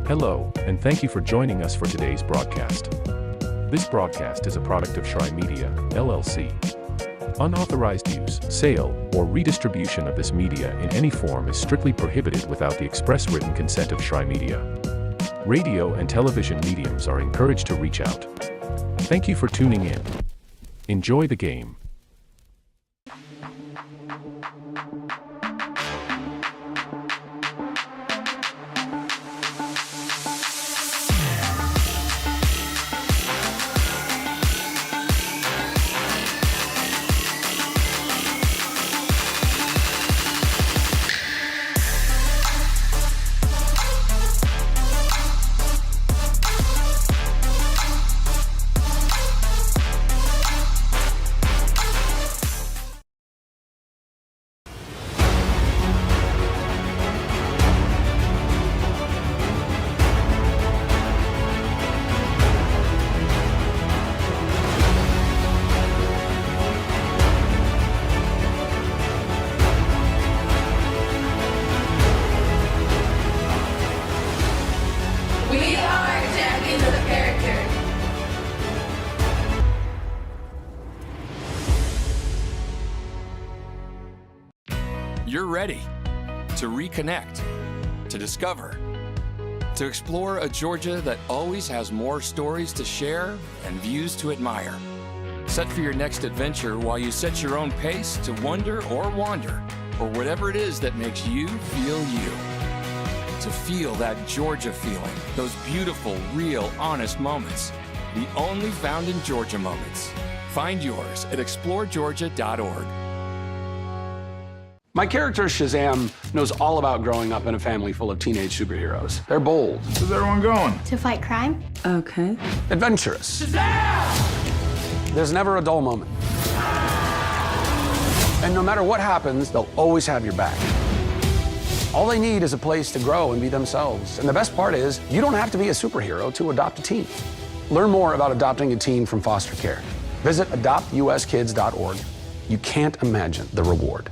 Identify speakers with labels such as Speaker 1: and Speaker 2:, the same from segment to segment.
Speaker 1: Hello, and thank you for joining us for today's broadcast. This broadcast is a product of Shry Media, LLC. Unauthorized use, sale, or redistribution of this media in any form is strictly prohibited without the express written consent of Shry Media. Radio and television mediums are encouraged to reach out. Thank you for tuning in. Enjoy the game.
Speaker 2: We are champions of the character.
Speaker 3: You're ready to reconnect, to discover, to explore a Georgia that always has more stories to share and views to admire. Set for your next adventure while you set your own pace to wonder or wander, or whatever it is that makes you feel you. To feel that Georgia feeling, those beautiful, real, honest moments. The only found in Georgia moments. Find yours at exploregeorgia.org.
Speaker 4: My character, Shazam, knows all about growing up in a family full of teenage superheroes. They're bold,
Speaker 5: Where's everyone going?
Speaker 6: To fight crime?
Speaker 7: Okay.
Speaker 4: adventurous. There's never a dull moment. And no matter what happens, they'll always have your back. All they need is a place to grow and be themselves. And the best part is, you don't have to be a superhero to adopt a teen. Learn more about adopting a teen from foster care. Visit adoptuskids.org. You can't imagine the reward.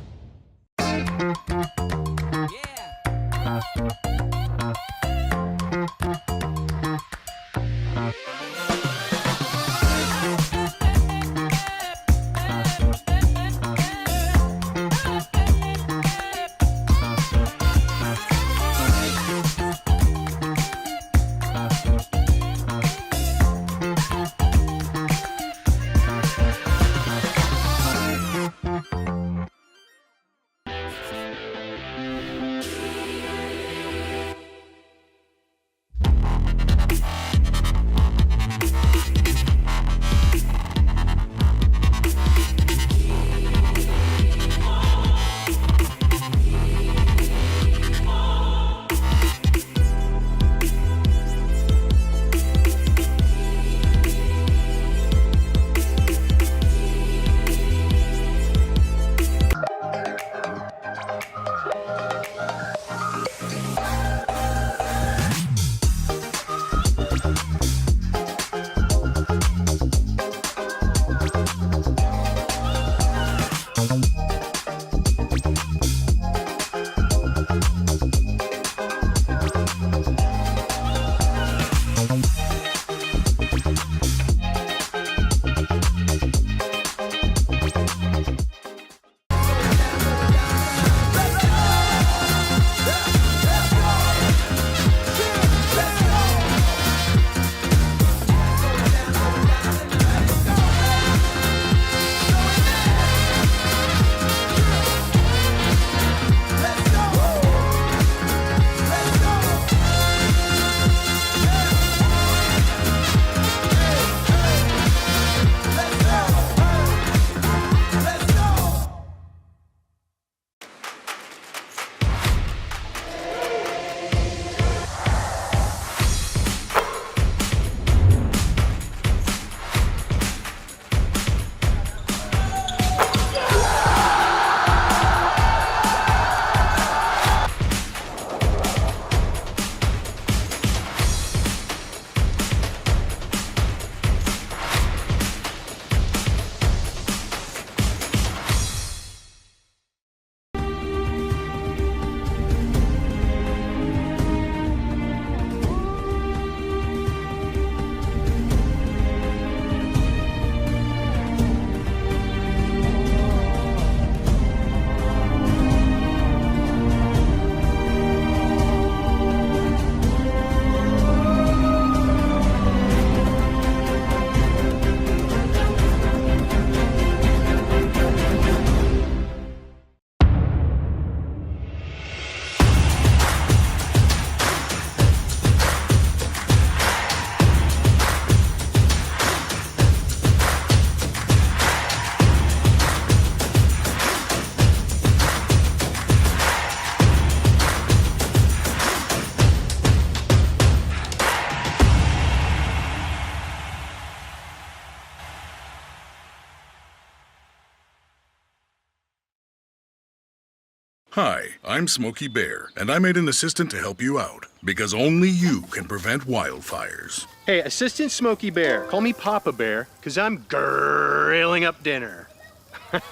Speaker 5: Hi, I'm Smokey Bear, and I made an assistant to help you out, because only you can prevent wildfires.
Speaker 6: Hey, Assistant Smokey Bear. Call me Papa Bear, because I'm grilling up dinner.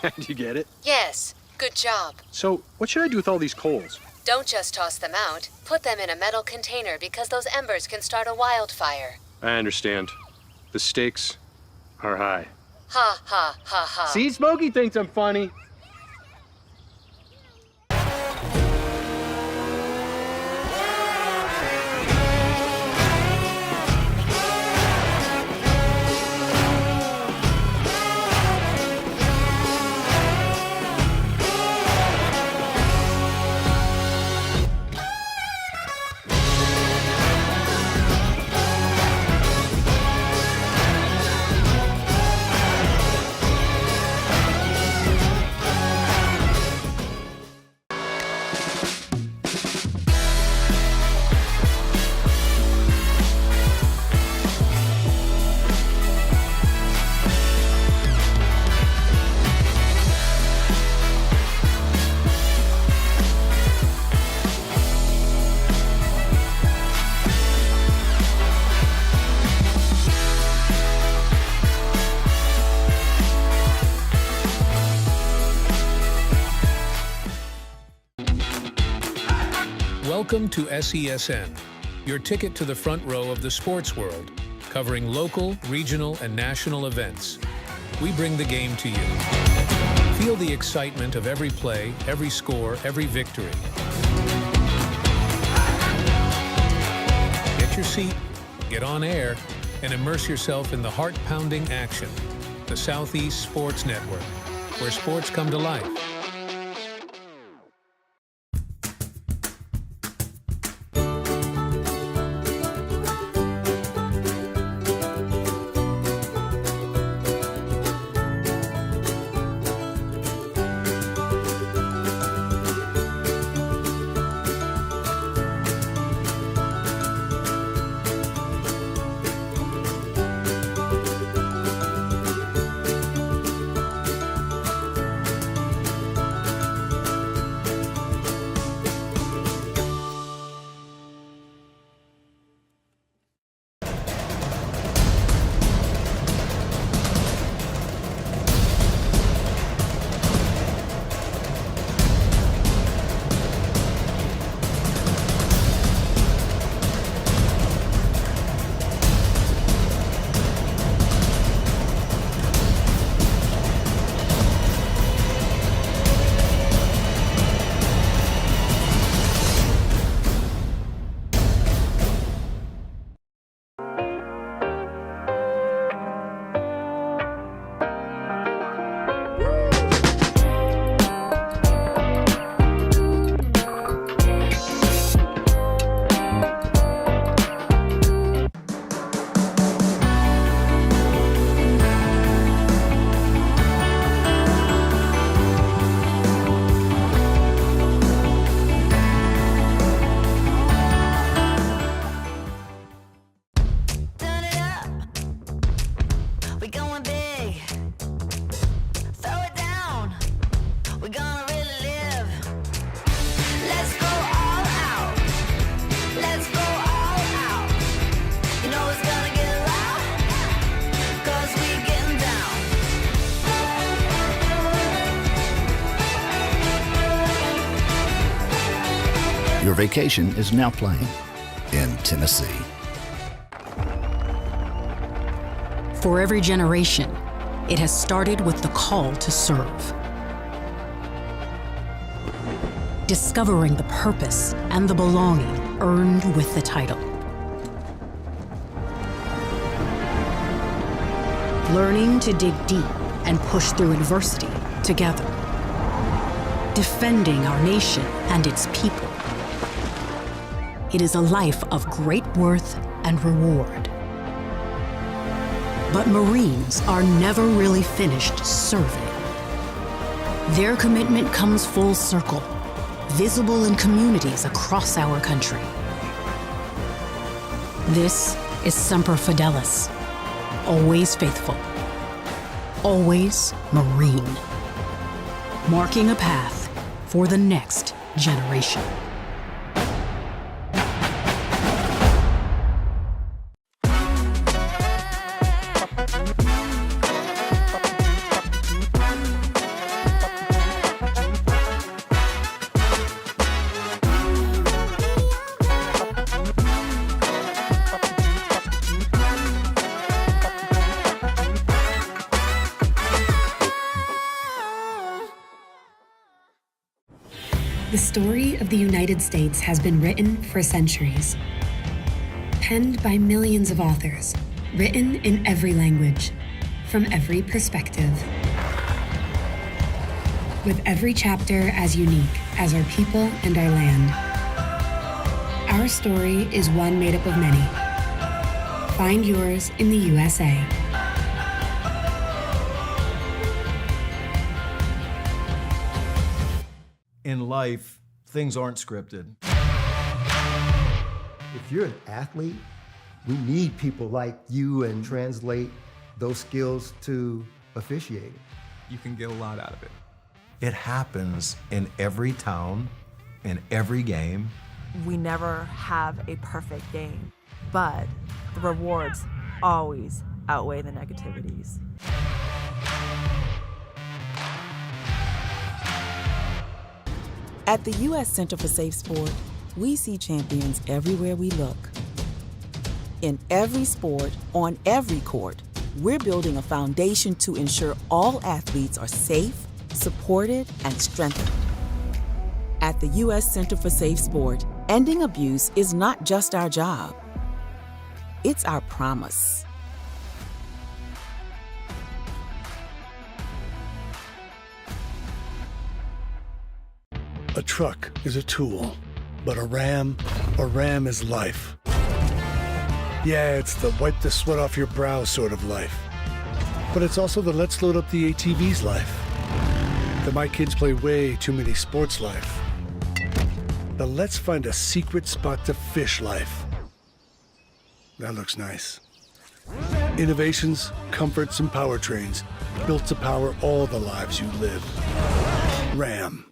Speaker 6: Do you get it?
Speaker 7: Yes, good job.
Speaker 6: So, what should I do with all these coals?
Speaker 7: Don't just toss them out. Put them in a metal container because those embers can start a wildfire.
Speaker 6: I understand. The stakes are high.
Speaker 7: Ha, ha, ha, ha.
Speaker 6: See, Smokey thinks I'm funny.
Speaker 8: Welcome to SESN, your ticket to the front row of the sports world, covering local, regional, and national events. We bring the game to you. Feel the excitement of every play, every score, every victory. Get your seat, get on air, and immerse yourself in the heart-pounding action. The Southeast Sports Network, where sports come to life.
Speaker 9: Your vacation is now playing in Tennessee.
Speaker 10: For every generation, it has started with the call to serve. Discovering the purpose and the belonging earned with the title. Learning to dig deep and push through adversity together. Defending our nation and its people. It is a life of great worth and reward. But Marines are never really finished serving. Their commitment comes full circle, visible in communities across our country. This is Semper Fidelis, always faithful, always Marine. Marking a path for the next generation.
Speaker 11: The story of the United States has been written for centuries. Penned by millions of authors, written in every language, from every perspective. With every chapter as unique as our people and our land. Our story is one made up of many. Find yours in the USA.
Speaker 12: In life, things aren't scripted.
Speaker 13: If you're an athlete, we need people like you and translate those skills to officiating.
Speaker 14: You can get a lot out of it.
Speaker 12: It happens in every town, in every game.
Speaker 15: We never have a perfect game, but the rewards always outweigh the negativities.
Speaker 16: At the U.S. Center for Safe Sport, we see champions everywhere we look. In every sport, on every court, we're building a foundation to ensure all athletes are safe, supported, and strengthened. At the U.S. Center for Safe Sport, ending abuse is not just our job. It's our promise.
Speaker 17: A truck is a tool, but a ram is life. Yeah, it's the wipe the sweat off your brow sort of life. But it's also the let's load up the ATV's life. The my kids play way too many sports life. The let's find a secret spot to fish life. That looks nice. Innovations, comforts, and powertrains built to power all the lives you live. Ram.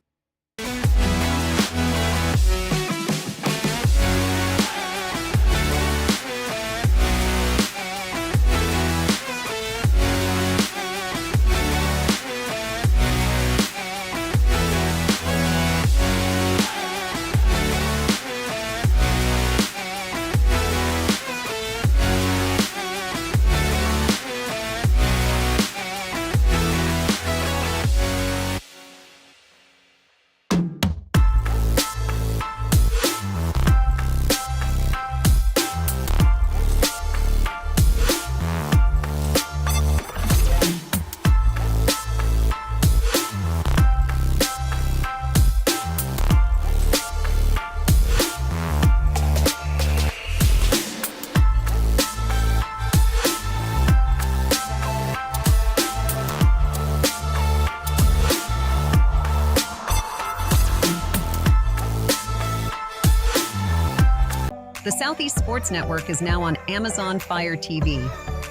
Speaker 18: The Southeast Sports Network is now on Amazon Fire TV.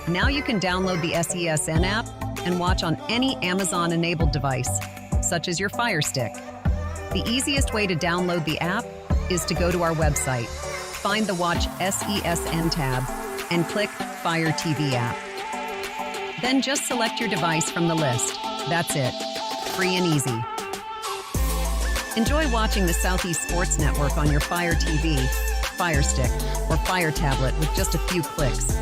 Speaker 18: Now you can download the SESN app and watch on any Amazon-enabled device, such as your Fire Stick. The easiest way to download the app is to go to our website, find the Watch SESN tab, and click Fire TV app. Then just select your device from the list. That's it. Free and easy. Enjoy watching the Southeast Sports Network on your Fire TV, Fire Stick, or Fire Tablet with just a few clicks.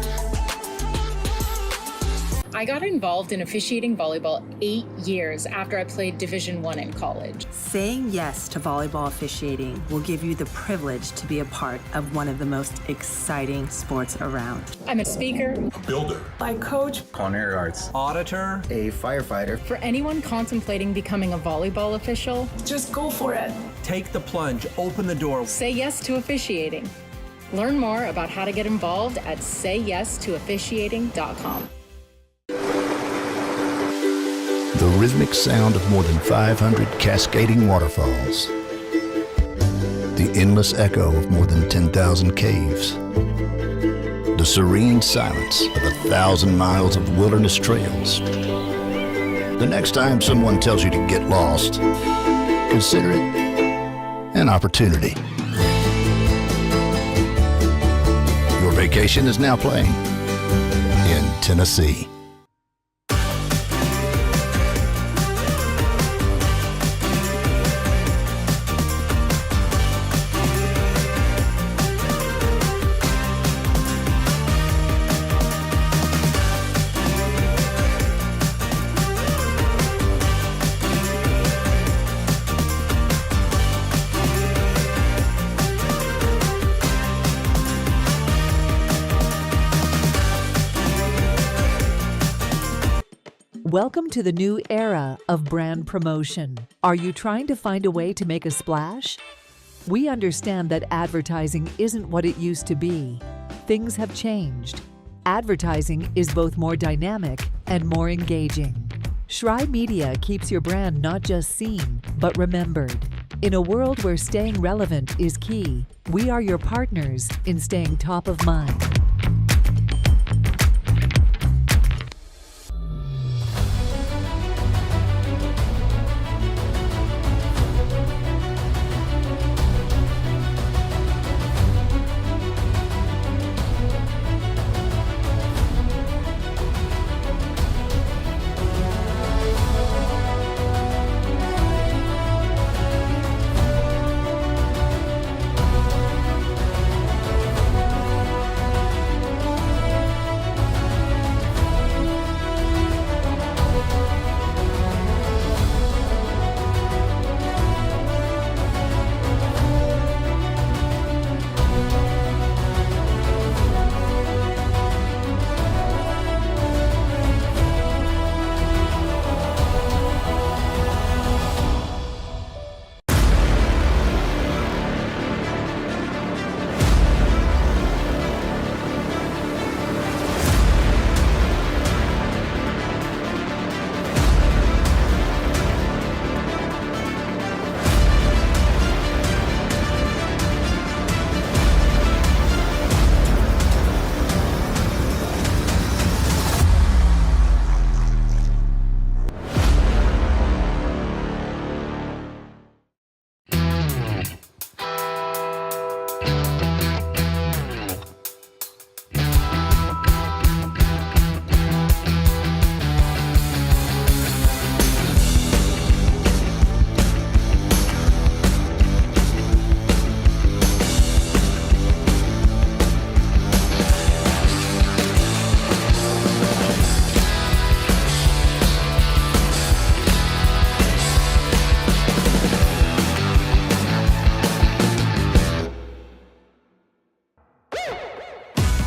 Speaker 19: I got involved in officiating volleyball 8 years after I played Division I in college.
Speaker 15: Saying yes to volleyball officiating will give you the privilege to be a part of one of the most exciting sports around.
Speaker 19: I'm a speaker,
Speaker 5: builder,
Speaker 19: I coach,
Speaker 20: culinary arts,
Speaker 12: auditor,
Speaker 20: a firefighter.
Speaker 19: For anyone contemplating becoming a volleyball official, just go for it.
Speaker 12: Take the plunge, open the door.
Speaker 19: Say yes to officiating. Learn more about how to get involved at sayyes2officiating.com.
Speaker 9: The rhythmic sound of more than 500 cascading waterfalls. The endless echo of more than 10,000 caves. The serene silence of 1,000 miles of wilderness trails. The next time someone tells you to get lost, consider it an opportunity. Your vacation is now playing in Tennessee.
Speaker 20: Welcome to the new era of brand promotion. Are you trying to find a way to make a splash? We understand that advertising isn't what it used to be. Things have changed. Advertising is both more dynamic and more engaging. Schrei Media keeps your brand not just seen, but remembered. In a world where staying relevant is key, we are your partners in staying top of mind.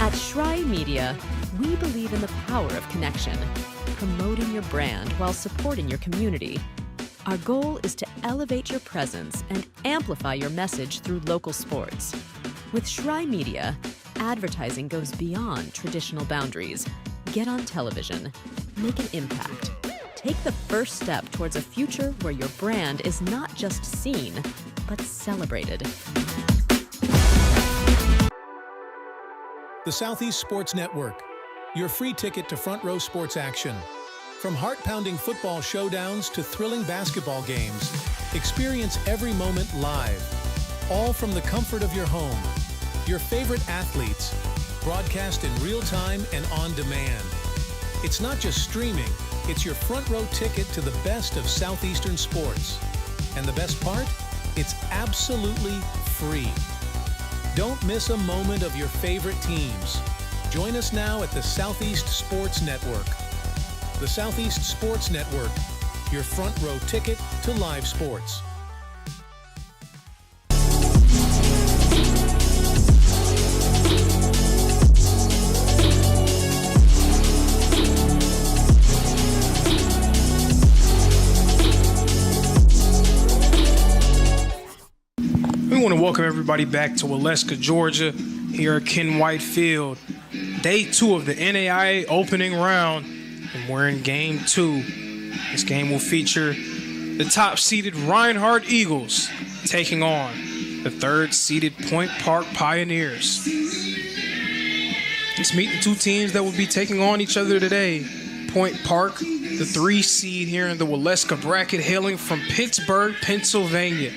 Speaker 21: At Schrei Media, we believe in the power of connection, promoting your brand while supporting your community. Our goal is to elevate your presence and amplify your message through local sports. With Schrei Media, advertising goes beyond traditional boundaries. Get on television, make an impact. Take the first step towards a future where your brand is not just seen, but celebrated.
Speaker 8: The Southeast Sports Network, your free ticket to front row sports action. From heart-pounding football showdowns to thrilling basketball games, experience every moment live, all from the comfort of your home. Your favorite athletes, broadcast in real time and on demand. It's not just streaming, it's your front row ticket to the best of Southeastern sports. And the best part? It's absolutely free. Don't miss a moment of your favorite teams. Join us now at the Southeast Sports Network. The Southeast Sports Network, your front row ticket to live sports.
Speaker 22: We want to welcome everybody back to Waleska, Georgia, here at Ken White Field. Day 2 of the NAIA opening round, and we're in Game 2. This game will feature the top-seeded Reinhardt Eagles taking on the 3rd-seeded Point Park Pioneers. Let's meet the two teams that will be taking on each other today. Point Park the 3 seed here in the Waleska bracket, hailing from Pittsburgh, Pennsylvania.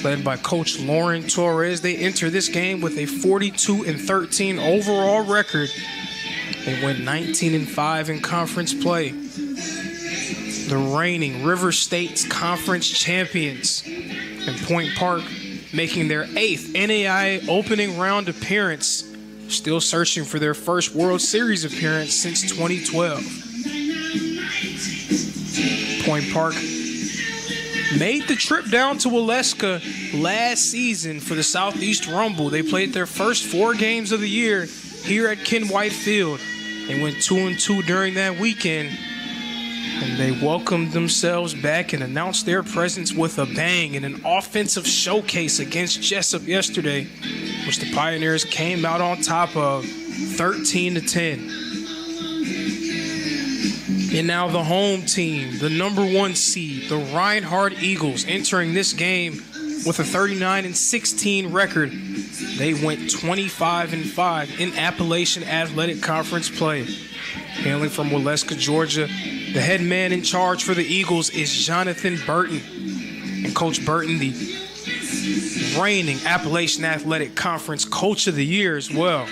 Speaker 22: Led by Coach Lauren Torres, they enter this game with a 42-13 overall record. They went 19-5 in conference play. The reigning River State's conference champions, and Point Park making their 8th NAIA opening round appearance, still searching for their first World Series appearance since 2012. Point Park made the trip down to Waleska last season for the Southeast Rumble. They played their first 4 games of the year here at Ken White Field. They went 2-2 during that weekend, and they welcomed themselves back and announced their presence with a bang in an offensive showcase against Jessup yesterday, which the Pioneers came out on top of 13-10. And now the home team, the number 1 seed, the Reinhardt Eagles, entering this game with a 39-16 record. They went 25-5 in Appalachian Athletic Conference play. Hailing from Waleska, Georgia, the head man in charge for the Eagles is Jonathan Burton. And Coach Burton, the reigning Appalachian Athletic Conference Coach of the Year as well.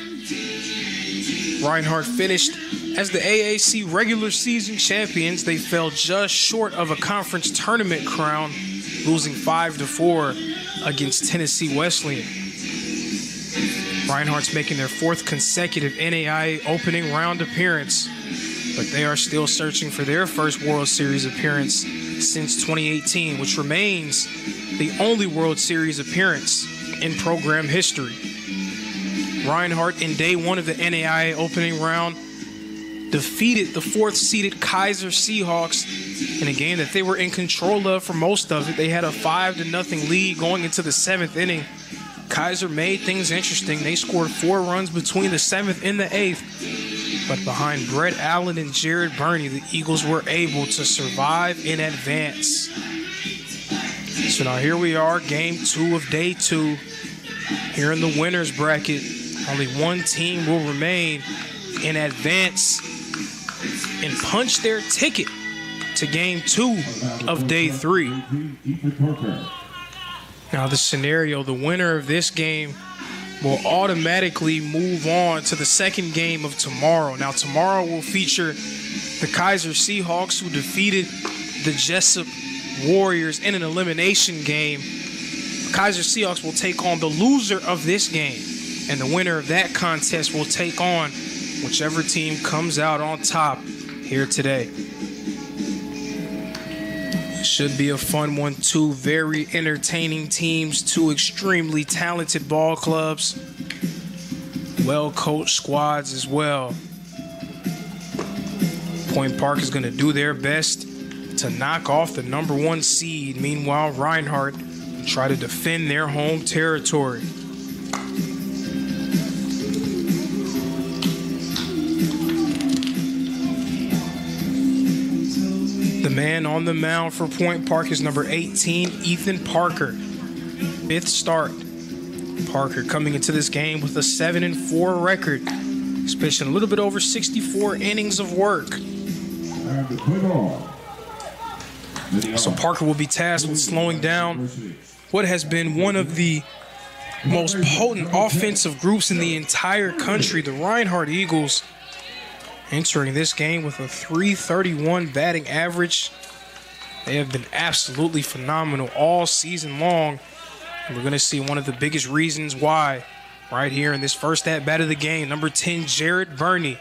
Speaker 22: Reinhardt finished as the AAC regular season champions. They fell just short of a conference tournament crown, losing 5-4 against Tennessee Wesleyan. Reinhardt's making their 4th consecutive NAIA opening round appearance, but they are still searching for their first World Series appearance since 2018, which remains the only World Series appearance in program history. Reinhardt, in day 1 of the NAIA opening round, defeated the 4th-seeded Kaiser Seahawks in a game that they were in control of for most of it. They had a 5-0 lead going into the 7th inning. Kaiser made things interesting. They scored 4 runs between the 7th and the 8th. But behind Brett Allen and Jared Burney, the Eagles were able to survive and advance. So now here we are, game 2 of day 2. Here in the winner's bracket, only 1 team will remain and advance and punch their ticket to game 2 of day 3. Now the scenario, the winner of this game will automatically move on to the second game of tomorrow. Now tomorrow will feature the Kaiser Seahawks, who defeated the Jessup Warriors in an elimination game. The Kaiser Seahawks will take on the loser of this game, and the winner of that contest will take on whichever team comes out on top here today. Should be a fun one. 2 very entertaining teams, 2 extremely talented ball clubs, well-coached squads as well. Point Park is going to do their best to knock off the number 1 seed. Meanwhile, Reinhardt will try to defend their home territory. The man on the mound for Point Park is number 18, Ethan Parker. 5th start. Parker coming into this game with a 7-4 record. He's pitching a little bit over 64 innings of work. So Parker will be tasked with slowing down what has been one of the most potent offensive groups in the entire country, the Reinhardt Eagles, entering this game with a .331 batting average. They have been absolutely phenomenal all season long. And we're going to see one of the biggest reasons why right here in this first at-bat of the game. Number 10, Jared Burney,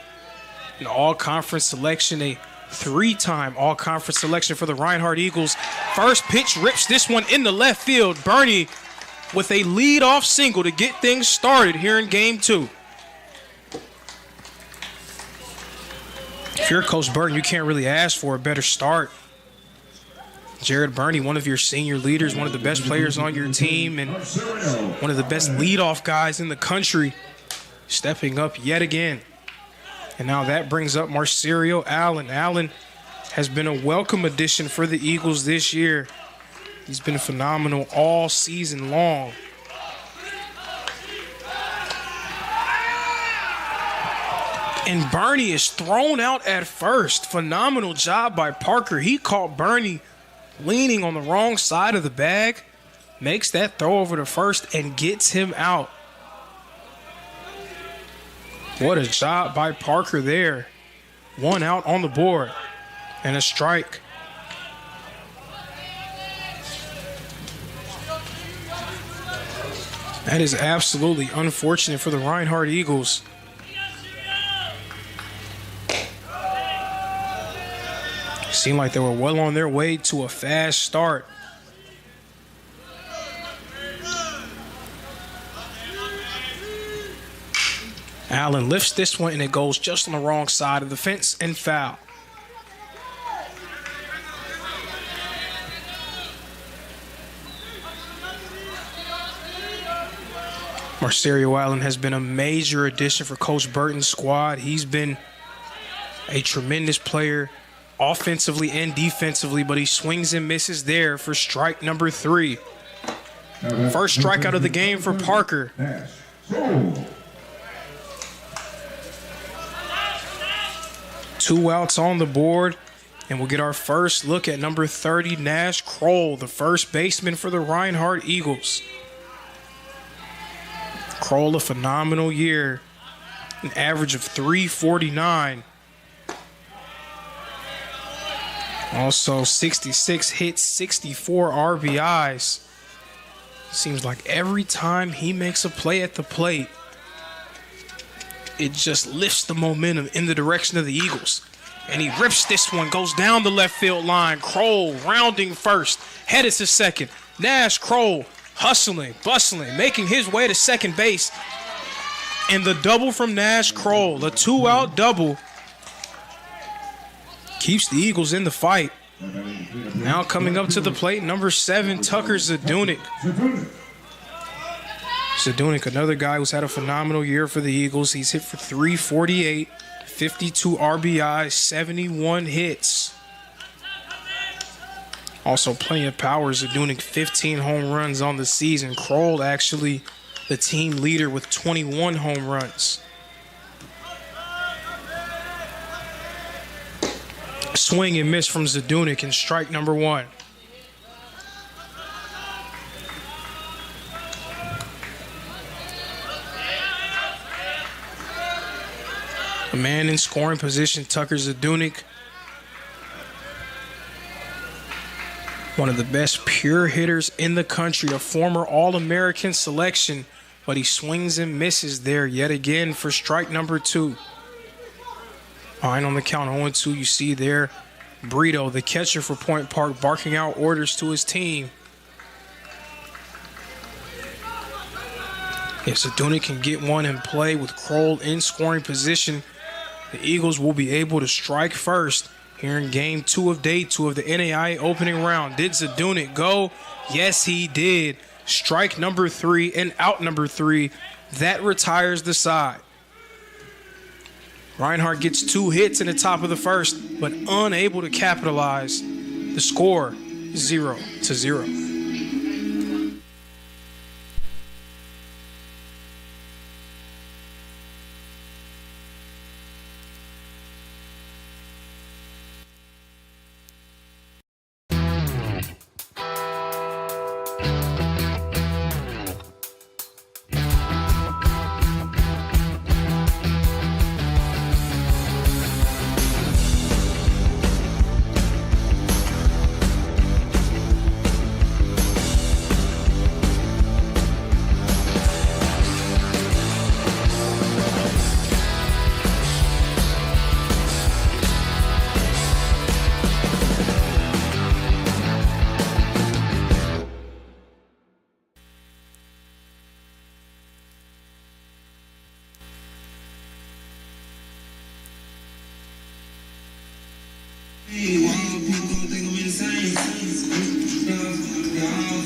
Speaker 22: an all-conference selection, a 3-time all-conference selection for the Reinhardt Eagles. First pitch rips this one in the left field. Burney with a lead-off single to get things started here in game 2. If you're Coach Burton, you can't really ask for a better start. Jared Burney, one of your senior leaders, one of the best players on your team, and one of the best leadoff guys in the country, stepping up yet again. And now that brings up Marcerio Allen. Allen has been a welcome addition for the Eagles this year. He's been phenomenal all season long. And Bernie is thrown out at first. Phenomenal job by Parker. He caught Bernie leaning on the wrong side of the bag, makes that throw over to first and gets him out. What a job by Parker there. 1 out on the board and a strike. That is absolutely unfortunate for the Reinhardt Eagles. Seemed like they were well on their way to a fast start. Allen lifts this one and it goes just on the wrong side of the fence and foul. Marcerio Allen has been a major addition for Coach Burton's squad. He's been a tremendous player offensively and defensively, but he swings and misses there for strike number 3. First strikeout of the game for Parker. 2 outs on the board, and we'll get our first look at number 30, Nash Kroll, the first baseman for the Reinhardt Eagles. Kroll, a phenomenal year, an average of .349. Also 66 hits, 64 RBIs. Seems like every time he makes a play at the plate, it just lifts the momentum in the direction of the Eagles. And he rips this one, goes down the left field line. Kroll rounding first, headed to second. Nash Kroll hustling, bustling, making his way to second base. And the double from Nash Kroll, a 2-out double, keeps the Eagles in the fight. Now coming up to the plate, number 7, Tucker Zadunik. Zadunik, another guy who's had a phenomenal year for the Eagles. He's hit for .348, 52 RBIs, 71 hits. Also plenty of power. Zadunik, 15 home runs on the season. Kroll actually the team leader with 21 home runs. Swing and miss from Zadunik in strike number 1. A man in scoring position, Tucker Zadunik. One of the best pure hitters in the country, a former All-American selection, but he swings and misses there yet again for strike number 2. Behind on the count 0-2, you see there Brito, the catcher for Point Park, barking out orders to his team. If Zadunik can get one in play with Kroll in scoring position, the Eagles will be able to strike first here in game 2 of day 2 of the NAIA opening round. Did Zadunik go? Yes, he did. Strike number 3 and out number 3. That retires the side. Reinhardt gets 2 hits in the top of the first, but unable to capitalize. The score, 0-0.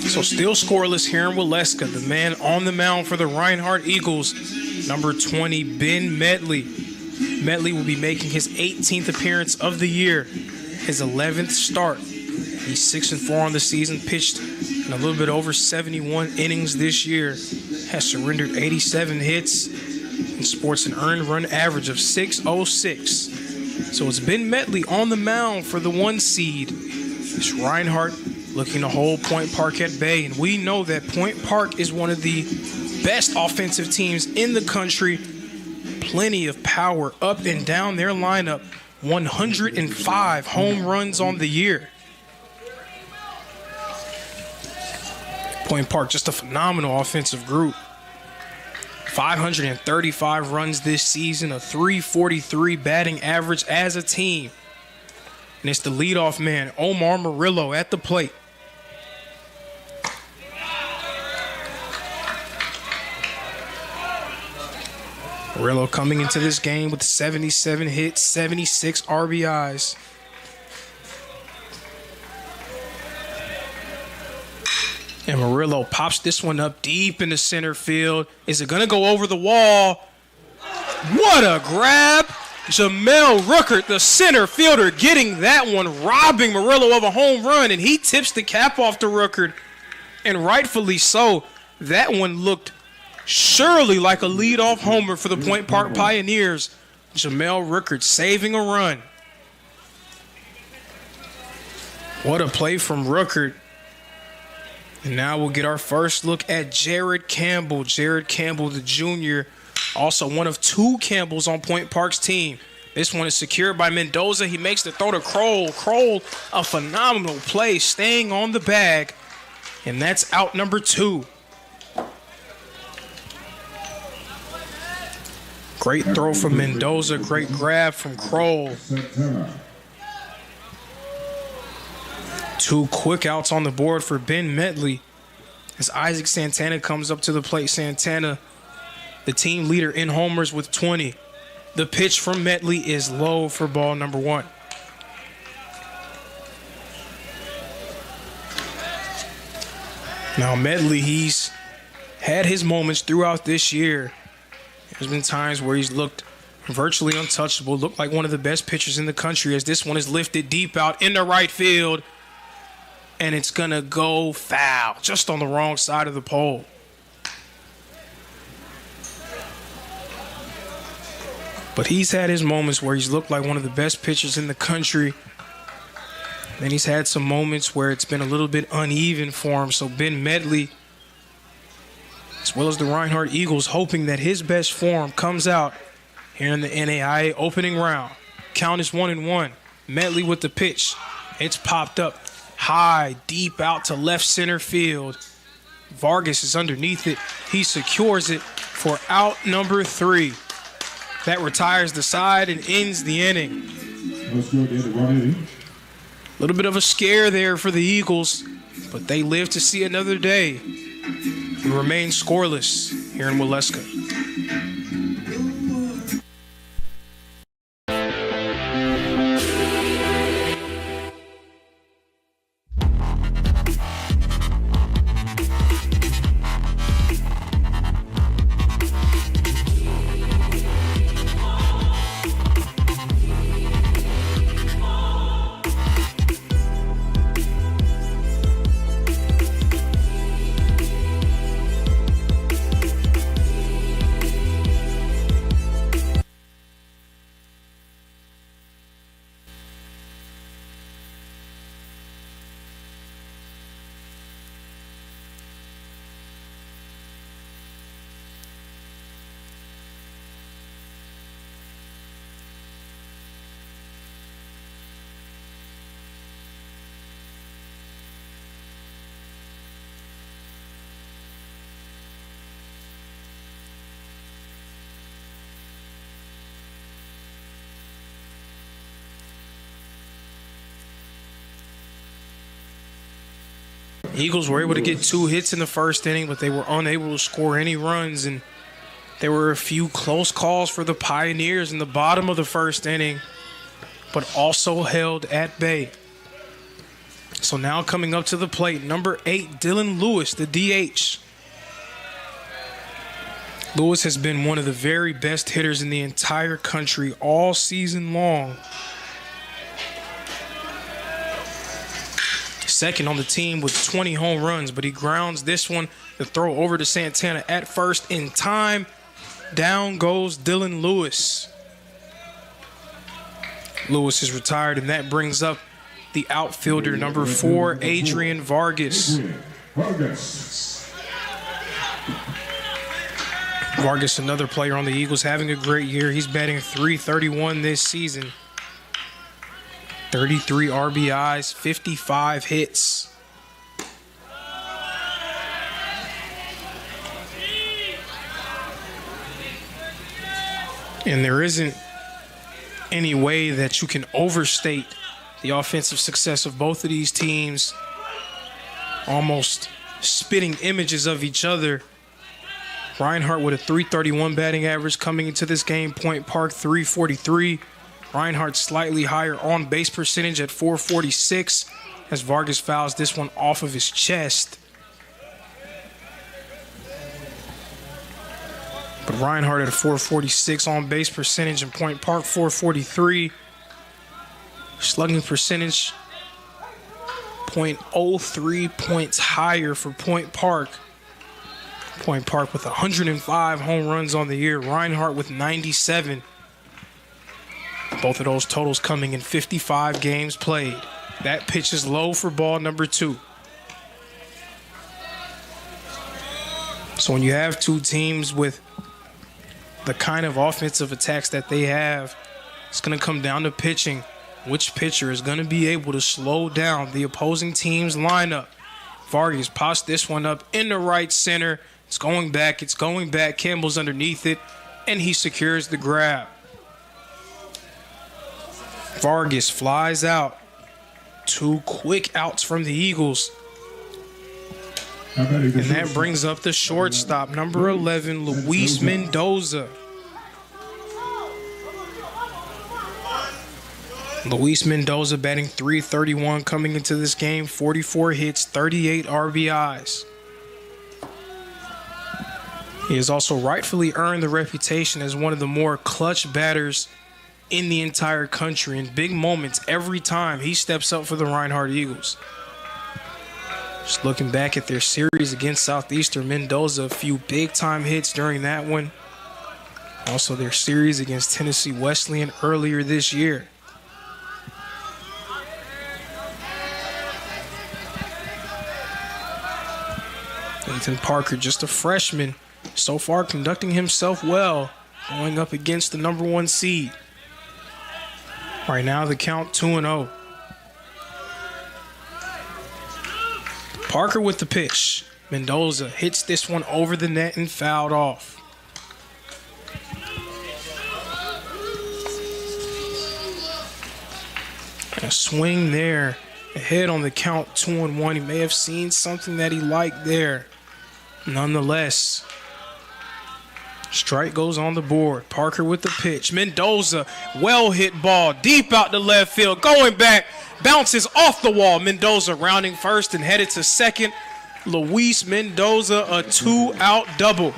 Speaker 22: So still scoreless here in Waleska. The man on the mound for the Reinhardt Eagles, number 20, Ben Medley. Medley will be making his 18th appearance of the year, his 11th start. He's 6-4 on the season, pitched in a little bit over 71 innings this year, has surrendered 87 hits, and sports an earned run average of .606. So it's Ben Medley on the mound for the 1 seed. It's Reinhardt looking to hold Point Park at bay, and we know that Point Park is one of the best offensive teams in the country. Plenty of power up and down their lineup. 105 home runs on the year. Point Park, just a phenomenal offensive group. 535 runs this season, a .343 batting average as a team. And it's the leadoff man, Omar Murillo, at the plate. Murillo coming into this game with 77 hits, 76 RBIs. And Murillo pops this one up deep into center field. Is it going to go over the wall? What a grab! Jamel Ruckert, the center fielder, getting that one, robbing Murillo of a home run, and he tips the cap off to Ruckert, and rightfully so. That one looked surely like a leadoff homer for the Point Park Pioneers. Jamel Ruckert saving a run. What a play from Ruckert. And now we'll get our first look at Jared Campbell. Jared Campbell, the junior, also one of 2 Campbells on Point Park's team. This one is secured by Mendoza. He makes the throw to Kroll. Kroll, a phenomenal play, staying on the bag. And that's out number 2. Great throw from Mendoza. Great grab from Kroll. 2 quick outs on the board for Ben Medley as Isaac Santana comes up to the plate. Santana, the team leader in homers with 20. The pitch from Medley is low for ball number 1. Now Medley, he's had his moments throughout this year. There's been times where he's looked virtually untouchable, looked like one of the best pitchers in the country, as this one is lifted deep out into right field. And it's going to go foul, just on the wrong side of the pole. But he's had his moments where he's looked like one of the best pitchers in the country. Then he's had some moments where it's been a little bit uneven for him. So Ben Medley, as well as the Reinhardt Eagles, hoping that his best form comes out here in the NAIA opening round. Count is 1-1. Medley with the pitch. It's popped up high, deep out to left center field. Vargas is underneath it. He secures it for out number 3. That retires the side and ends the inning. A little bit of a scare there for the Eagles, but they live to see another day. We remain scoreless here in Waleska. Eagles were able to get 2 hits in the first inning, but they were unable to score any runs, and there were a few close calls for the Pioneers in the bottom of the first inning, but also held at bay. So now coming up to the plate, number 8, Dylan Lewis, the DH. Lewis has been one of the very best hitters in the entire country all season long. Second on the team with 20 home runs, but he grounds this one. The throw over to Santana at first in time. Down goes Dylan Lewis. Lewis is retired, and that brings up the outfielder, number 4, Adrian Vargas. Vargas, another player on the Eagles, having a great year. He's batting .331 this season. 33 RBIs, 55 hits. And there isn't any way that you can overstate the offensive success of both of these teams, almost spitting images of each other. Reinhardt with a .331 batting average coming into this game. Point Park .343. Reinhardt slightly higher on base percentage at .446 as Vargas fouls this one off of his chest. But Reinhardt at a .446 on base percentage and Point Park .443. Slugging percentage .03 points higher for Point Park. Point Park with 105 home runs on the year. Reinhardt with 97. Both of those totals coming in 55 games played. That pitch is low for ball number 2. So when you have two teams with the kind of offensive attacks that they have, it's going to come down to pitching. Which pitcher is going to be able to slow down the opposing team's lineup? Vargas pops this one up in the right center. It's going back. Campbell's underneath it, and he secures the grab. Vargas flies out. 2 quick outs from the Eagles. And that brings up the shortstop, number 11, Luis Mendoza. Luis Mendoza batting .331 coming into this game. 44 hits, 38 RBIs. He has also rightfully earned the reputation as one of the more clutch batters in the entire country. In big moments, every time he steps up for the Reinhardt Eagles. Just looking back at their series against Southeastern, Mendoza, a few big-time hits during that one. Also their series against Tennessee Wesleyan earlier this year. Ethan Parker, just a freshman, so far conducting himself well, going up against the number 1 seed. Right now, the count 2-0. Parker with the pitch. Mendoza hits this one over the net and fouled off. And a swing there. Ahead on the count 2-1. He may have seen something that he liked there. Nonetheless, strike goes on the board. Parker with the pitch. Mendoza, well hit ball, deep out to left field. Going back, bounces off the wall. Mendoza rounding first and headed to second. Luis Mendoza, a 2-out double.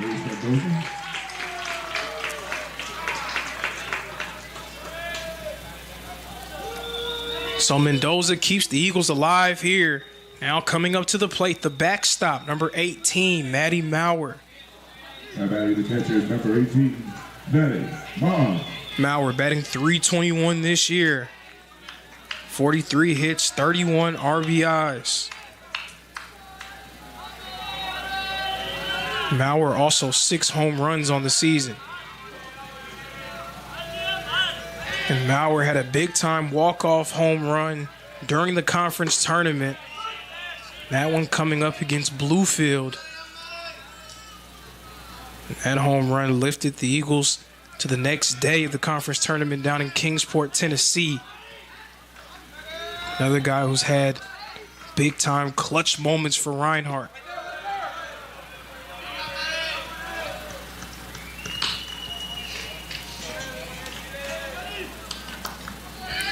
Speaker 22: So Mendoza keeps the Eagles alive here. Now coming up to the plate, the backstop, number 18, Matty Maurer.
Speaker 1: Now batting the catcher is number 18, Matty Maurer.
Speaker 22: Maurer batting .321 this year. 43 hits, 31 RBIs. Maurer also 6 home runs on the season. And Maurer had a big-time walk-off home run during the conference tournament. That one coming up against Bluefield. That home run lifted the Eagles to the next day of the conference tournament down in Kingsport, Tennessee. Another guy who's had big-time clutch moments for Reinhardt.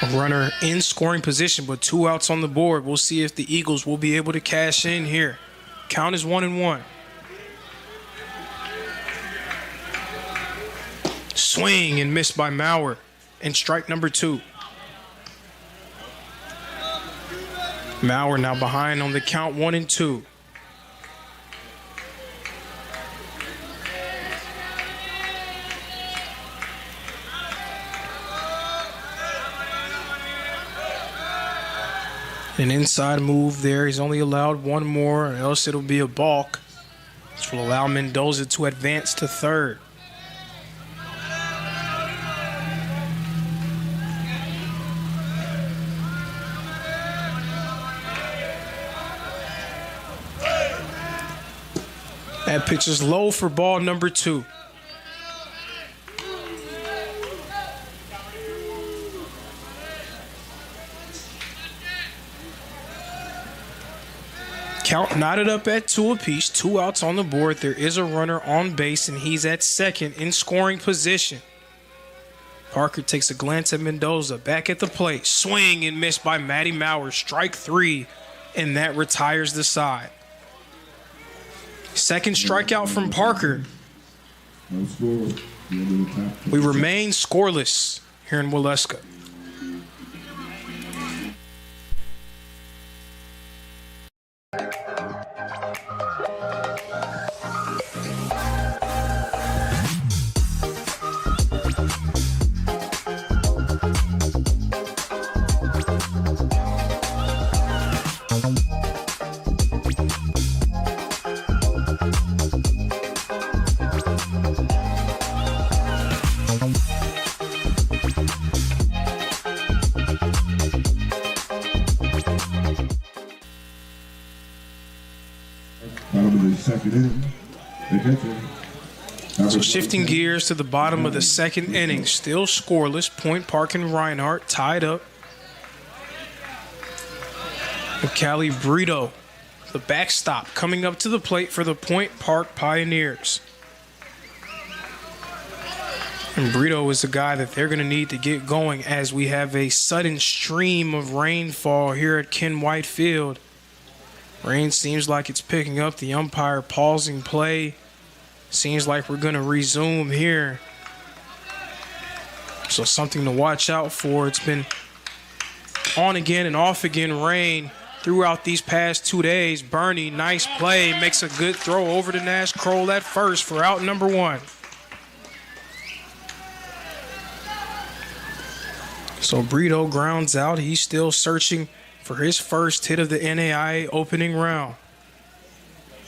Speaker 22: A runner in scoring position, but 2 outs on the board. We'll see if the Eagles will be able to cash in here. Count is 1-1. Swing and miss by Maurer. And strike number 2. Maurer now behind on the count 1-2. An inside move there. He's only allowed one more, or else it'll be a balk, which will allow Mendoza to advance to third. That pitch is low for ball number 2. Count knotted up at 2 apiece, 2 outs on the board. There is a runner on base, and he's at second in scoring position. Parker takes a glance at Mendoza, back at the plate. Swing and miss by Matty Mauer, strike 3, and that retires the side. Second strikeout from Parker. We remain scoreless here in Waleska. So shifting gears to the bottom of the second inning, still scoreless. Point Park and Reinhardt tied up. Cali Brito, the backstop, coming up to the plate for the Point Park Pioneers. And Brito is the guy that they're going to need to get going as we have a sudden stream of rainfall here at Ken White Field. Rain seems like it's picking up. The umpire pausing play. Seems like we're going to resume here. So something to watch out for. It's been on again and off again rain throughout these past 2 days. Bernie, nice play, makes a good throw over to Nash Kroll at first for out number 1. So Brito grounds out. He's still searching for his first hit of the NAIA opening round.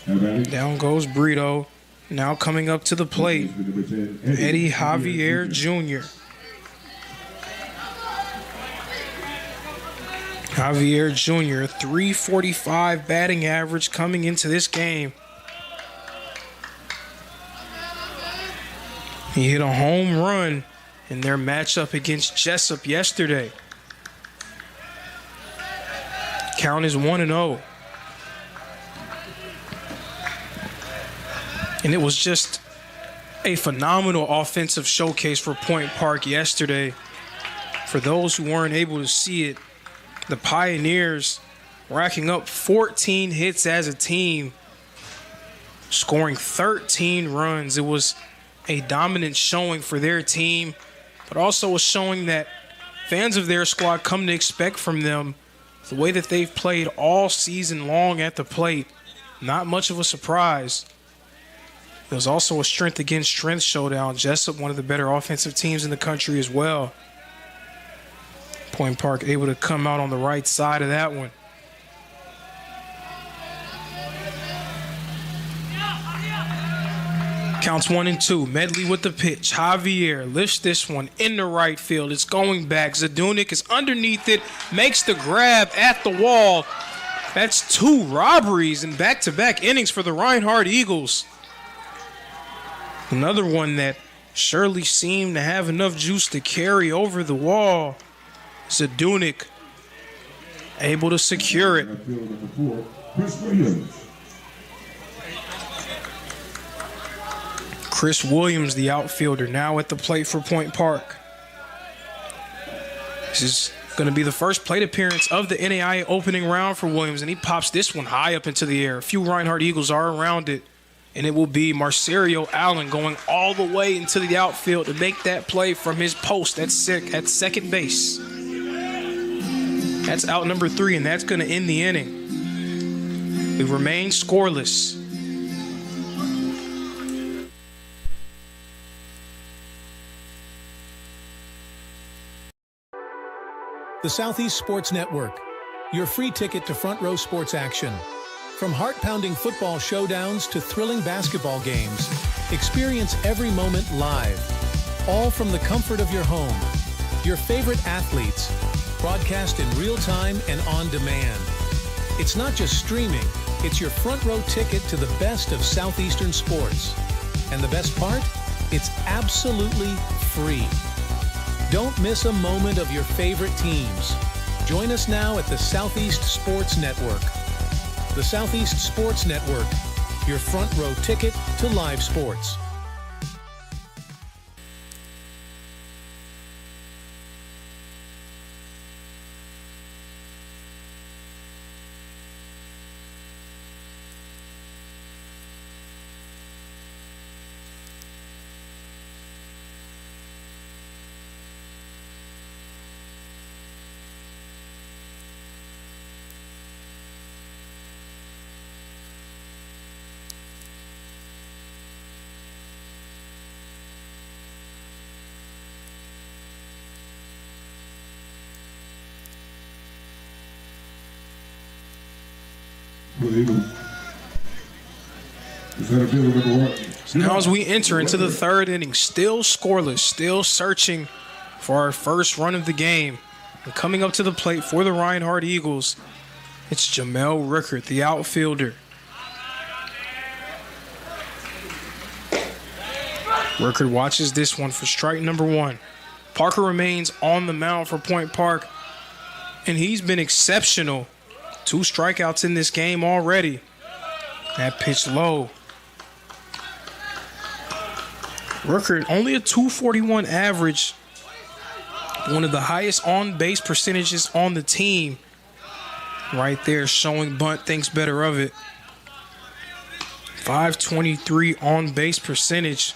Speaker 22: Down goes Brito. Now coming up to the plate, Eddie Javier Jr. Javier Jr., 345 batting average coming into this game. He hit a home run in their matchup against Jessup yesterday. Count is 1-0. And it was just a phenomenal offensive showcase for Point Park yesterday. For those who weren't able to see it, the Pioneers racking up 14 hits as a team, scoring 13 runs. It was a dominant showing for their team, but also a showing that fans of their squad come to expect from them. The way that they've played all season long at the plate, not much of a surprise. It was also a strength against strength showdown. Jessup, one of the better offensive teams in the country as well. Point Park able to come out on the right side of that one. Counts 1-2. Medley with the pitch. Javier lifts this one in the right field. It's going back. Zadunik is underneath it. Makes the grab at the wall. That's 2 robberies in back-to-back innings for the Reinhardt Eagles. Another one that surely seemed to have enough juice to carry over the wall. Zadunik able to secure it. Chris Williams, the outfielder, now at the plate for Point Park. This is going to be the first plate appearance of the NAIA opening round for Williams, and he pops this one high up into the air. A few Reinhardt Eagles are around it, and it will be Marcerio Allen going all the way into the outfield to make that play from his post at second base. That's out number 3, and that's going to end the inning. We remain scoreless.
Speaker 8: The Southeast Sports Network, your free ticket to front row sports action. From heart-pounding football showdowns to thrilling basketball games, experience every moment live, all from the comfort of your home. Your favorite athletes, broadcast in real time and on demand. It's not just streaming, it's your front row ticket to the best of Southeastern sports. And the best part? It's absolutely free. Don't miss a moment of your favorite teams. Join us now at the Southeast Sports Network. The Southeast Sports Network, your front row ticket to live sports.
Speaker 1: For the Eagles. Center fielder number 1.
Speaker 22: So now as we enter into the third inning, still scoreless, still searching for our first run of the game. And coming up to the plate for the Reinhardt Eagles, it's Jamel Rickert, the outfielder. Rickert watches this one for strike number 1. Parker remains on the mound for Point Park, and he's been exceptional. 2 strikeouts in this game already. That pitch low. Rickert, only a .241 average. One of the highest on-base percentages on the team. Right there, showing bunt thinks better of it. .523 on-base percentage.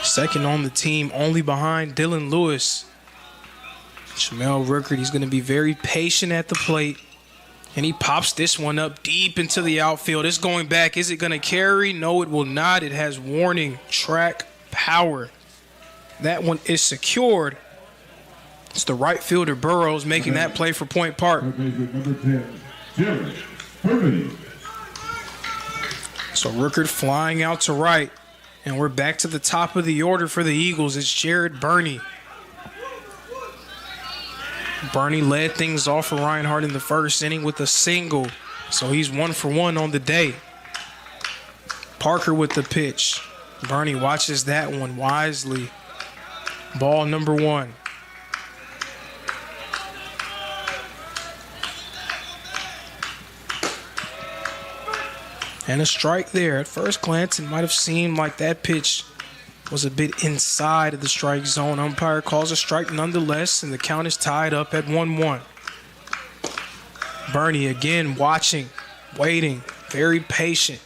Speaker 22: Second on the team, only behind Dylan Lewis. Jamel Rickert, he's going to be very patient at the plate. And he pops this one up deep into the outfield. It's going back. Is it going to carry? No, it will not. It has warning track power. That one is secured. It's the right fielder Burrows making that play for Point Park.
Speaker 1: Number 10, Jared Purdy.
Speaker 22: So Rickert flying out to right. And we're back to the top of the order for the Eagles. It's Jared Burney. Burney led things off for Reinhardt in the first inning with a single. So he's 1 for 1 on the day. Parker with the pitch. Burney watches that one wisely. Ball number 1. And a strike there. At first glance, it might have seemed like that pitch was a bit inside of the strike zone. Umpire calls a strike nonetheless, and the count is tied up at 1-1. Burney again watching, waiting, very patient.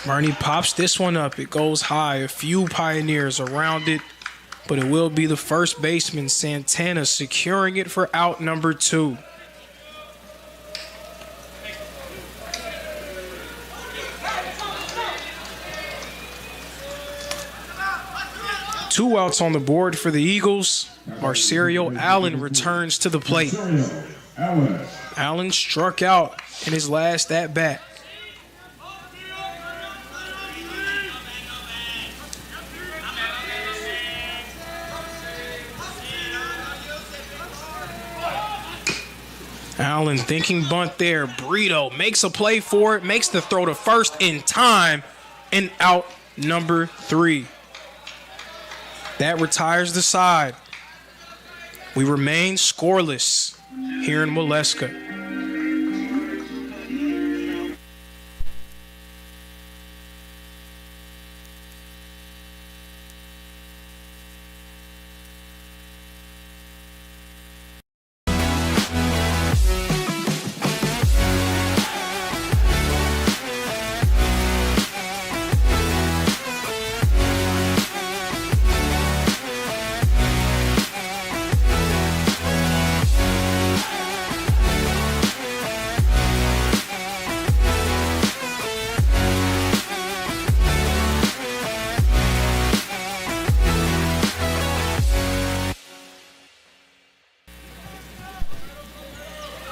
Speaker 22: Burney pops this one up. It goes high. A few Pioneers around it, but it will be the first baseman, Santana, securing it for out number 2. Two outs on the board for the Eagles. Marcerio Allen returns to the plate. Allen struck out in his last at-bat. Allen thinking bunt there. Brito makes a play for it, makes the throw to first in time, and out number 3. That retires the side. We remain scoreless here in Waleska.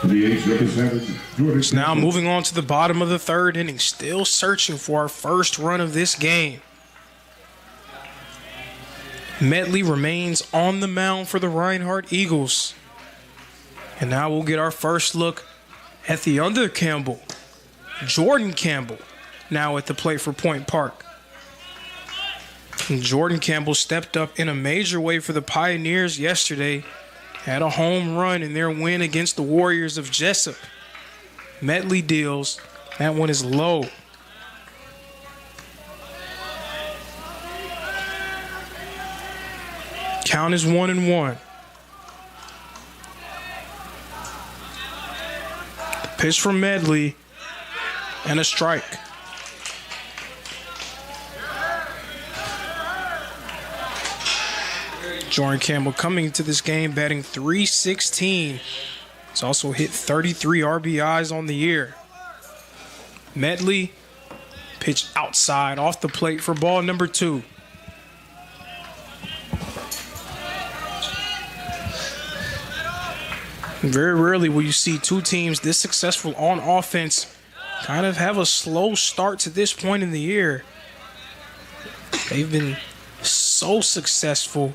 Speaker 1: For the A's, number 7, Jordan.
Speaker 22: So now moving on to the bottom of the third inning, still searching for our first run of this game. Medley remains on the mound for the Reinhardt Eagles. And now we'll get our first look at the other Campbell, Jordan Campbell, now at the plate for Point Park. And Jordan Campbell stepped up in a major way for the Pioneers yesterday, had a home run in their win against the Warriors of Jessup. Medley deals, that one is low. Count is 1-1. Pitch from Medley and a strike. Jordan Campbell coming into this game batting .316. He's also hit 33 RBIs on the year. Medley pitch outside off the plate for ball number 2. Very rarely will you see two teams this successful on offense kind of have a slow start to this point in the year. They've been so successful.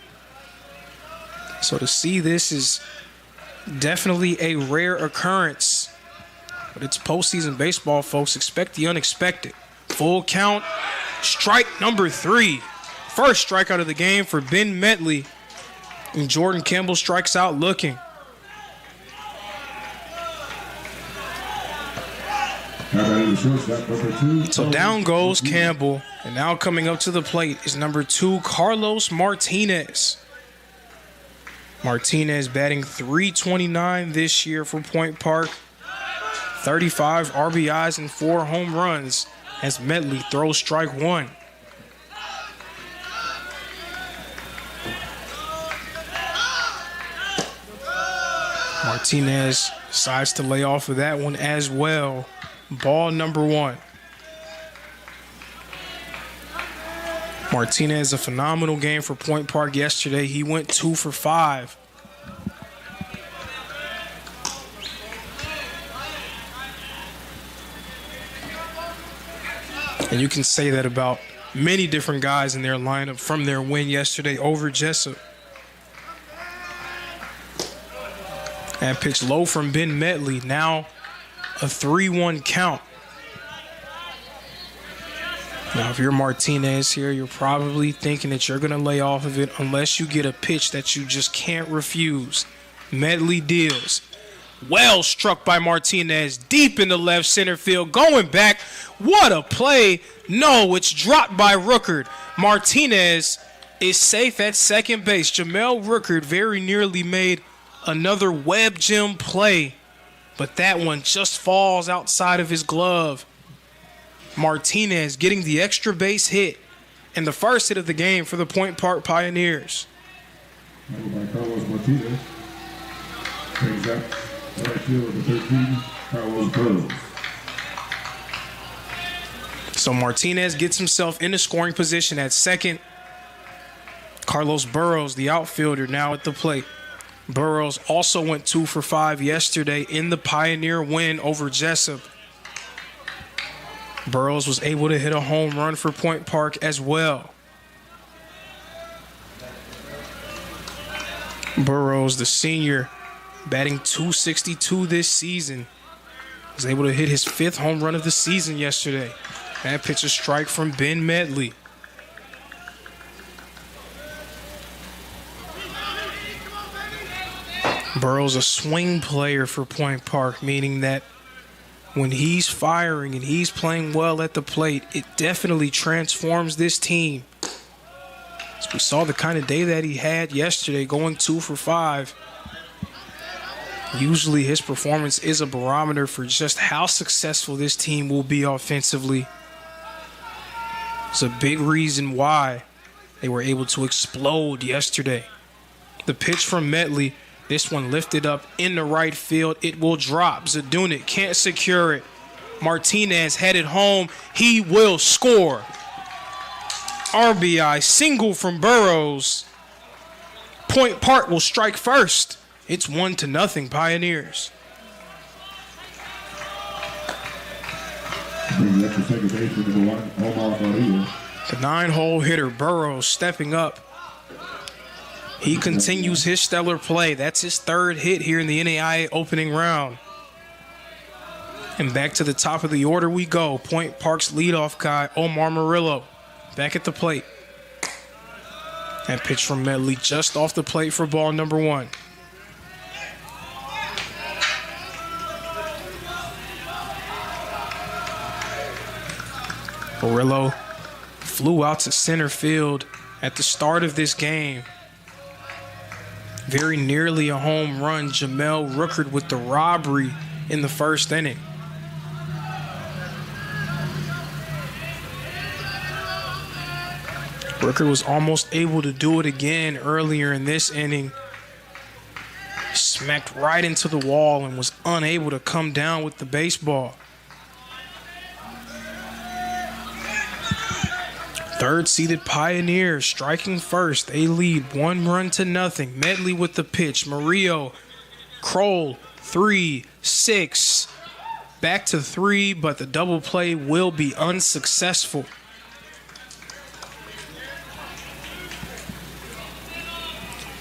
Speaker 22: So to see this is definitely a rare occurrence. But it's postseason baseball, folks. Expect the unexpected. Full count, strike number 3. First strikeout of the game for Ben Medley. And Jordan Campbell strikes out looking. So down goes Campbell, and now coming up to the plate is number 2, Carlos Martinez. Martinez batting .329 this year for Point Park. 35 RBIs and 4 home runs as Medley throws strike 1. Martinez decides to lay off of that one as well. Ball number 1. Martinez, a phenomenal game for Point Park yesterday. He went 2 for 5. And you can say that about many different guys in their lineup from their win yesterday over Jessup. And pitch low from Ben Medley. Now a 3-1 count. Now, if you're Martinez here, you're probably thinking that you're going to lay off of it unless you get a pitch that you just can't refuse. Medley deals. Well struck by Martinez deep in the left center field. Going back. What a play. No, it's dropped by Rookard. Martinez is safe at second base. Jamel Rookard very nearly made another web gem play, but that one just falls outside of his glove. Martinez getting the extra base hit and the first hit of the game for the Point Park Pioneers.
Speaker 1: By Carlos Martinez. Brings up right field of the 13, Carlos Burrows.
Speaker 22: So Martinez gets himself into scoring position at second. Carlos Burrows, the outfielder, now at the plate. Burrows also went 2 for 5 yesterday in the Pioneer win over Jessup. Burrows was able to hit a home run for Point Park as well. Burrows, the senior, batting .262 this season, was able to hit his 5th home run of the season yesterday. That pitch a strike from Ben Medley. Burrows a swing player for Point Park, meaning that when he's firing and he's playing well at the plate, it definitely transforms this team. So we saw the kind of day that he had yesterday, going 2 for 5. Usually his performance is a barometer for just how successful this team will be offensively. It's a big reason why they were able to explode yesterday. The pitch from Medley, this one lifted up in the right field. It will drop. Zadunik can't secure it. Martinez headed home. He will score. RBI single from Burrows. Point Park will strike first. It's 1-0 Pioneers.
Speaker 1: Brings up to second base with number 1, Omar Maria.
Speaker 22: The 9-hole hitter, Burrows, stepping up. He continues his stellar play. That's his 3rd hit here in the NAIA opening round. And back to the top of the order we go. Point Park's leadoff guy, Omar Murillo, back at the plate. That pitch from Medley just off the plate for ball number 1. Murillo flew out to center field at the start of this game. Very nearly a home run. Jamel Rookard with the robbery in the 1st inning. Rookard was almost able to do it again earlier in this inning. Smacked right into the wall and was unable to come down with the baseball. 3rd-seeded Pioneers striking first. They lead 1-0. Medley with the pitch. Murillo, Kroll, 3-6. Back to 3, but the double play will be unsuccessful.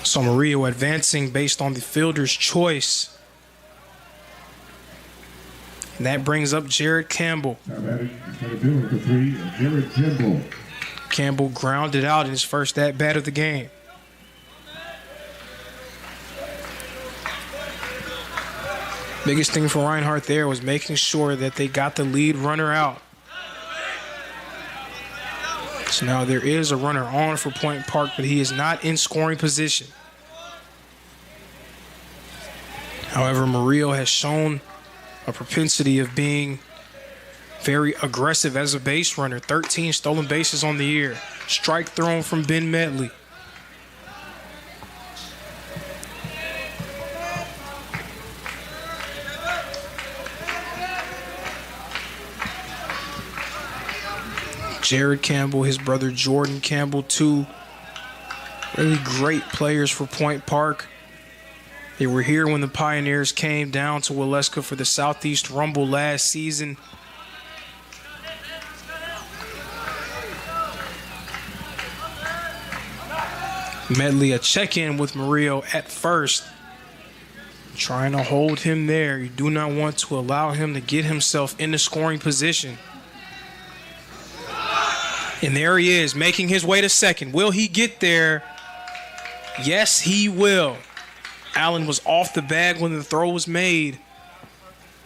Speaker 22: So Murillo advancing based on the fielder's choice. And that brings up Jared Campbell.
Speaker 1: Jared Campbell.
Speaker 22: Campbell grounded out in his first at-bat of the game. Biggest thing for Reinhardt there was making sure that they got the lead runner out. So now there is a runner on for Point Park, but he is not in scoring position. However, Murillo has shown a propensity of being very aggressive as a base runner. 13 stolen bases on the year. Strike thrown from Ben Medley. Jared Campbell, his brother Jordan Campbell, 2 really great players for Point Park. They were here when the Pioneers came down to Waleska for the Southeast Rumble last season. Medley a check-in with Murillo at first. Trying to hold him there. You do not want to allow him to get himself into scoring position. And there he is, making his way to second. Will he get there? Yes, he will. Allen was off the bag when the throw was made.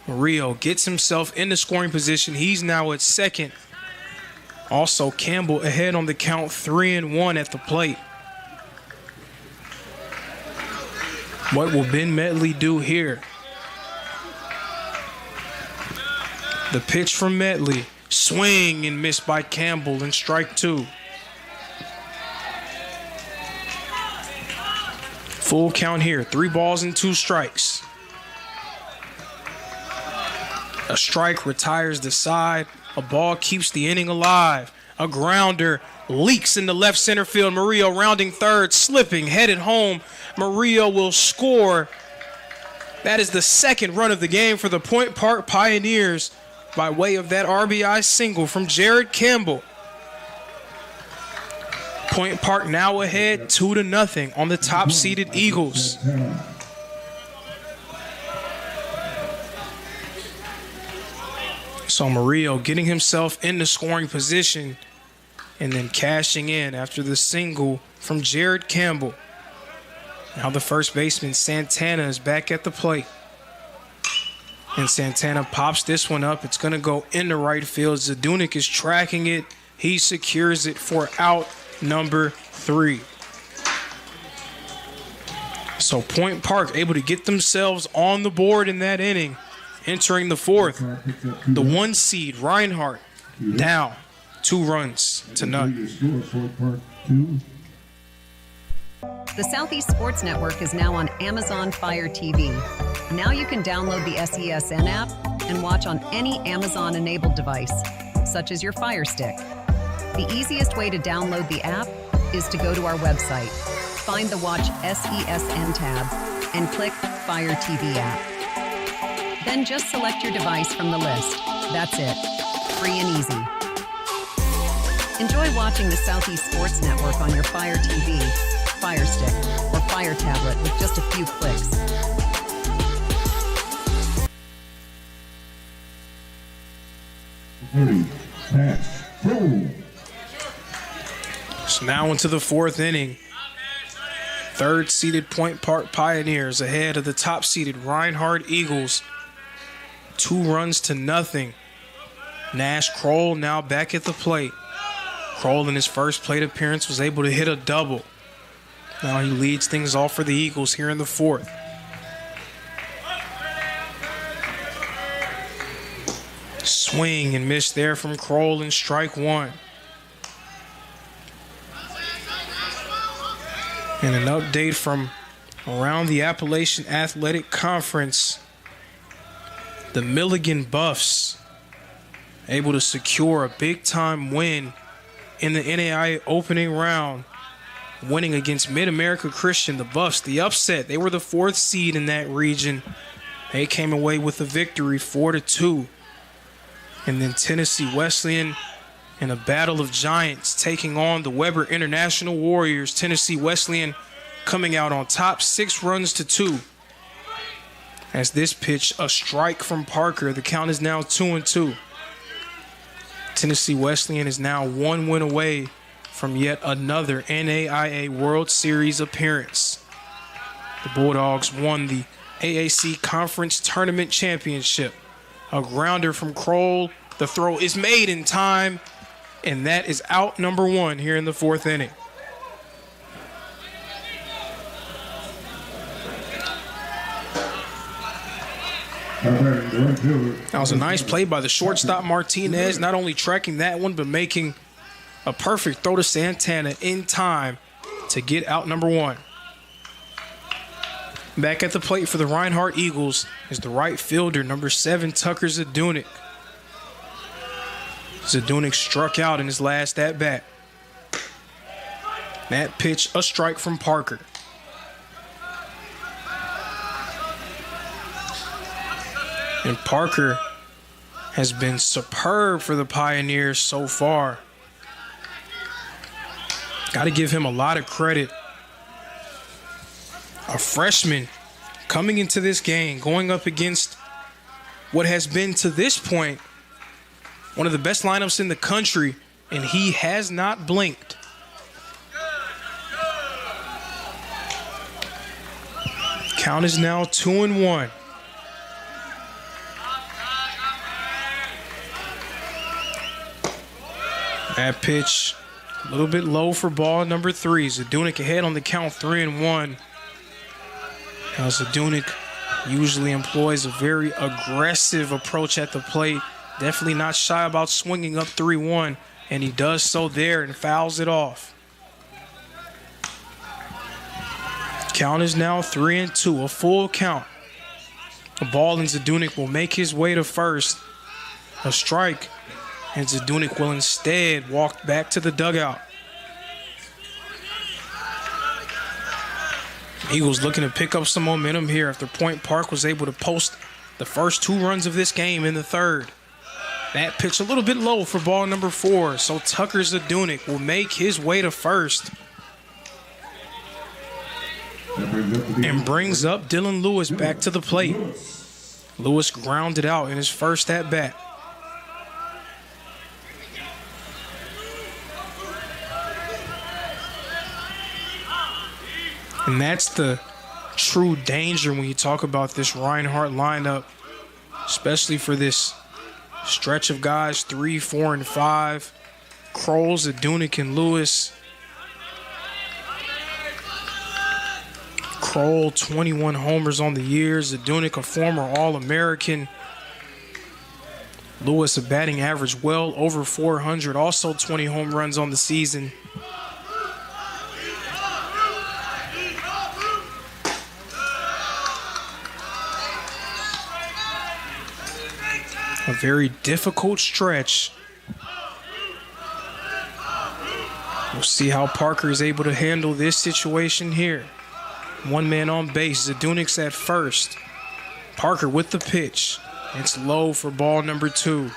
Speaker 22: Murillo gets himself into scoring position. He's now at second. Also, Campbell ahead on the count, 3-1 at the plate. What will Ben Medley do here? The pitch from Medley. Swing and miss by Campbell and strike 2. Full count here. 3 balls and 2 strikes. A strike retires the side. A ball keeps the inning alive. A grounder leaks into left center field. Murillo rounding third, slipping, headed home. Murillo will score. That is the 2nd run of the game for the Point Park Pioneers by way of that RBI single from Jared Campbell. Point Park now ahead 2-0 on the top-seeded Eagles. So Murillo getting himself into scoring position and then cashing in after the single from Jared Campbell. Now the first baseman, Santana, is back at the plate. And Santana pops this one up. It's going to go into right field. Zadunik is tracking it. He secures it for out number 3. So Point Park able to get themselves on the board in that inning. Entering the 4th, the 1 seed, Reinhardt, down 2 runs to none.
Speaker 18: The Southeast Sports Network is now on Amazon Fire TV. Now you can download the SESN app and watch on any Amazon-enabled device, such as your Fire Stick. The easiest way to download the app is to go to our website, find the Watch SESN tab, and click Fire TV app. Then just select your device from the list. That's it. free and easy. Enjoy watching the Southeast Sports Network on your Fire TV, Fire Stick, or Fire tablet with just a few clicks.
Speaker 22: So now into the fourth inning. Third-seeded Point Park Pioneers ahead of the top-seeded Reinhardt Eagles. 2 runs to nothing. Nash Kroll now back at the plate. Kroll in his first plate appearance was able to hit a double. Now he leads things off for the Eagles here in the fourth. Swing and miss there from Kroll in strike 1. And an update from around the Appalachian Athletic Conference. The Milligan Buffs able to secure a big-time win in the NAIA opening round, winning against Mid-America Christian. The Buffs, the upset, they were the 4th seed in that region. They came away with a victory, 4-2. And then Tennessee Wesleyan in a battle of giants taking on the Weber International Warriors. Tennessee Wesleyan coming out on top 6-2. As this pitch, a strike from Parker. The count is now 2-2. Tennessee Wesleyan is now 1 win away from yet another NAIA World Series appearance. The Bulldogs won the AAC Conference Tournament Championship. A grounder from Kroll. The throw is made in time, and that is out number 1 here in the 4th inning. That was a nice play by the shortstop Martinez, not only tracking that one, but making a perfect throw to Santana in time to get out number 1. Back at the plate for the Reinhardt Eagles is the right fielder, number 7, Tucker Zadunik. Zadunik struck out in his last at-bat. That pitch, a strike from Parker. And Parker has been superb for the Pioneers so far. Got to give him a lot of credit. A freshman coming into this game, going up against what has been to this point one of the best lineups in the country, and he has not blinked. Count is now 2-1. That pitch a little bit low for ball number 3. Zadunik ahead on the count, 3-1. Now Zadunik usually employs a very aggressive approach at the plate. Definitely not shy about swinging up 3-1, and he does so there and fouls it off. Count is now 3-2, a full count. The ball, and Zadunik will make his way to first. A strike, and Zadunik will instead walk back to the dugout. Eagles looking to pick up some momentum here after Point Park was able to post the first 2 runs of this game in the 3rd. That pitch a little bit low for ball number 4, so Tucker Zadunik will make his way to first. And brings up Dylan Lewis back to the plate. Lewis grounded out in his first at-bat. And that's the true danger when you talk about this Reinhardt lineup, especially for this stretch of guys, 3, 4, and 5. Kroll, Zadunik, and Lewis. Kroll, 21 homers on the year. Zadunik, a former All-American. Lewis, a batting average well over 400, also 20 home runs on the season. A very difficult stretch. We'll see how Parker is able to handle this situation here. 1 man on base. Zadunik's at first. Parker with the pitch. It's low for ball number 2.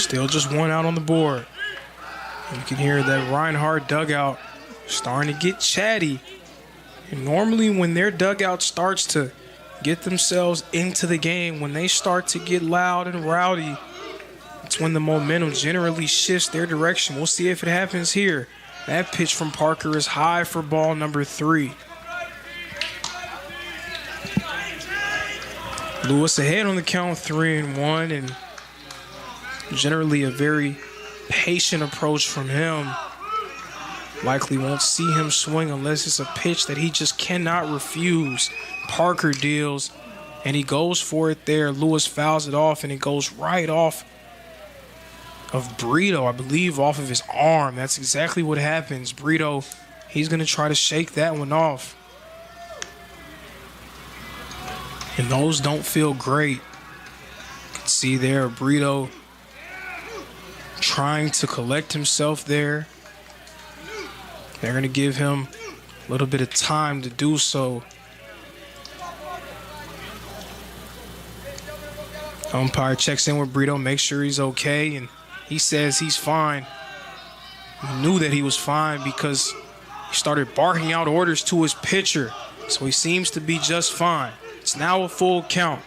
Speaker 22: Still just one out on the board. You can hear that Reinhardt dugout starting to get chatty. And normally when their dugout starts to get themselves into the game, when they start to get loud and rowdy, it's when the momentum generally shifts their direction. We'll see if it happens here. That pitch from Parker is high for ball number 3. Lewis ahead on the count, 3-1, and generally a very patient approach from him. Likely won't see him swing unless it's a pitch that he just cannot refuse. Parker deals, and he goes for it there. Lewis fouls it off, and it goes right off of Brito, I believe, off of his arm. That's exactly what happens. Brito, he's going to try to shake that one off. And those don't feel great. You can see there Brito trying to collect himself there. They're going to give him a little bit of time to do so. Umpire checks in with Brito, makes sure he's okay, and he says he's fine. He knew that he was fine because he started barking out orders to his pitcher, so he seems to be just fine. It's now a full count.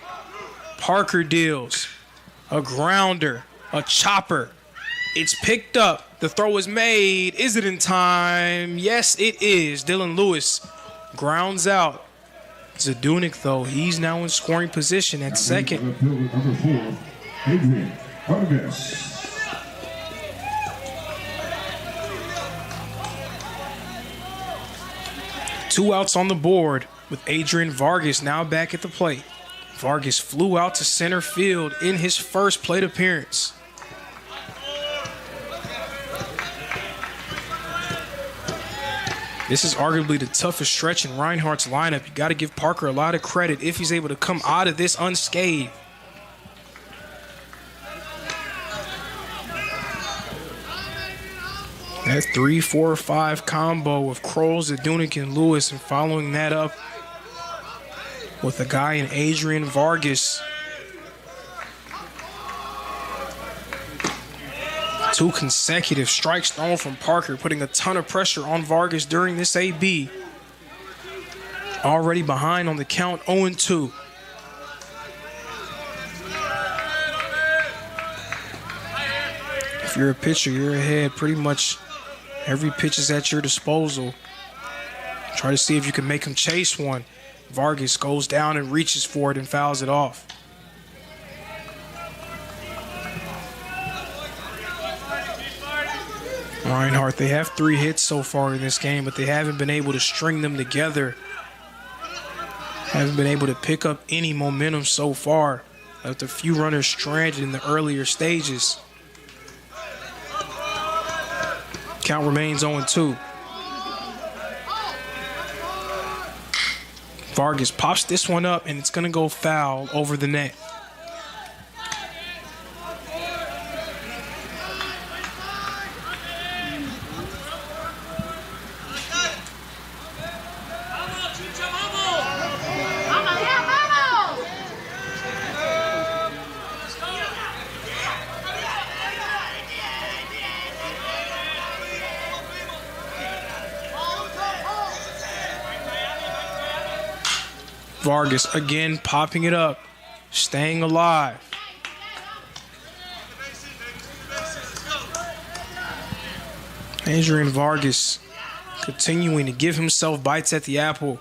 Speaker 22: Parker deals. A grounder. A chopper. It's picked up. The throw is made. Is it in time? Yes, it is. Dylan Lewis grounds out. Zadunik, though, he's now in scoring position at second.
Speaker 1: Number 4, Adrian Vargas.
Speaker 22: Two outs on the board with Adrian Vargas now back at the plate. Vargas flew out to center field in his first plate appearance. This is arguably the toughest stretch in Reinhardt's lineup. You got to give Parker a lot of credit if he's able to come out of this unscathed. That 3-4-5 combo of Kroll, Zadunik, and Lewis, and following that up with a guy in Adrian Vargas. 2 consecutive strikes thrown from Parker, putting a ton of pressure on Vargas during this AB. Already behind on the count, 0-2. If you're a pitcher, you're ahead. Pretty much every pitch is at your disposal. Try to see if you can make him chase one. Vargas goes down and reaches for it and fouls it off. Reinhardt, they have 3 hits so far in this game, but they haven't been able to string them together. Haven't been able to pick up any momentum so far. Left a few runners stranded in the earlier stages. Count remains 0-2. Vargas pops this one up, and it's going to go foul over the net. Vargas again popping it up, staying alive. Adrian Vargas continuing to give himself bites at the apple.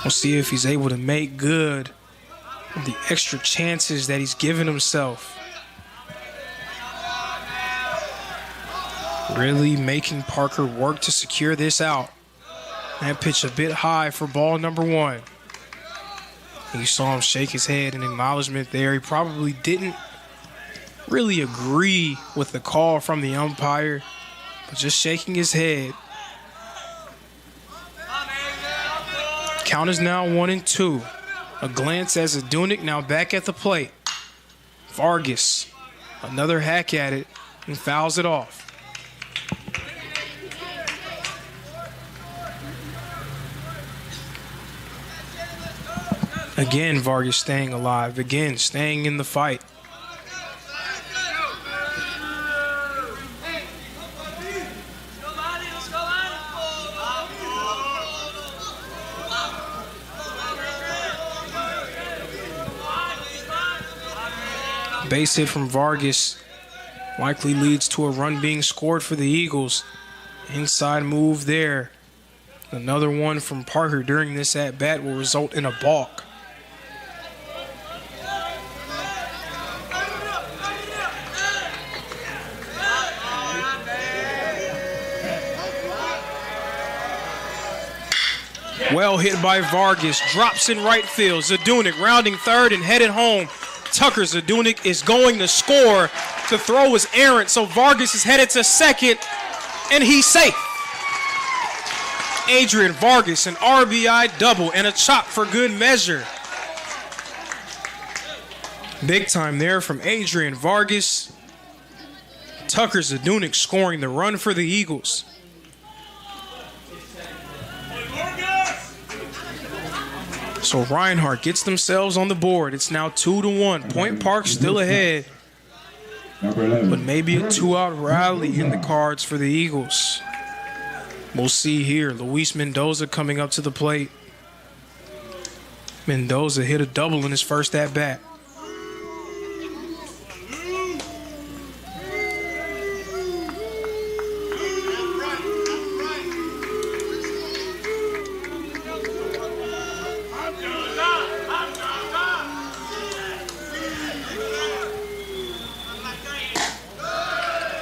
Speaker 22: We'll see if he's able to make good on the extra chances that he's given himself. Really making Parker work to secure this out. That pitch a bit high for ball number 1. You saw him shake his head in acknowledgement there. He probably didn't really agree with the call from the umpire, but just shaking his head. Count is now 1-2. A glance as Zadunik now back at the plate. Vargas, another hack at it, and fouls it off. Again, Vargas staying alive. Again, staying in the fight. Base hit from Vargas likely leads to a run being scored for the Eagles. Inside move there. Another one from Parker during this at-bat will result in a balk. Well hit by Vargas, drops in right field. Zadunik rounding third and headed home. Tucker Zadunik is going to score. The throw is errant, so Vargas is headed to second, and he's safe. Adrian Vargas, an RBI double and a chop for good measure. Big time there from Adrian Vargas. Tucker Zadunik scoring the run for the Eagles. So Reinhardt gets themselves on the board. It's now 2-1. Point Park still ahead. But maybe a two-out rally in the cards for the Eagles. We'll see here. Luis Mendoza coming up to the plate. Mendoza hit a double in his first at-bat.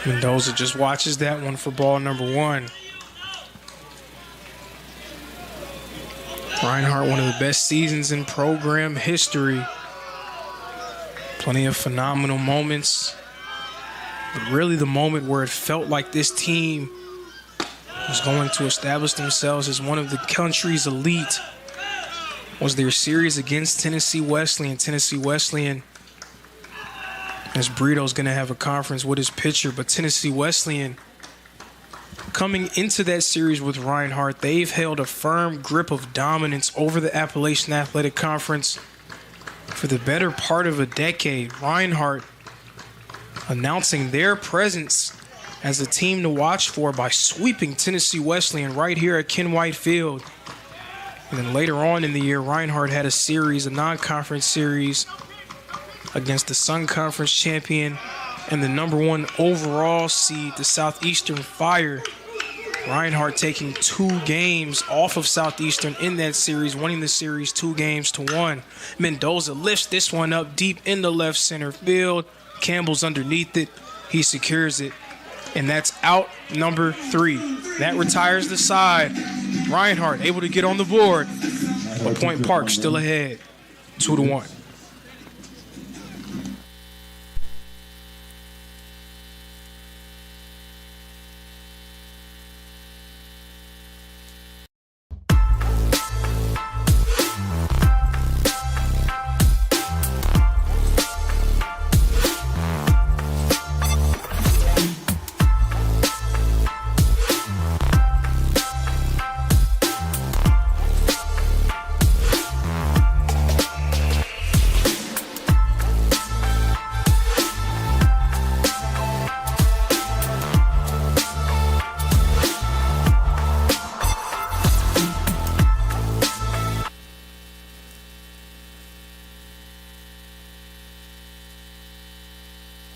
Speaker 22: Mendoza just watches that one for ball number one. Reinhardt, one of the best seasons in program history. Plenty of phenomenal moments. But really the moment where it felt like this team was going to establish themselves as one of the country's elite was their series against Tennessee Wesleyan. Tennessee Wesleyan, as Brito's going to have a conference with his pitcher, but Tennessee Wesleyan coming into that series with Reinhardt, they've held a firm grip of dominance over the Appalachian Athletic Conference for the better part of a decade. Reinhardt announcing their presence as a team to watch for by sweeping Tennessee Wesleyan right here at Ken White Field. And then later on in the year, Reinhardt had a non-conference series against the Sun Conference champion and the #1 overall seed, the Southeastern Fire. Reinhardt taking 2 games off of Southeastern in that series, winning the series 2-1. Mendoza lifts this one up deep in the left center field. Campbell's underneath it. He secures it. And that's out number 3. That retires the side. Reinhardt able to get on the board. But Point Park still ahead, 2-1.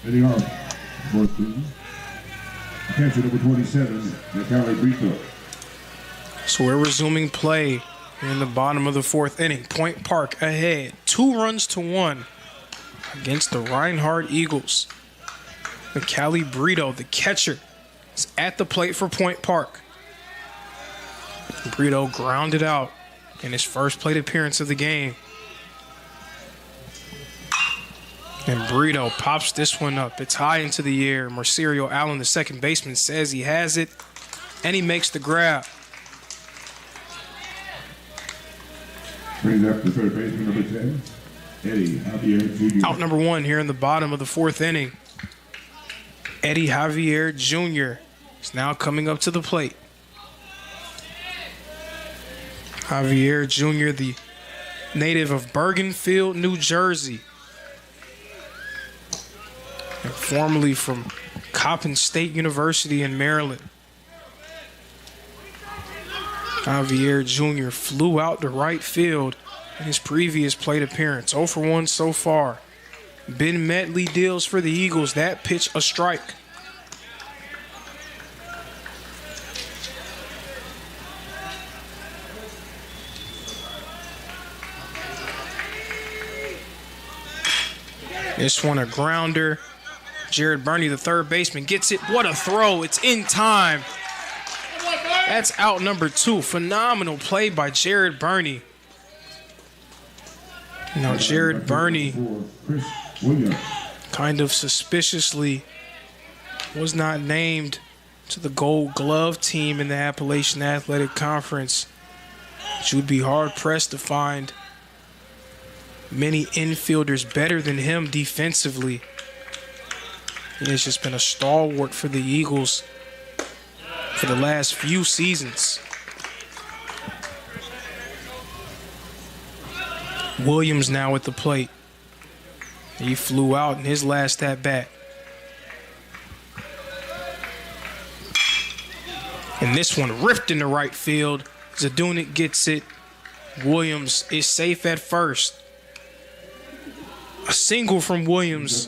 Speaker 1: Heading off, fourth season. Catcher number 27, Natalie Brito.
Speaker 22: So we're resuming play in the bottom of the 4th inning. Point Park ahead, 2-1 against the Reinhardt Eagles. Natalie Brito, the catcher, is at the plate for Point Park. Brito grounded out in his first plate appearance of the game. And Brito pops this one up. It's high into the air. Marcerio Allen, the second baseman, says he has it, and he makes the grab.
Speaker 1: Brings up the third baseman, number 10, Eddie Javier Jr.
Speaker 22: Out number 1 here in the bottom of the 4th inning. Eddie Javier Jr. is now coming up to the plate. Javier Jr., the native of Bergenfield, New Jersey, and formerly from Coppin State University in Maryland. Javier Jr. flew out to right field in his previous plate appearance. 0 for 1 so far. Ben Medley deals for the Eagles. That pitch a strike. This one a grounder. Jared Burney, the third baseman, gets it. What a throw. It's in time. That's out number 2. Phenomenal play by Jared Burney. Now Jared Burney kind of suspiciously was not named to the Gold Glove team in the Appalachian Athletic Conference. But you would be hard-pressed to find many infielders better than him defensively. He has just been a stalwart for the Eagles for the last few seasons. Williams now at the plate. He flew out in his last at-bat. And this one ripped into right field. Zadunik gets it. Williams is safe at first. A single from Williams.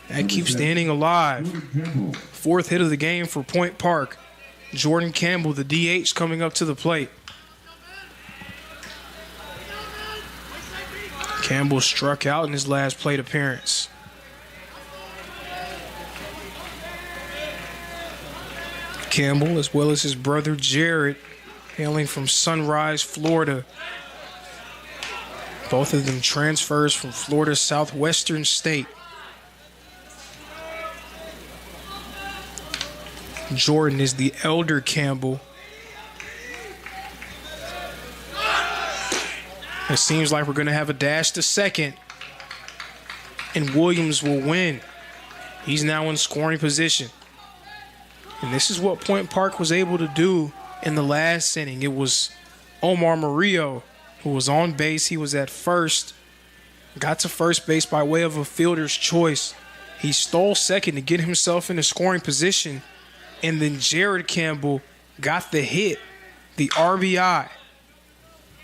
Speaker 22: That keeps the inning alive. 4th hit of the game for Point Park. Jordan Campbell, the DH, coming up to the plate. Campbell struck out in his last plate appearance. Campbell, as well as his brother Jared, hailing from Sunrise, Florida. Both of them transfers from Florida Southwestern State. Jordan is the elder Campbell. It seems like we're going to have a dash to second, and Williams will win. He's now in scoring position. And this is what Point Park was able to do in the last inning. It was Omar Murillo who was on base. He was at first, got to first base by way of a fielder's choice. He stole second to get himself in a scoring position, and then Jared Campbell got the hit, the RBI.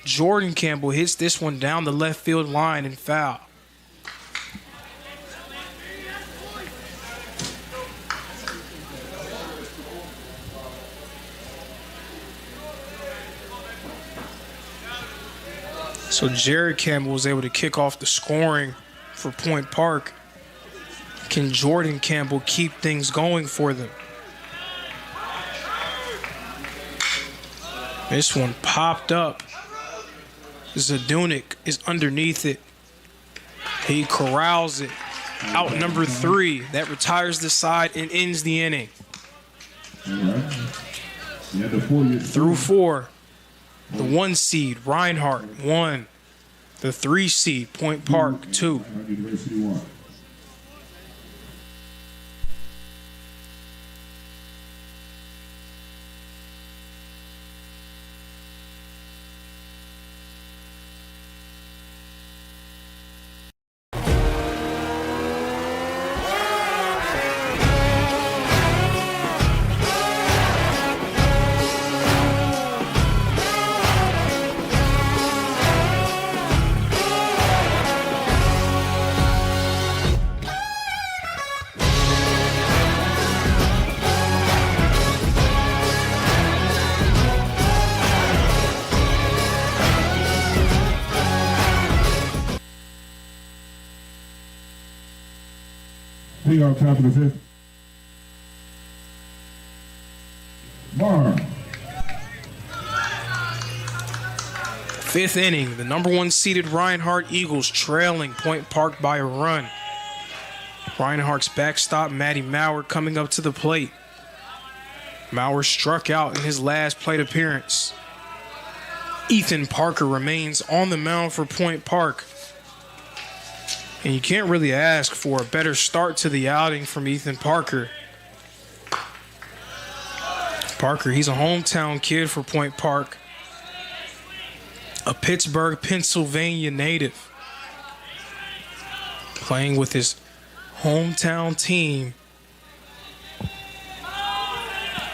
Speaker 22: Jordan Campbell hits this one down the left field line and foul. So Jared Campbell was able to kick off the scoring for Point Park. Can Jordan Campbell keep things going for them? This one popped up. Zadunik is underneath it. He corrals it. Out number 3. That retires the side and ends the inning. Through 4. The 1 seed, Reinhardt, 1. The 3 seed, Point Park, 2.
Speaker 1: Leading on top of the 5th. Barr.
Speaker 22: 5th inning, the number 1 seeded Reinhardt Eagles trailing Point Park by a run. Reinhardt's backstop, Matty Maurer, coming up to the plate. Maurer struck out in his last plate appearance. Ethan Parker remains on the mound for Point Park. And you can't really ask for a better start to the outing from Ethan Parker. Parker, he's a hometown kid for Point Park. a Pittsburgh, Pennsylvania native, playing with his hometown team.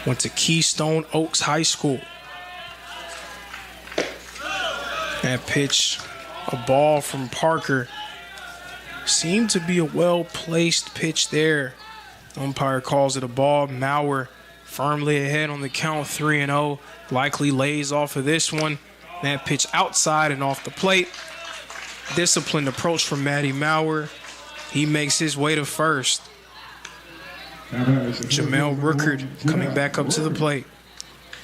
Speaker 22: Went to Keystone Oaks High School. That pitch, a ball from Parker, seemed to be a well-placed pitch there. Umpire calls it a ball. Mauer firmly ahead on the count, 3-0. Likely lays off of this one. That pitch outside and off the plate. Disciplined approach from Matty Mauer. He makes his way to first. Jamel Ruckert coming back up to the plate.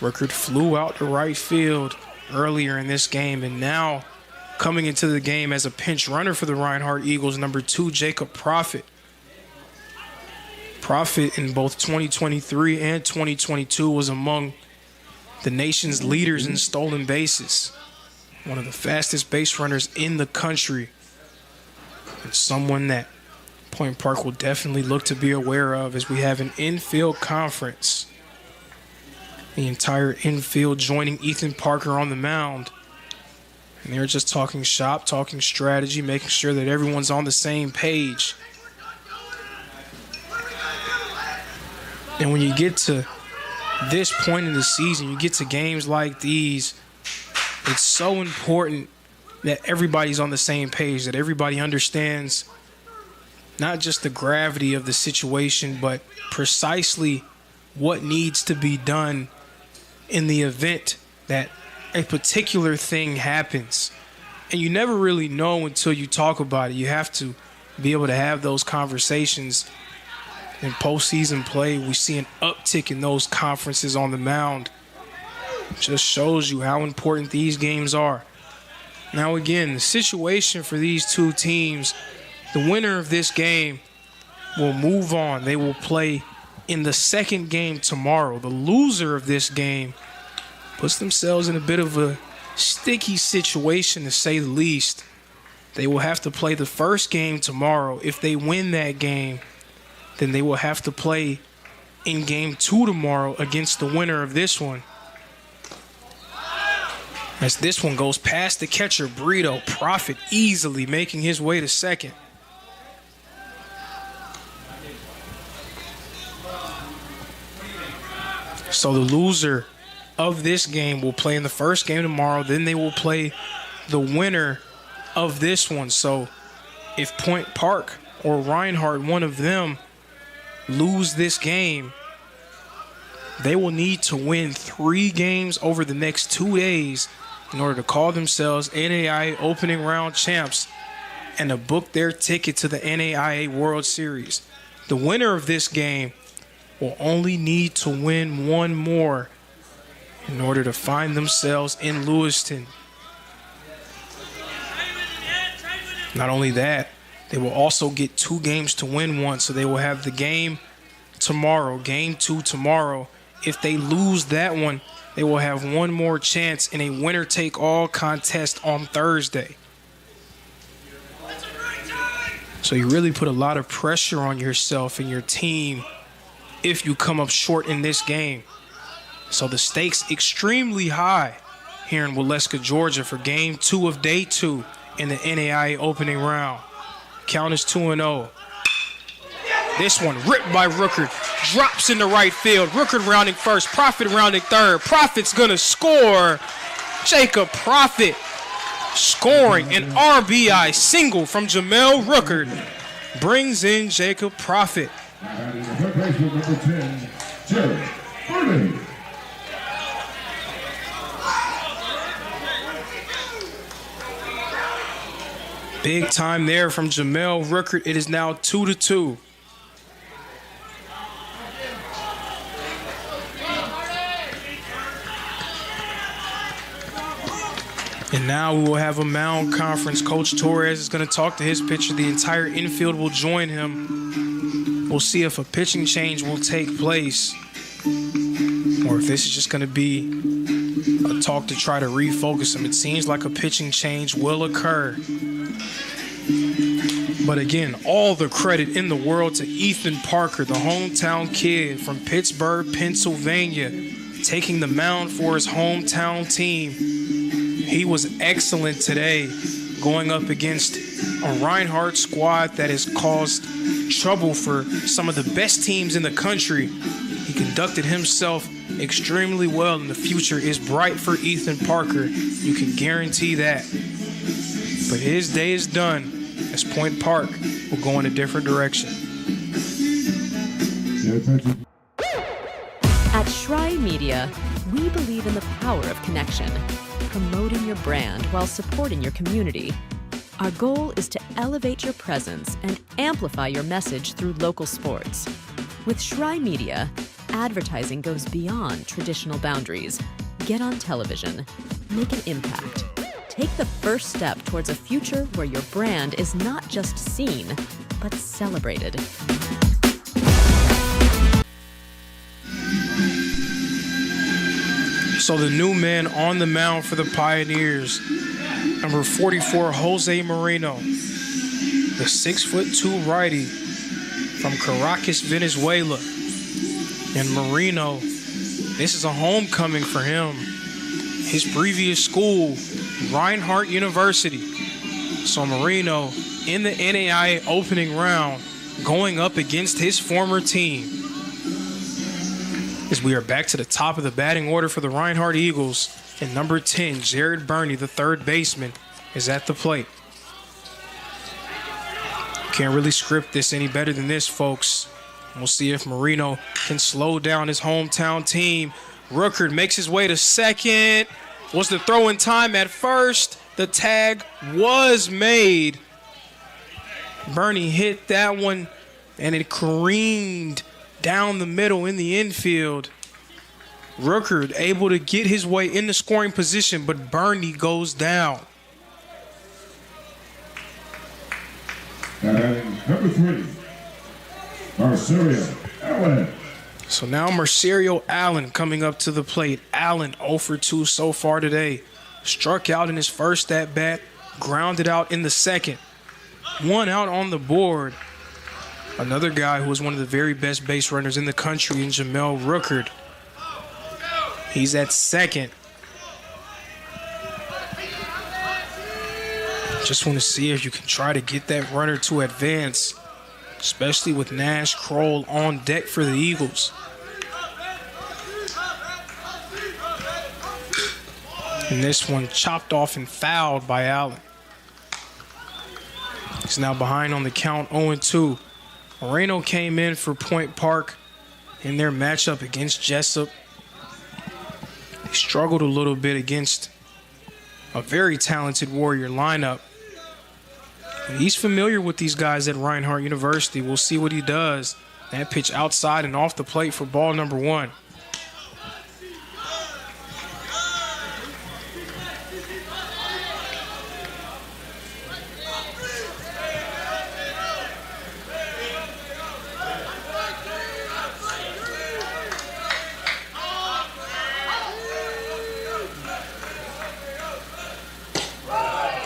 Speaker 22: Ruckert flew out to right field earlier in this game, and now coming into the game as a pinch runner for the Reinhardt Eagles, number 2, Jacob Profit. Profit in both 2023 and 2022 was among the nation's leaders in stolen bases. One of the fastest base runners in the country. And someone that Point Park will definitely look to be aware of as we have an infield conference. The entire infield joining Ethan Parker on the mound. And they're just talking shop, talking strategy, making sure that everyone's on the same page. And when you get to this point in the season, you get to games like these, it's so important that everybody's on the same page, that everybody understands not just the gravity of the situation, but precisely what needs to be done in the event that a particular thing happens. And you never really know until you talk about it. You have to be able to have those conversations. In postseason play, we see an uptick in those conferences on the mound. It just shows you how important these games are. Now again, the situation for these two teams, the winner of this game will move on. They will play in the second game tomorrow. The loser of this game puts themselves in a bit of a sticky situation, to say the least. They will have to play the first game tomorrow. If they win that game, then they will have to play in game 2 tomorrow against the winner of this one. As this one goes past the catcher, Brito, Profit easily making his way to second. So the loser of this game will play in the first game tomorrow. Then they will play the winner of this one. So if Point Park or Reinhardt, one of them, lose this game, they will need to win 3 games over the next 2 days in order to call themselves NAIA opening round champs and to book their ticket to the NAIA World Series. The winner of this game will only need to win 1 more in order to find themselves in Lewiston. Not only that, they will also get 2 games to win 1, so they will have the game tomorrow, game 2 tomorrow. If they lose that one, they will have 1 more chance in a winner-take-all contest on Thursday. So you really put a lot of pressure on yourself and your team if you come up short in this game. So the stakes extremely high here in Waleska, Georgia for game 2 of day 2 in the NAIA opening round. Count is 2-0. This one ripped by Ruckert, drops into right field. Ruckert rounding first, Profit rounding third. Profit's gonna score. Jacob Profit scoring an RBI single from Jamel Ruckert brings in Jacob Profit. Big time there from Jamel Ruckert. It is now 2-2. And now we will have a mound conference. Coach Torres is going to talk to his pitcher. The entire infield will join him. We'll see if a pitching change will take place or if this is just going to be a talk to try to refocus him. It seems like a pitching change will occur. But again, all the credit in the world to Ethan Parker, the hometown kid from Pittsburgh, Pennsylvania, taking the mound for his hometown team He was excellent today, going up against a Reinhardt squad that has caused trouble for some of the best teams in the country. He conducted himself extremely well, and the future is bright for Ethan Parker. You can guarantee that. But his day is done, as Point Park will go in a different direction.
Speaker 21: At Schrei Media, we believe in the power of connection, promoting your brand while supporting your community. Our goal is to elevate your presence and amplify your message through local sports. With Schrei Media, advertising goes beyond traditional boundaries. Get on television, make an impact. Take the first step towards a future where your brand is not just seen, but celebrated.
Speaker 22: So the new man on the mound for the Pioneers, number 44, Jose Moreno, the 6'2" righty from Caracas, Venezuela. And Moreno, this is a homecoming for him. His previous school, Reinhardt University. So Moreno in the NAIA opening round, going up against his former team. As we are back to the top of the batting order for the Reinhardt Eagles, and number 10, Jared Burney, the third baseman, is at the plate. Can't really script this any better than this, folks. We'll see if Moreno can slow down his hometown team. Rooker makes his way to second. Was the throw in time at first? The tag was made. Burney hit that one, and it careened down the middle in the infield. Rooker able to get his way in the scoring position, but Burney goes down.
Speaker 1: And number 3, Marcerio Allen.
Speaker 22: So now Marcerio Allen coming up to the plate. Allen 0 for 2 so far today. Struck out in his first at-bat, grounded out in the second. 1 out on the board. Another guy who was one of the very best base runners in the country in Jamel Rookard. He's at second. Just want to see if you can try to get that runner to advance, especially with Nash Kroll on deck for the Eagles. And this one chopped off and fouled by Allen. He's now behind on the count, 0-2. Moreno came in for Point Park in their matchup against Jessup. He struggled a little bit against a very talented Warrior lineup. And he's familiar with these guys at Reinhardt University. We'll see what he does. That pitch outside and off the plate for ball number 1.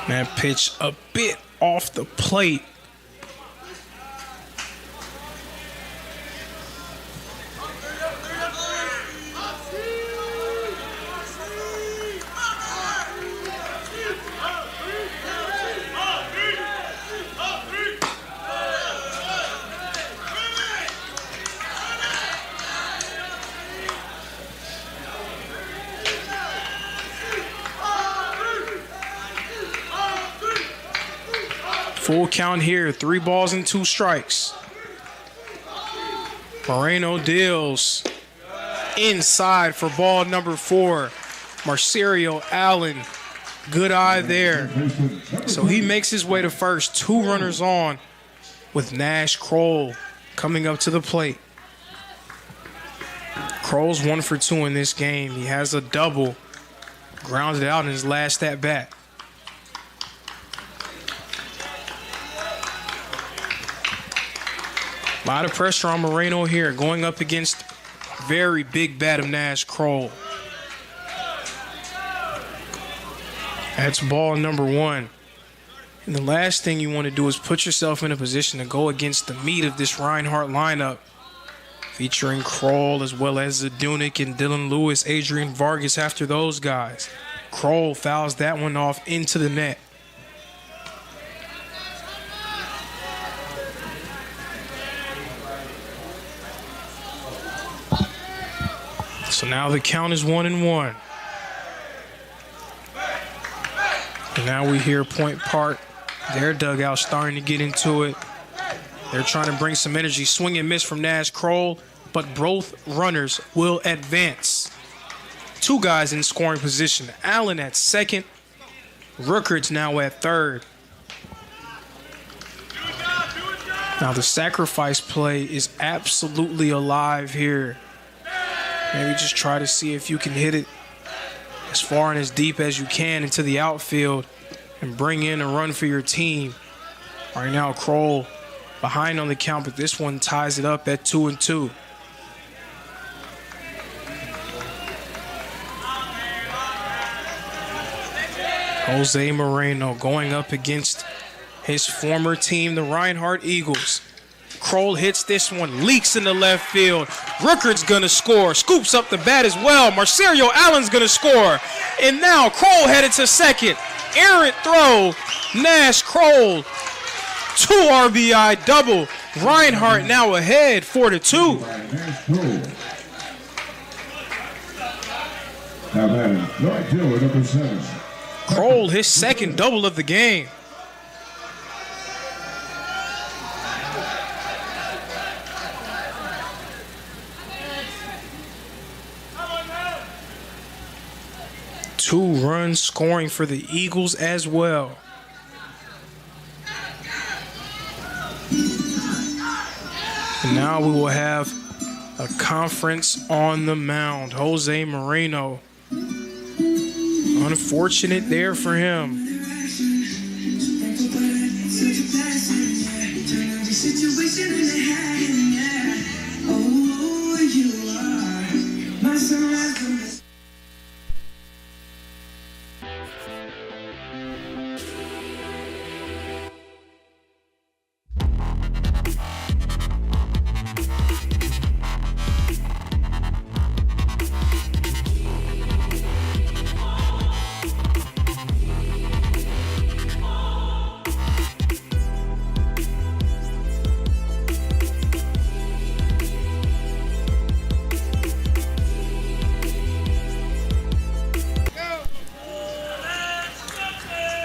Speaker 22: That pitch a bit off the plate. Full count here, 3 balls and 2 strikes. Moreno deals inside for ball number 4. Marcerio Allen, good eye there. So he makes his way to first. 2 runners on with Nash Kroll coming up to the plate. Kroll's 1 for 2 in this game. He has a double, grounded out in his last at bat. A lot of pressure on Moreno here, going up against very big bat of Nash Kroll. That's ball number 1. And the last thing you want to do is put yourself in a position to go against the meat of this Reinhardt lineup, featuring Kroll as well as Zadunik and Dylan Lewis, Adrian Vargas after those guys. Kroll fouls that one off into the net. So now the count is 1-1. And now we hear Point Park, their dugout starting to get into it. They're trying to bring some energy. Swing and miss from Nash Kroll, but both runners will advance. Two guys in scoring position. Allen at second. Rookert's now at third. Now the sacrifice play is absolutely alive here. Maybe just try to see if you can hit it as far and as deep as you can into the outfield and bring in a run for your team. Right now, Kroll behind on the count, but this one ties it up at 2-2. Jose Moreno going up against his former team, the Reinhardt Eagles. Kroll hits this one, leaks in the left field. Rookert's gonna score, scoops up the bat as well. Marcelo Allen's gonna score. And now Kroll headed to second. Errant throw, Nash Kroll. 2 RBI double. Reinhardt now ahead, 4-2.
Speaker 1: Now batting, right fielder number 7.
Speaker 22: Kroll, his second double of the game. Two runs scoring for the Eagles as well. And now we will have a conference on the mound. Jose Moreno. Unfortunate there for him.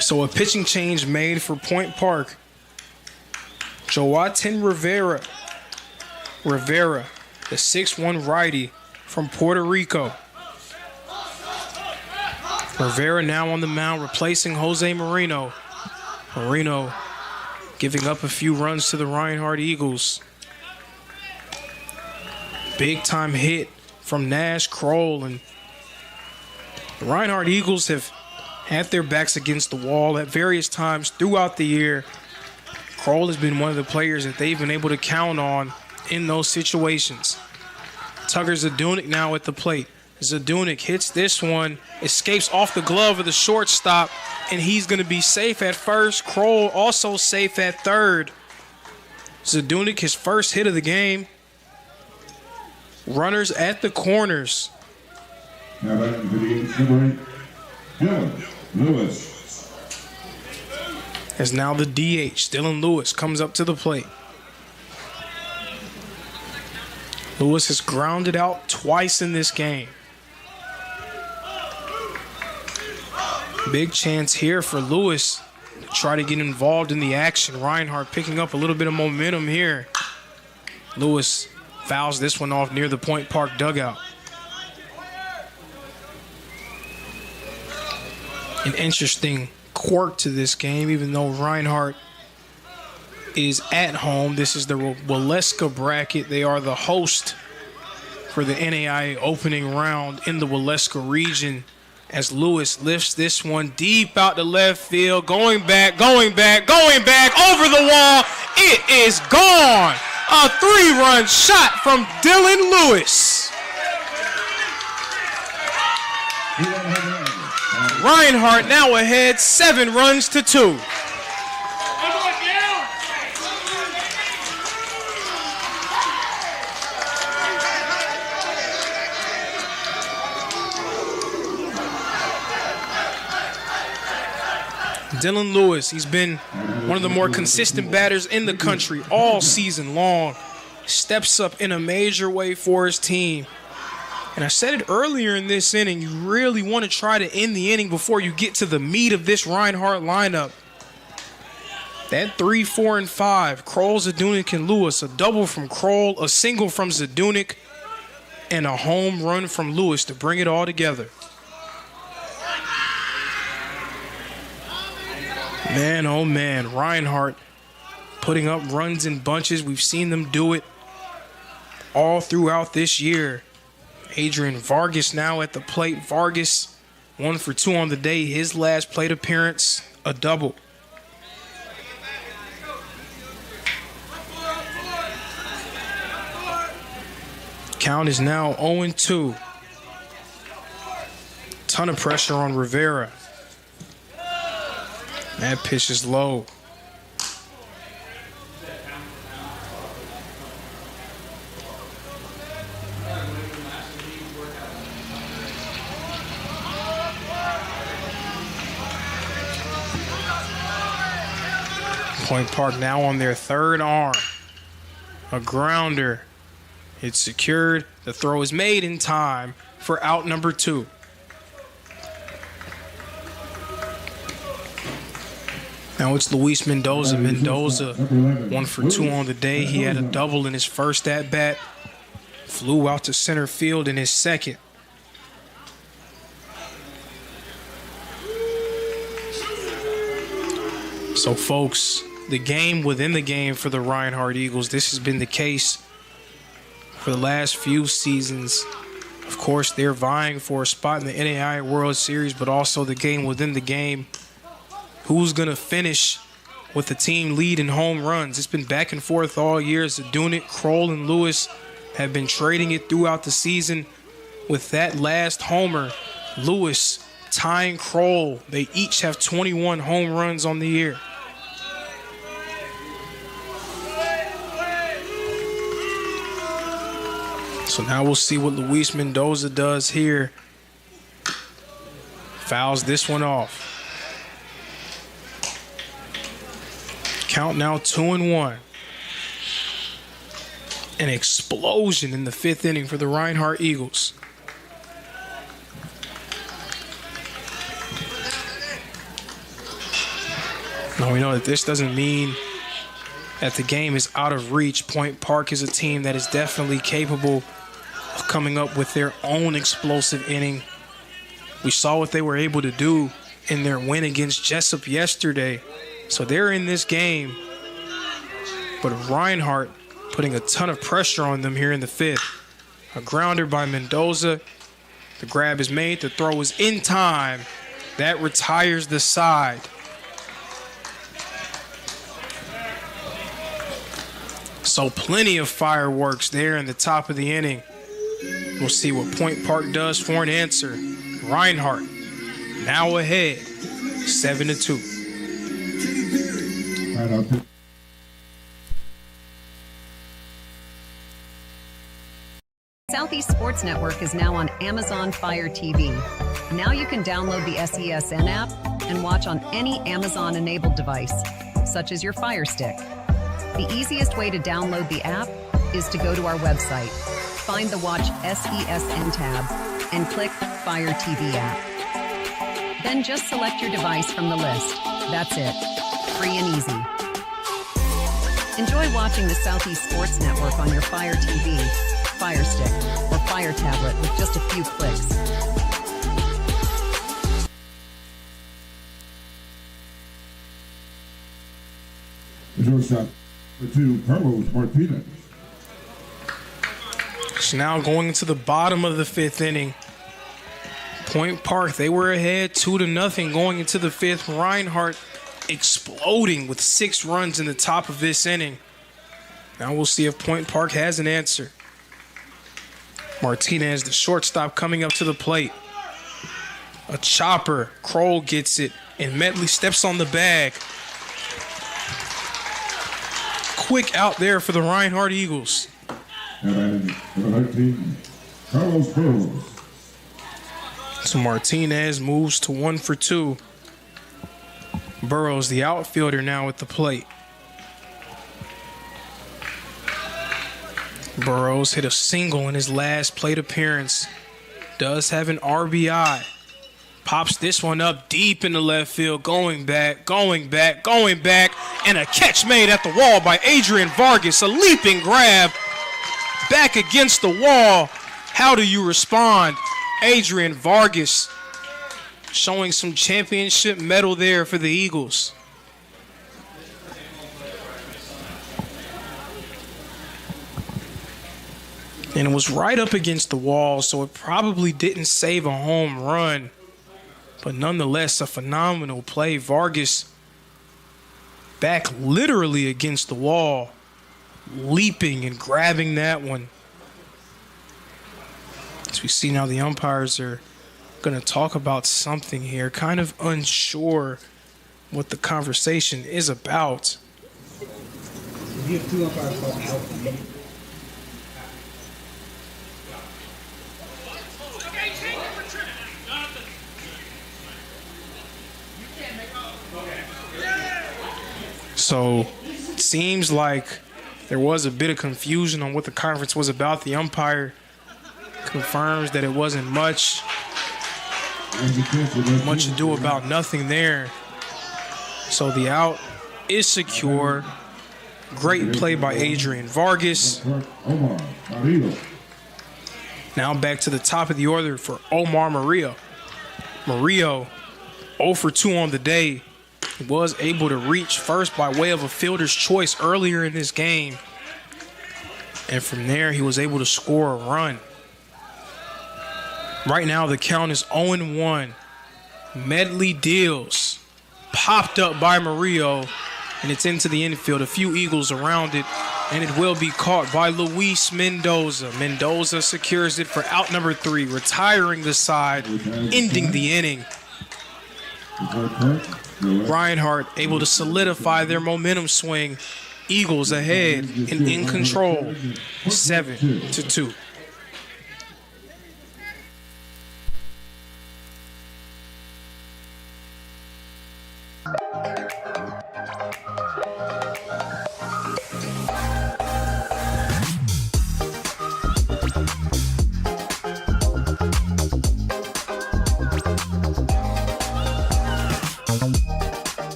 Speaker 22: So a pitching change made for Point Park. Joaquin Rivera, the 6'1" righty from Puerto Rico. Rivera now on the mound replacing Jose Moreno. Moreno giving up a few runs to the Reinhardt Eagles. Big time hit from Nash Kroll, and the Reinhardt Eagles have had their backs against the wall at various times throughout the year. Kroll has been one of the players that they've been able to count on in those situations. Tugger Zadunik now at the plate. Zadunik hits this one, escapes off the glove of the shortstop, and he's going to be safe at first. Kroll also safe at third. Zadunik, his first hit of the game. Runners at the corners.
Speaker 1: Now batting for the Eagles, number 8, Dylan Lewis.
Speaker 22: As now the DH, Dylan Lewis, comes up to the plate. Lewis has grounded out twice in this game. Big chance here for Lewis to try to get involved in the action. Reinhardt picking up a little bit of momentum here. Lewis fouls this one off near the Point Park dugout. An interesting quirk to this game, even though Reinhardt is at home. This is the Waleska bracket. They are the host for the NAIA opening round in the Waleska region, as Lewis lifts this one deep out to left field, going back, over the wall. It is gone. A 3-run shot from Dylan Lewis. Reinhardt now ahead 7-2. Dylan Lewis, he's been one of the more consistent batters in the country all season long. Steps up in a major way for his team. And I said it earlier in this inning, you really want to try to end the inning before you get to the meat of this Reinhardt lineup. That 3, 4, and 5, Kroll, Zadunik, and Lewis. A double from Kroll, a single from Zadunik, and a home run from Lewis to bring it all together. Man, oh man, Reinhardt putting up runs in bunches. We've seen them do it all throughout this year. Adrian Vargas now at the plate. Vargas 1 for 2 on the day. His last plate appearance, a double. Count is now 0-2. Ton of pressure on Rivera. That pitch is low. Point Park now on their third arm. A grounder. It's secured. The throw is made in time for out number 2. Now it's Luis Mendoza. Mendoza 1 for 2 on the day. He had a double in his first at-bat. Flew out to center field in his second. So folks, the game within the game for the Reinhardt Eagles. This has been the case for the last few seasons. Of course, they're vying for a spot in the NAIA World Series, but also the game within the game. Who's going to finish with the team lead in home runs? It's been back and forth all year. Zadunik, Kroll, and Lewis have been trading it throughout the season. With that last homer, Lewis tying Kroll. They each have 21 home runs on the year. So now we'll see what Luis Mendoza does here. Fouls this one off. Count now 2-1. An explosion in the 5th inning for the Reinhardt Eagles. Now we know that this doesn't mean that the game is out of reach. Point Park is a team that is definitely capable of coming up with their own explosive inning. We saw what they were able to do in their win against Jessup yesterday. So they're in this game, but Reinhardt putting a ton of pressure on them here in the 5th. A grounder by Mendoza. The grab is made. The throw is in time. That retires the side. So plenty of fireworks there in the top of the inning. We'll see what Point Park does for an answer. Reinhardt now ahead, 7-2.
Speaker 18: Southeast Sports Network is now on Amazon Fire TV. Now you can download the SESN app and watch on any Amazon-enabled device, such as your Fire Stick. The easiest way to download the app is to go to our website, find the Watch SESN tab, and click Fire TV app. Then just select your device from the list. That's it. Free and easy. Enjoy watching the Southeast Sports Network on your Fire TV, Fire Stick, or Fire tablet with just a few clicks.
Speaker 1: The shortstop for 2, Carlos Martinez.
Speaker 22: It's now going into the bottom of the 5th inning. Point Park, they were ahead 2-0 going into the 5th. Reinhardt exploding with 6 runs in the top of this inning. Now we'll see if Point Park has an answer. Martinez, the shortstop, coming up to the plate. A chopper. Kroll gets it, and Medley steps on the bag. Quick out there for the Reinhardt Eagles.
Speaker 1: And number 19, Carlos Cruz.
Speaker 22: So Martinez moves to 1 for 2. Burrows, the outfielder, now at the plate. Burrows hit a single in his last plate appearance. Does have an RBI. Pops this one up deep into left field. Going back, going back, going back. And a catch made at the wall by Adrian Vargas. A leaping grab. Back against the wall. How do you respond? Adrian Vargas showing some championship medal there for the Eagles. And it was right up against the wall, so it probably didn't save a home run. But nonetheless, a phenomenal play. Vargas back literally against the wall, leaping and grabbing that one. As we see now, the umpires are going to talk about something here, kind of unsure what the conversation is about.
Speaker 1: We have two umpires called out.
Speaker 22: So it seems like there was a bit of confusion on what the conference was about. The umpire confirms that it wasn't much ado about nothing there. So the out is secure. Great play by Adrian Vargas. Now back to the top of the order for Omar Murillo. Murillo 0 for 2 on the day. He was able to reach first by way of a fielder's choice earlier in this game. And from there, he was able to score a run. Right now, the count is 0-1. Medley deals. Popped up by Murillo, and it's into the infield. A few Eagles around it, and it will be caught by Luis Mendoza. Mendoza secures it for out number 3, retiring the side, ending the inning. Reinhardt able to solidify their momentum swing. Eagles ahead and in control, 7-2.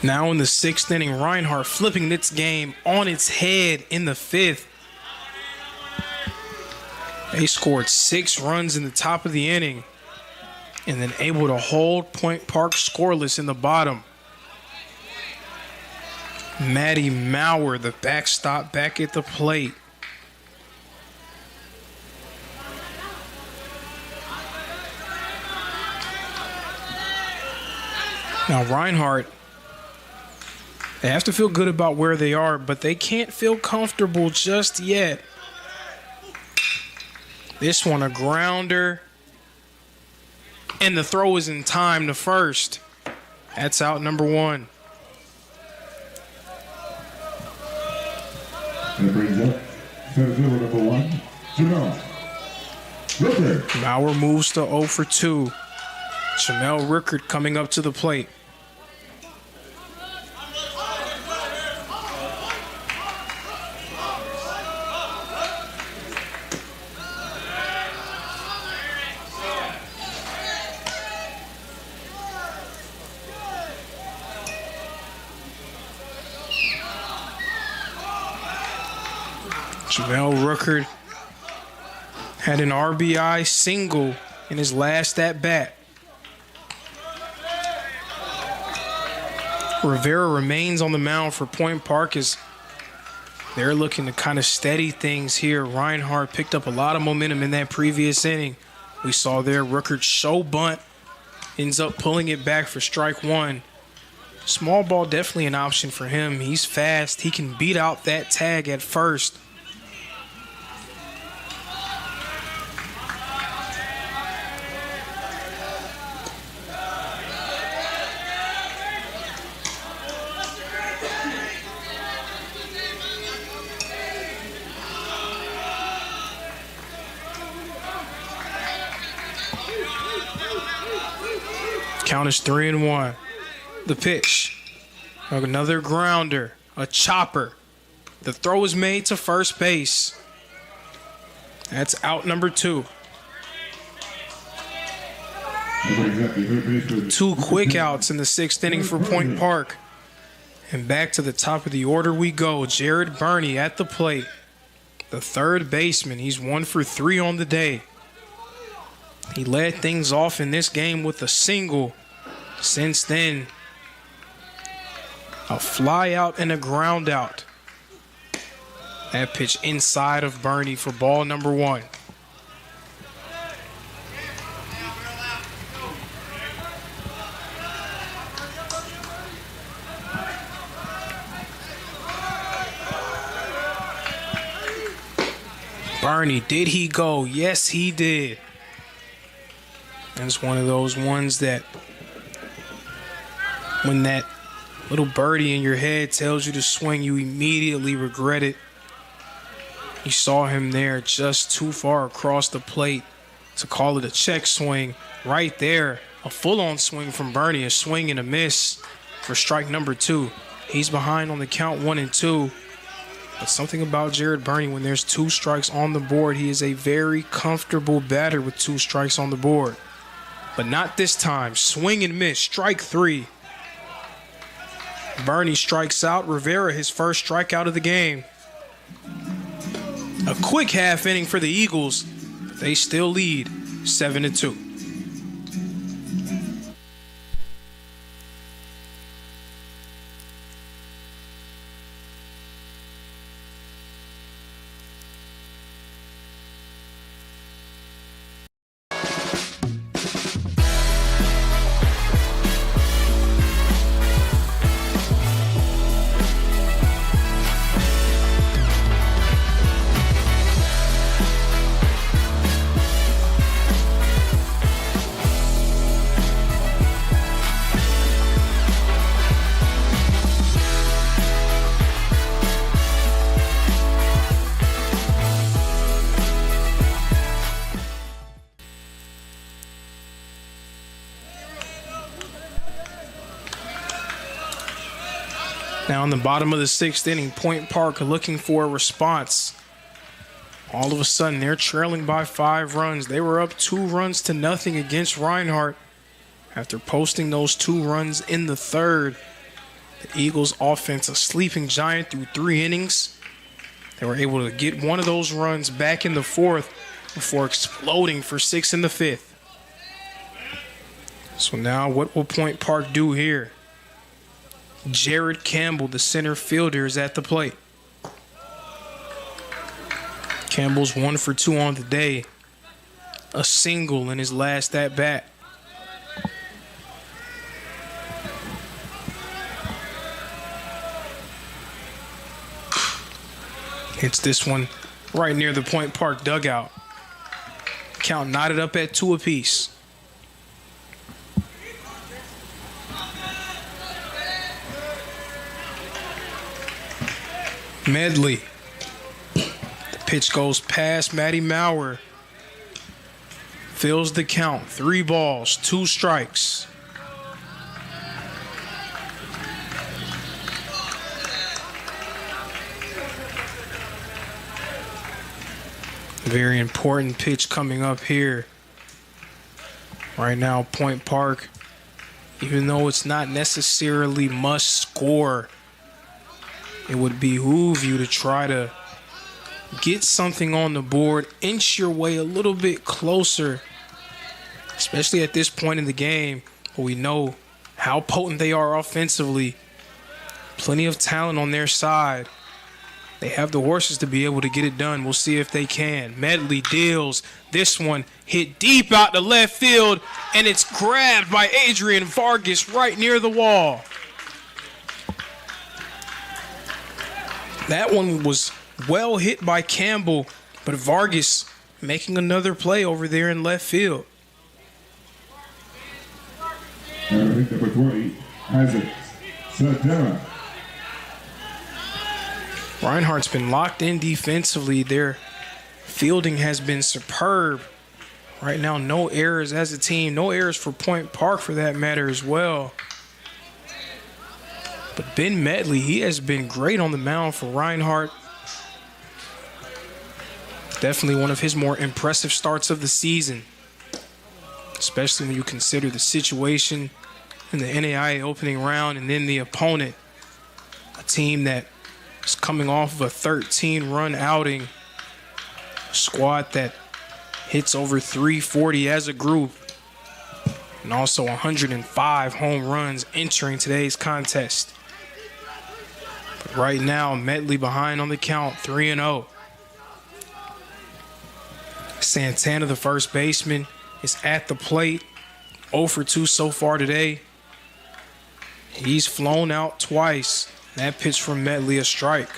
Speaker 22: Now in the 6th inning, Reinhardt flipping this game on its head in the 5th. They scored 6 runs in the top of the inning and then able to hold Point Park scoreless in the bottom. Matty Mauer, the backstop, back at the plate. Now Reinhardt, they have to feel good about where they are, but they can't feel comfortable just yet. This one, a grounder. And the throw is in time to first. That's out number 1.
Speaker 1: That brings up center fielder number 1, Jamel Rickard.
Speaker 22: Mauer moves to 0 for 2. Jamel Rickard coming up to the plate. Jamel Rickard had an RBI single in his last at-bat. Rivera remains on the mound for Point Park as they're looking to kind of steady things here. Reinhardt picked up a lot of momentum in that previous inning. We saw there Rickard show bunt, ends up pulling it back for strike 1. Small ball definitely an option for him. He's fast. He can beat out that tag at first. Count is 3-1. The pitch. Another grounder. A chopper. The throw is made to first base. That's out number 2. 2 quick outs in the 6th inning for Point Park. And back to the top of the order we go. Jared Burney at the plate. The third baseman. He's 1 for 3 on the day. He led things off in this game with a single. Since then, a fly out and a ground out. That pitch inside of Burney for ball number 1. Burney, did he go? Yes, he did. That's one of those ones that when that little birdie in your head tells you to swing, you immediately regret it. You saw him there just too far across the plate to call it a check swing. Right there, a full-on swing from Burney, a swing and a miss for strike number 2. He's behind on the count 1-2. But something about Jared Burney, when there's 2 strikes on the board, he is a very comfortable batter with 2 strikes on the board. But not this time. Swing and miss, strike 3. Burney strikes out. Rivera, his first strikeout of the game. A quick half inning for the Eagles. They still lead 7-2. Now in the bottom of the 6th inning, Point Park looking for a response. All of a sudden, they're trailing by 5 runs. They were up 2-0 against Reinhardt. After posting those 2 runs in the 3rd, the Eagles offense, a sleeping giant through 3 innings. They were able to get one of those runs back in the 4th before exploding for 6 in the 5th. So now what will Point Park do here? Jared Campbell, the center fielder, is at the plate. Campbell's 1 for 2 on the day. A single in his last at-bat. Hits this one right near the Point Park dugout. Count knotted up at 2 apiece. Medley. The pitch goes past Matty Maurer. Fills the count. 3 balls, 2 strikes. Very important pitch coming up here. Right now, Point Park, even though it's not necessarily must score, it would behoove you to try to get something on the board, inch your way a little bit closer, especially at this point in the game where we know how potent they are offensively. Plenty of talent on their side. They have the horses to be able to get it done. We'll see if they can. Medley deals. This one hit deep out to left field, and it's grabbed by Adrian Vargas right near the wall. That one was well hit by Campbell, but Vargas making another play over there in left field.
Speaker 1: Number 20, Isaac Santana.
Speaker 22: Reinhardt's been locked in defensively. Their fielding has been superb. Right now, no errors as a team. No errors for Point Park for that matter as well. But Ben Medley, he has been great on the mound for Reinhardt. Definitely one of his more impressive starts of the season, especially when you consider the situation in the NAIA opening round and then the opponent, a team that is coming off of a 13-run outing, a squad that hits over 340 as a group, and also 105 home runs entering today's contest. But right now, Medley behind on the count, 3-0. Santana, the first baseman, is at the plate, 0 for 2 so far today. He's flown out twice. That pitch from Medley, a strike.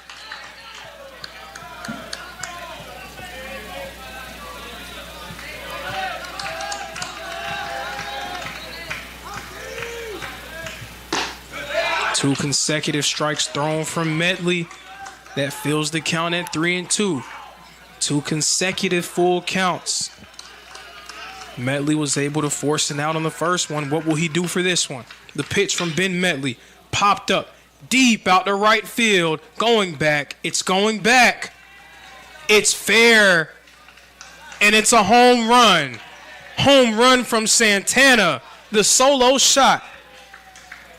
Speaker 22: Two consecutive strikes thrown from Medley. That fills the count at 3-2. Two consecutive full counts. Medley was able to force an out on the first one. What will he do for this one? The pitch from Ben Medley popped up deep out to right field. Going back. It's going back. It's fair. And it's a home run. Home run from Santana. The solo shot.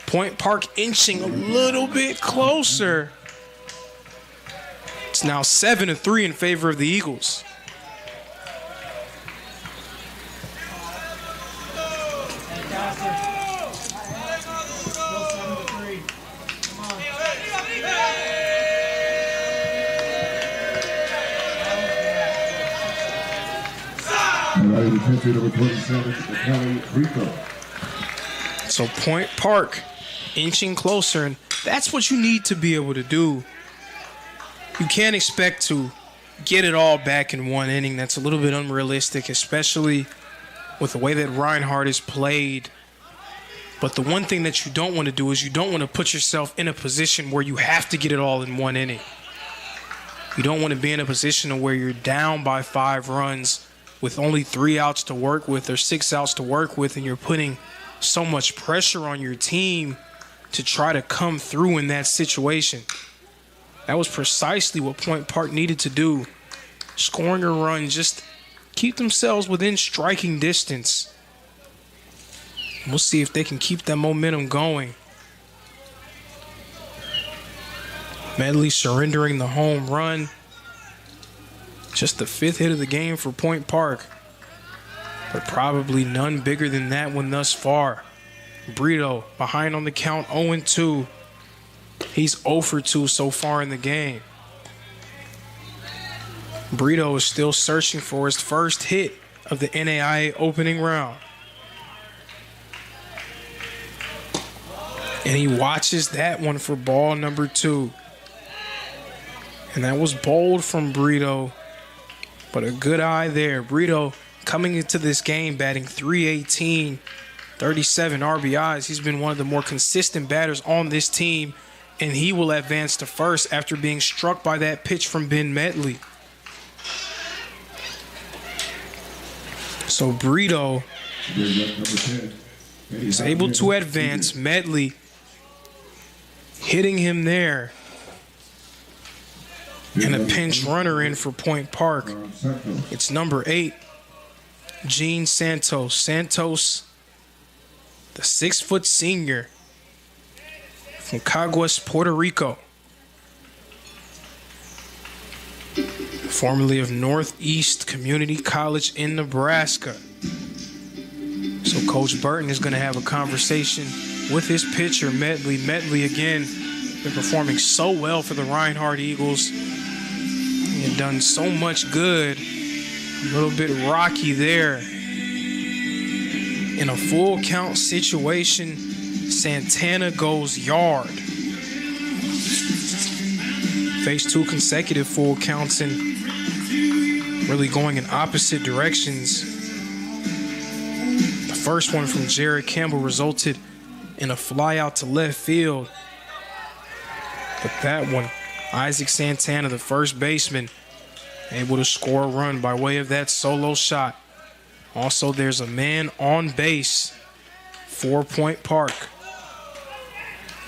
Speaker 22: Point Park inching a little bit closer. It's now 7-3 in favor of the Eagles. So Point Park inching closer, and that's what you need to be able to do. You can't expect to get it all back in one inning. That's a little bit unrealistic, especially with the way that Reinhardt is played. But the one thing that you don't want to do is you don't want to put yourself in a position where you have to get it all in one inning. You don't want to be in a position where you're down by 5 runs with only 3 outs to work with or 6 outs to work with, and you're putting so much pressure on your team to try to come through in that situation. That was precisely what Point Park needed to do. Scoring a run, just keep themselves within striking distance. We'll see if they can keep that momentum going. Medley surrendering the home run. Just the 5th hit of the game for Point Park. But probably none bigger than that one thus far. Brito behind on the count, 0-2. He's 0 for 2 so far in the game. Brito is still searching for his first hit of the NAIA opening round. And he watches that one for ball number 2. And that was bold from Brito, but a good eye there. Brito coming into this game batting .318, 37 RBIs. He's been one of the more consistent batters on this team, and he will advance to first after being struck by that pitch from Ben Medley. So Brito is able to advance. Medley hitting him there. And a pinch runner in for Point Park. It's number 8, Gene Santos. Santos, the 6-foot senior from Caguas, Puerto Rico. Formerly of Northeast Community College in Nebraska. So Coach Burton is going to have a conversation with his pitcher, Medley. Medley, again, been performing so well for the Reinhardt Eagles. He had done so much good. A little bit rocky there. In a full count situation, Santana goes yard. Faced 2 consecutive full counts and really going in opposite directions. The first one from Jared Campbell resulted in a fly out to left field. But that one, Isaac Santana, the first baseman, able to score a run by way of that solo shot. Also, there's a man on base for Point Park.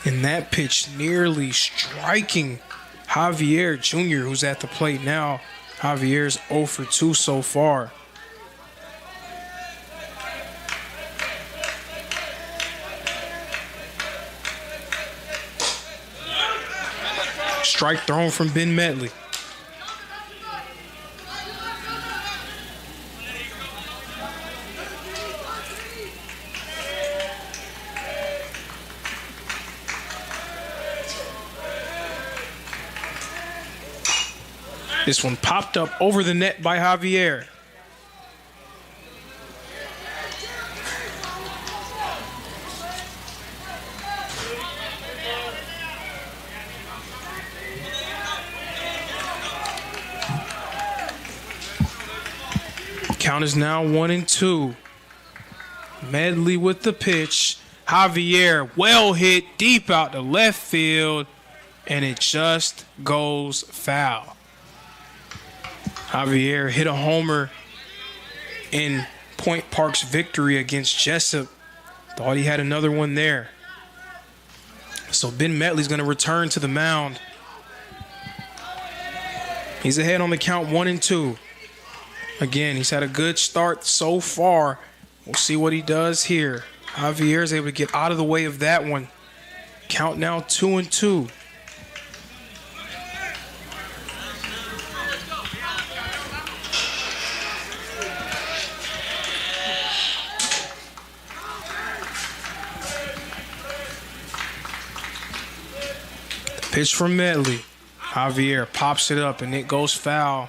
Speaker 22: And that pitch nearly striking Javier Jr., who's at the plate now. Javier's 0 for 2 so far. Strike thrown from Ben Medley. This one popped up over the net by Javier. Count is now 1-2. Medley with the pitch. Javier well hit deep out to left field, and it just goes foul. Javier hit a homer in Point Park's victory against Jessup. Thought he had another one there. So Ben Medley's going to return to the mound. He's ahead on the count 1-2. Again, he's had a good start so far. We'll see what he does here. Javier's able to get out of the way of that one. Count now 2-2. Pitch from Medley. Javier pops it up and it goes foul.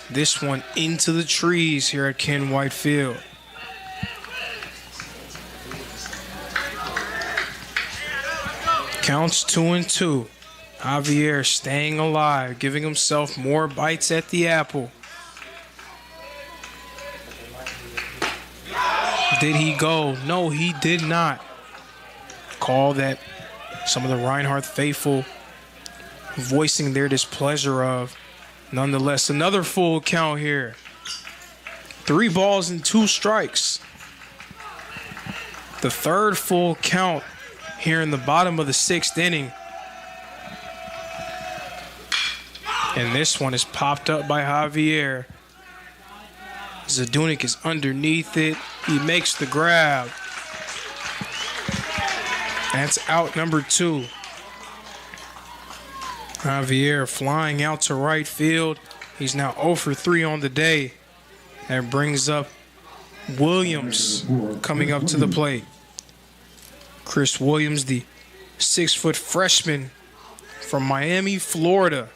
Speaker 22: This one into the trees here at Ken White Field. Counts 2-2. Javier staying alive, giving himself more bites at the apple. Did he go? No, he did not. Call that some of the Reinhardt faithful voicing their displeasure of. Nonetheless, another full count here. 3 balls and 2 strikes. The third full count here in the bottom of the 6th inning. And this one is popped up by Javier. Zadunik is underneath it. He makes the grab. That's out number 2. Javier flying out to right field. He's now 0 for 3 on the day. That brings up Williams coming up to the plate. Chris Williams, the 6-foot freshman from Miami, Florida.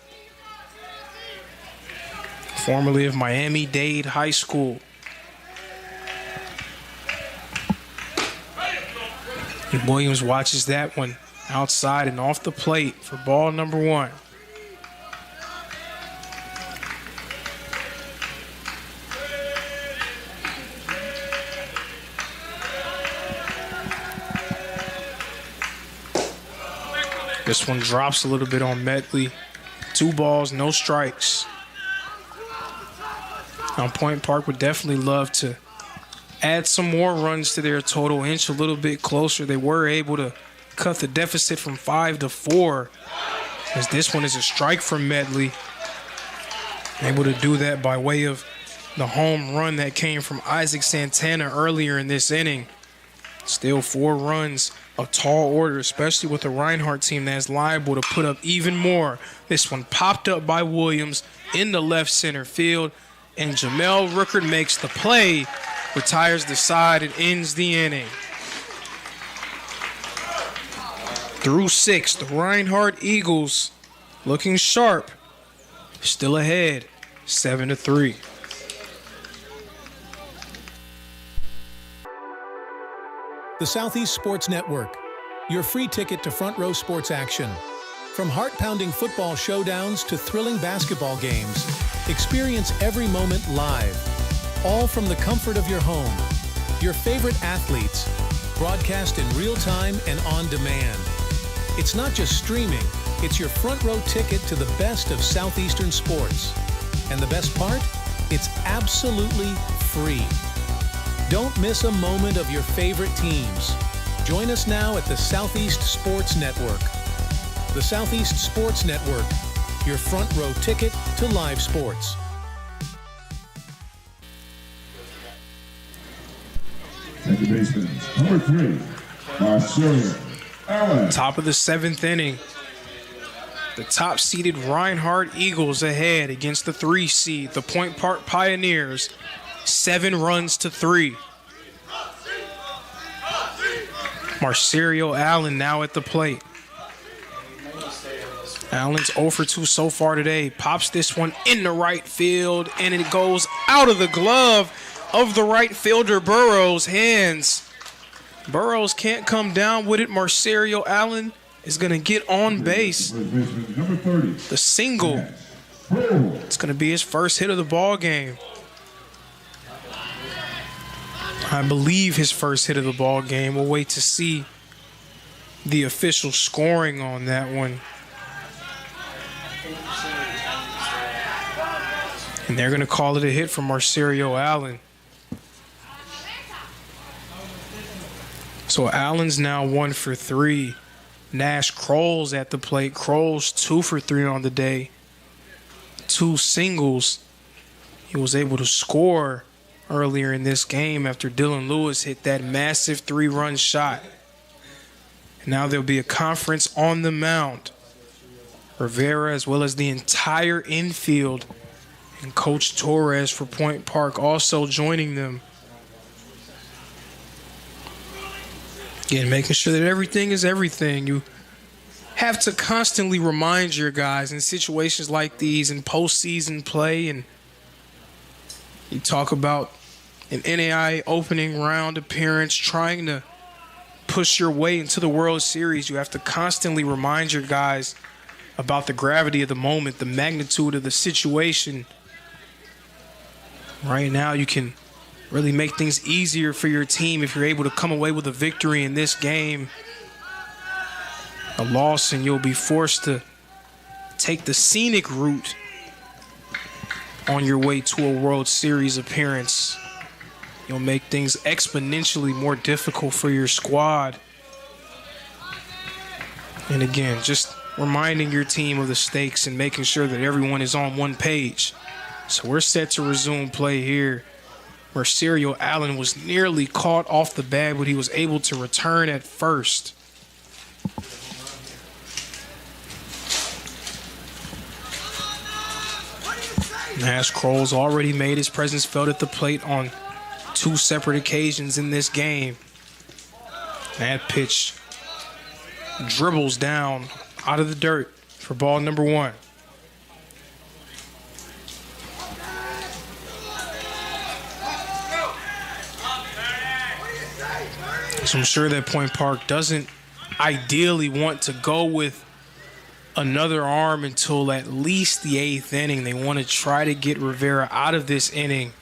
Speaker 22: Formerly of Miami-Dade High School. And Williams watches that one outside and off the plate for ball number 1. This one drops a little bit on Medley. 2 balls, no strikes. Now Point Park would definitely love to add some more runs to their total, inch a little bit closer. They were able to cut the deficit from 5 to 4, as this one is a strike from Medley. Able to do that by way of the home run that came from Isaac Santana earlier in this inning. Still 4 runs, a tall order, especially with the Reinhardt team that's liable to put up even more. This one popped up by Williams in the left center field, and Jamel Rookert makes the play, retires the side, and ends the inning. Through 6, the Reinhardt Eagles looking sharp, still ahead, 7-3.
Speaker 8: The Southeast Sports Network, your free ticket to front row sports action. From heart-pounding football showdowns to thrilling basketball games, experience every moment live, all from the comfort of your home. Your favorite athletes, broadcast in real time and on demand. It's not just streaming, it's your front row ticket to the best of Southeastern sports. And the best part? It's absolutely free. Don't miss a moment of your favorite teams. Join us now at the Southeast Sports Network. The Southeast Sports Network, your front row ticket to live sports.
Speaker 1: Second baseman, number 3, Marcelo Allen.
Speaker 22: Top of the 7th inning. The top-seeded Reinhardt Eagles ahead against the 3 seed, the Point Park Pioneers, 7 runs to 3. Marcelo Allen now at the plate. Allen's 0 for 2 so far today. Pops this one in the right field, and it goes out of the glove of the right fielder, Burrows' hands. Burrows can't come down with it. Marcelo Allen is going to get on base. The single. It's going to be his first hit of the ball game. I believe his first hit of the ball game. We'll wait to see the official scoring on that one. And they're going to call it a hit for Marcelo Allen. So Allen's now 1 for 3. Nash Kroll's at the plate. Kroll's 2 for 3 on the day. 2 singles. He was able to score earlier in this game after Dylan Lewis hit that massive 3-run shot. And now there'll be a conference on the mound. Rivera, as well as the entire infield, and Coach Torres for Point Park also joining them. Again, making sure that everything is everything. You have to constantly remind your guys in situations like these in postseason play, and you talk about an NAI opening round appearance, trying to push your way into the World Series. You have to constantly remind your guys about the gravity of the moment, the magnitude of the situation. Right now, you can really make things easier for your team if you're able to come away with a victory in this game. A loss and you'll be forced to take the scenic route on your way to a World Series appearance. You'll make things exponentially more difficult for your squad. And again, just reminding your team of the stakes and making sure that everyone is on one page. So we're set to resume play here. Marcelo Allen was nearly caught off the bat, but he was able to return at first. Nash Kroll's already made his presence felt at the plate on 2 separate occasions in this game. That pitch dribbles down out of the dirt for ball number 1. So I'm sure that Point Park doesn't ideally want to go with another arm until at least the 8th inning. They want to try to get Rivera out of this inning.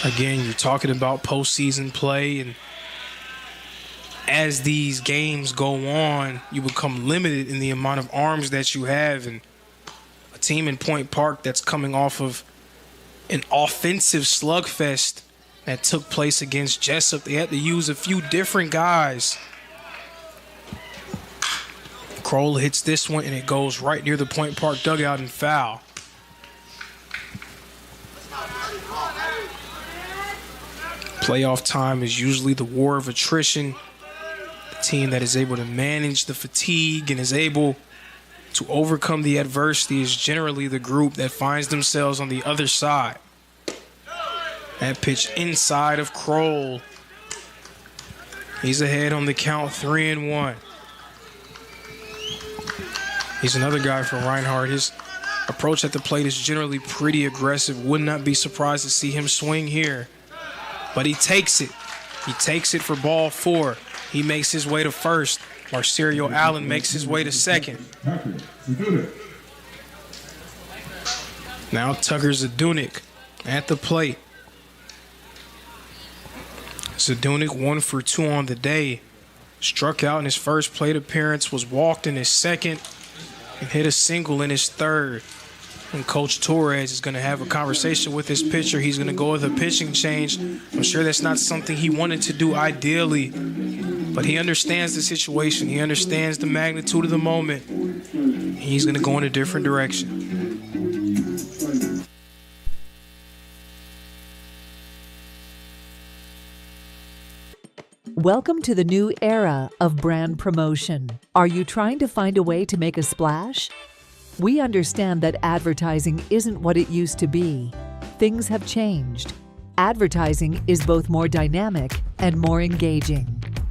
Speaker 22: Again, you're talking about postseason play, and as these games go on, you become limited in the amount of arms that you have. And a team in Point Park that's coming off of an offensive slugfest that took place against Jessup, they had to use a few different guys. Kroll hits this one, and it goes right near the Point Park dugout and foul. Playoff time is usually the war of attrition. The team that is able to manage the fatigue and is able to overcome the adversity is generally the group that finds themselves on the other side. That pitch inside of Kroll. He's ahead on the count, 3-1. He's another guy from Reinhardt. His approach at the plate is generally pretty aggressive. Would not be surprised to see him swing here. But he takes it. He takes it for ball 4. He makes his way to first. Marcelo Allen makes his way to second. Now Tucker Zadunik at the plate. Zadunik 1 for 2 on the day. Struck out in his first plate appearance, was walked in his second, and hit a single in his third. And Coach Torres is going to have a conversation with his pitcher. He's going to go with a pitching change. I'm sure that's not something he wanted to do ideally, but he understands the situation. He understands the magnitude of the moment. And he's going to go in a different direction.
Speaker 20: Welcome to the new era of brand promotion. Are you trying to find a way to make a splash? We understand that advertising isn't what it used to be. Things have changed. Advertising is both more dynamic and more engaging.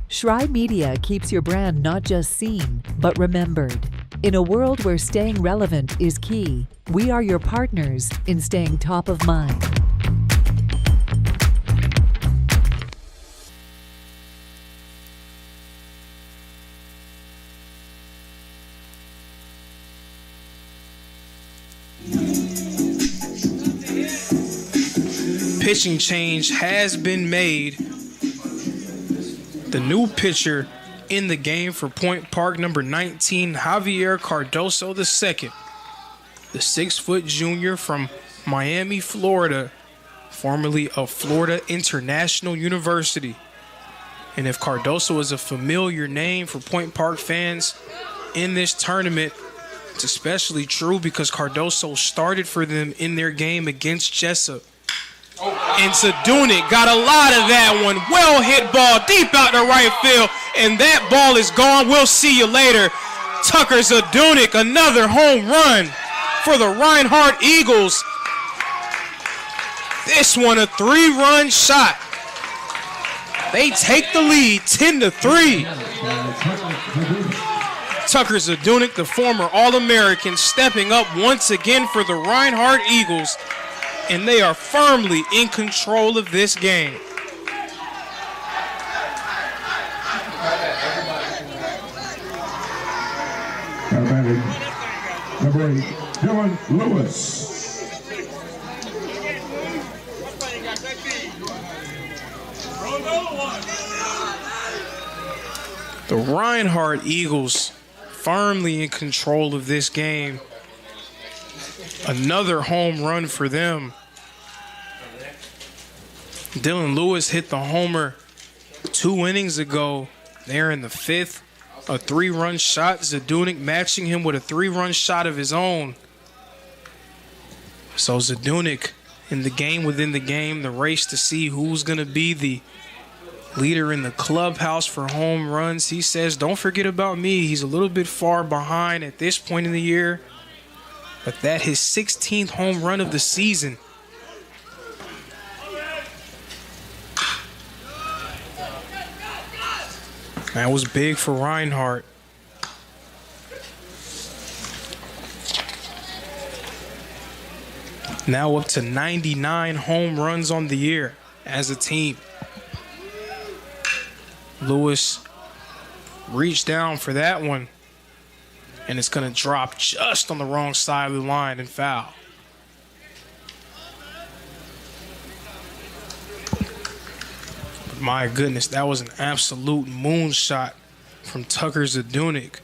Speaker 20: Schrei Media keeps your brand not just seen, but remembered. In a world where staying relevant is key, we are your partners in staying top of mind.
Speaker 22: Pitching change has been made. The new pitcher in the game for Point Park, number 19, Javier Cardoso II, the 6-foot junior from Miami, Florida, formerly of Florida International University. And if Cardoso is a familiar name for Point Park fans in this tournament, it's especially true because Cardoso started for them in their game against Jessup. And Zadunik got a lot of that one. Well hit ball deep out to right field. And that ball is gone. We'll see you later. Tucker Zadunik, another home run for the Reinhardt Eagles. This one a 3-run shot. They take the lead 10-3. Tucker Zadunik, the former All-American, stepping up once again for the Reinhardt Eagles. And they are firmly in control of this game.
Speaker 1: Number 8, Dylan Lewis.
Speaker 22: The Reinhardt Eagles firmly in control of this game. Another home run for them. Dylan Lewis hit the homer 2 innings ago. There in the 5th, a 3-run shot. Zadunik matching him with a 3-run shot of his own. So Zadunik in the game within the game, the race to see who's going to be the leader in the clubhouse for home runs. He says, don't forget about me. He's a little bit far behind at this point in the year. But that his 16th home run of the season. That was big for Reinhardt. Now up to 99 home runs on the year as a team. Lewis reached down for that one. And it's going to drop just on the wrong side of the line and foul. But my goodness, that was an absolute moonshot from Tucker Zadunik.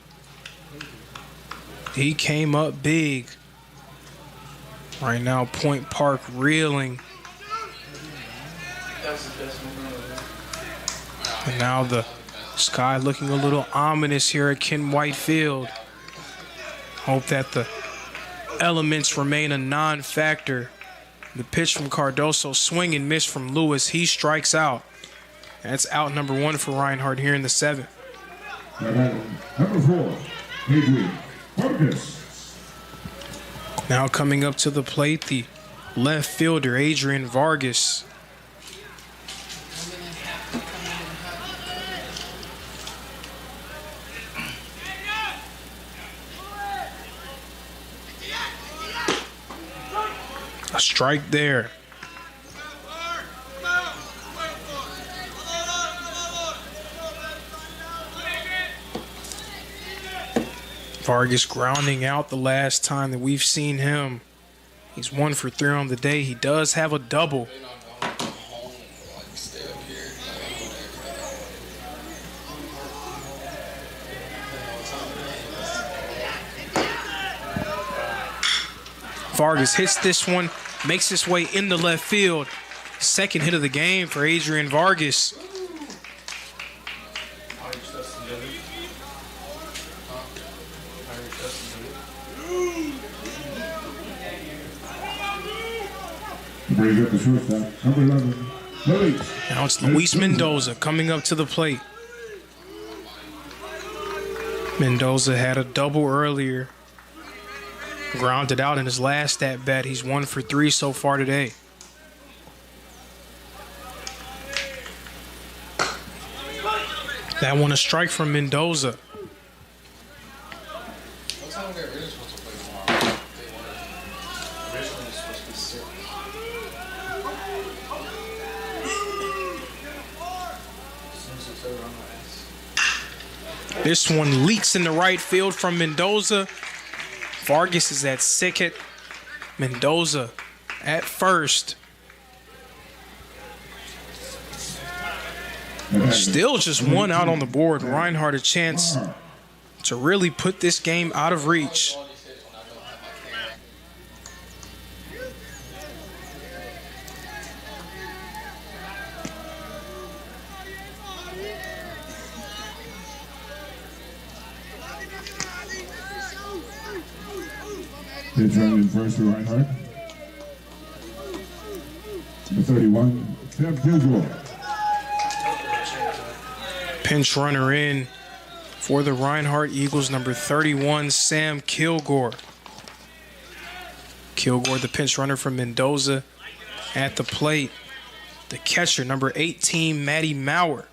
Speaker 22: He came up big. Right now, Point Park reeling. And now the sky looking a little ominous here at Ken White Field. Hope that the elements remain a non-factor. The pitch from Cardoso, swing and miss from Lewis. He strikes out. That's out number 1 for Reinhardt here in the 7th.
Speaker 1: Number 4, Adrian Vargas.
Speaker 22: Now coming up to the plate, the left fielder, Adrian Vargas. A strike there. Vargas grounding out the last time that we've seen him. He's 1 for 3 on the day. He does have a double. Vargas hits this one, makes his way into left field. Second hit of the game for Adrian Vargas.
Speaker 1: Brings up the shortstop, number 11, Luis.
Speaker 22: Now it's Luis Mendoza coming up to the plate. Mendoza had a double earlier. Grounded out in his last at bat. He's 1 for 3 so far today. That one a strike from Mendoza. This one leaks in the right field from Mendoza. Vargas is at second. Mendoza at first. Still just one out on the board. Reinhardt a chance to really put this game out of reach.
Speaker 1: Pitch running in first for Reinhardt. Number 31, Sam Kilgore.
Speaker 22: Pinch runner in for the Reinhardt Eagles, number 31, Sam Kilgore. Kilgore, the pinch runner from Mendoza, at the plate. The catcher, number 18, Matty Mauer.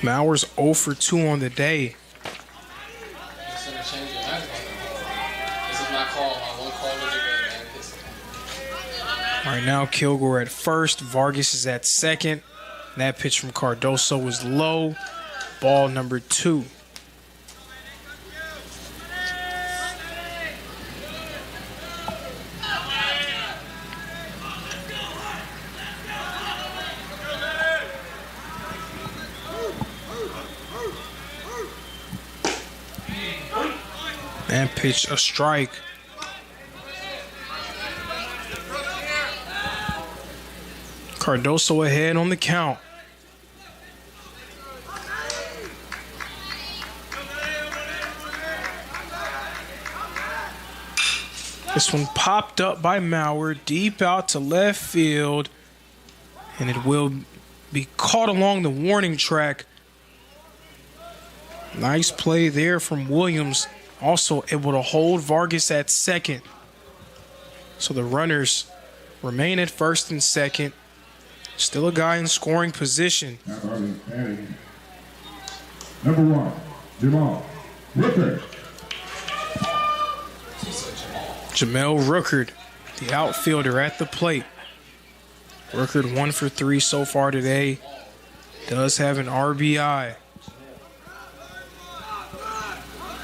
Speaker 22: Mauer's 0 for 2 on the day. Right now, Kilgore at first. Vargas is at second. That pitch from Cardoso was low. Ball number 2. That pitch a strike. Cardoso ahead on the count. This one popped up by Mauer, deep out to left field, and it will be caught along the warning track. Nice play there from Williams, also able to hold Vargas at second. So the runners remain at first and second. Still a guy in scoring position.
Speaker 1: Number 1, Jamal Rooker.
Speaker 22: Jamel Rookard, the outfielder at the plate. Rookard 1 for 3 so far today. Does have an RBI.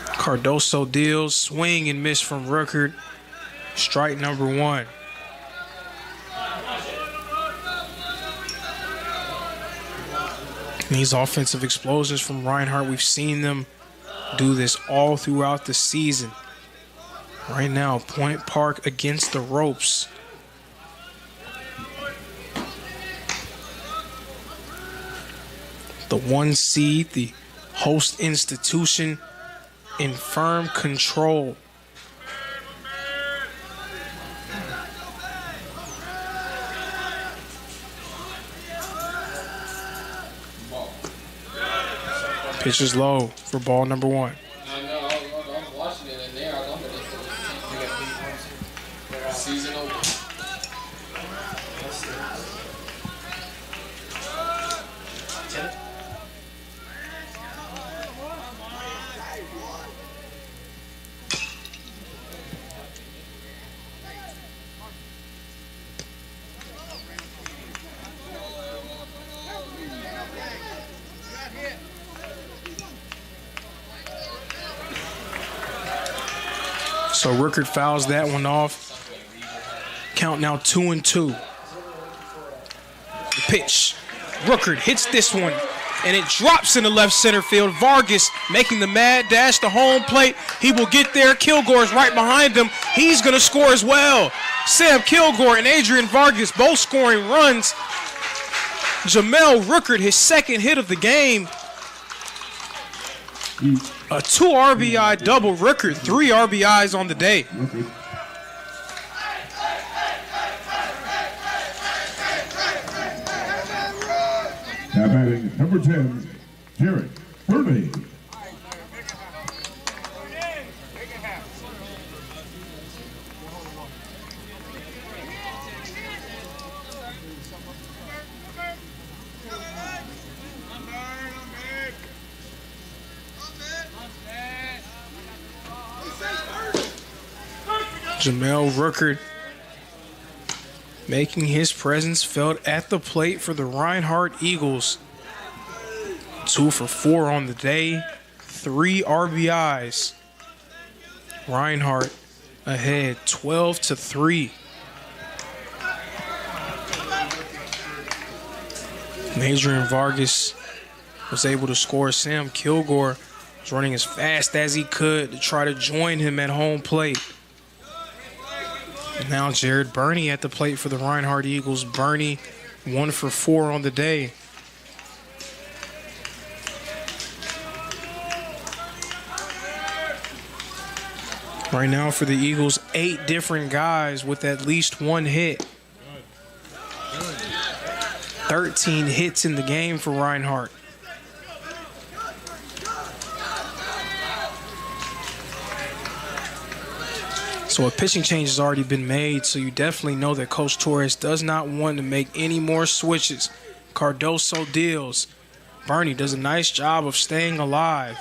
Speaker 22: Cardoso deals, swing and miss from Rookard. Strike number 1. These offensive explosions from Reinhardt, we've seen them do this all throughout the season. Right now, Point Park against the ropes. The 1 seed, the host institution, in firm control. Pitch is low for ball number 1.
Speaker 2: I know, I was watching it in there. I wondered if they got beat season over.
Speaker 22: So Rookard fouls that one off. Count now 2-2. The pitch. Rookard hits this one and it drops into left center field. Vargas making the mad dash to home plate. He will get there. Kilgore's right behind him. He's going to score as well. Sam Kilgore and Adrian Vargas both scoring runs. Jamel Ruckert, his second hit of the game. A 2 RBI double. Ruckert, 3 RBIs on the day.
Speaker 1: Now batting number 10, Jared Burney.
Speaker 22: Jamel Ruckert making his presence felt at the plate for the Reinhardt Eagles. 2 for 4 on the day, 3 RBIs. Reinhardt ahead 12-3. Adrian Vargas was able to score. Sam Kilgore was running as fast as he could to try to join him at home plate. And now Jared Burney at the plate for the Reinhardt Eagles. Burney 1 for 4 on the day. Right now for the Eagles, 8 different guys with at least 1 hit. 13 hits in the game for Reinhardt. So a pitching change has already been made, so you definitely know that Coach Torres does not want to make any more switches. Cardoso deals. Burney does a nice job of staying alive.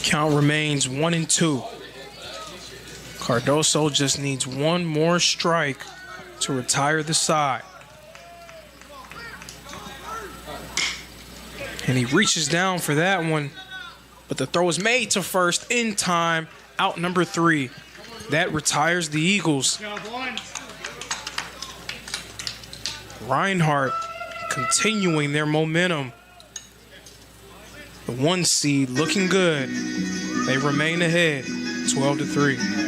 Speaker 22: Count remains 1-2. Cardoso just needs 1 more strike to retire the side. And he reaches down for that one, but the throw is made to first in time. Out number 3. That retires the Eagles. Reinhardt continuing their momentum. The 1 seed looking good. They remain ahead, 12-3.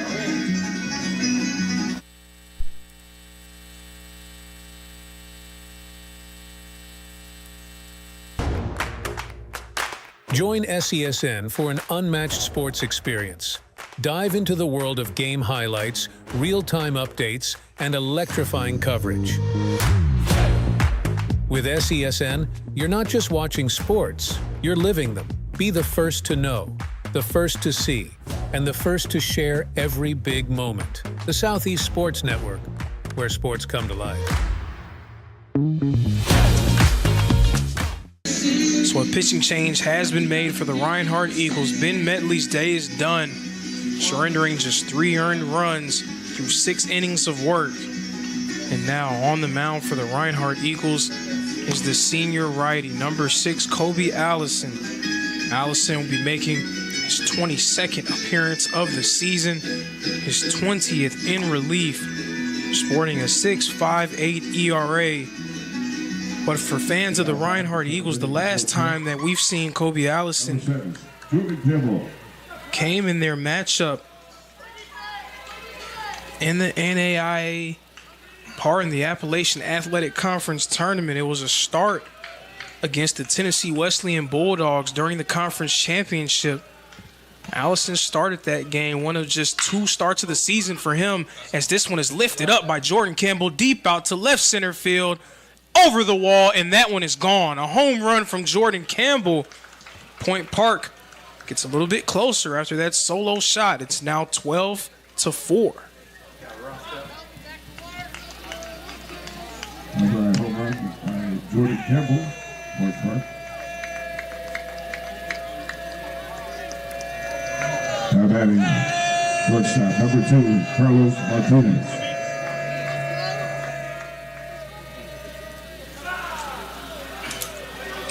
Speaker 8: Join SESN for an unmatched sports experience. Dive into the world of game highlights, real-time updates, and electrifying coverage. With SESN, you're not just watching sports, you're living them. Be the first to know, the first to see, and the first to share every big moment. The Southeast Sports Network, where sports come to life.
Speaker 22: So a pitching change has been made for the Reinhardt Eagles. Ben Medley's day is done, surrendering just 3 earned runs through 6 innings of work. And now on the mound for the Reinhardt Eagles is the senior righty, number 6, Kobe Allison. Allison will be making his 22nd appearance of the season, his 20th in relief, sporting a 6.58 ERA. But for fans of the Reinhardt Eagles, the last time that we've seen Kobe Allison came in their matchup in the NAIA, the Appalachian Athletic Conference tournament. It was a start against the Tennessee Wesleyan Bulldogs during the conference championship. Allison started that game, one of just 2 starts of the season for him, as this one is lifted up by Jordan Campbell deep out to left center field. Over the wall, and that one is gone. A home run from Jordan Campbell. Point Park gets a little bit closer after that solo shot. It's now 12-4.
Speaker 1: Another home run by Jordan Campbell, Point Park. Now batting shortstop, number 2, Carlos Martinez.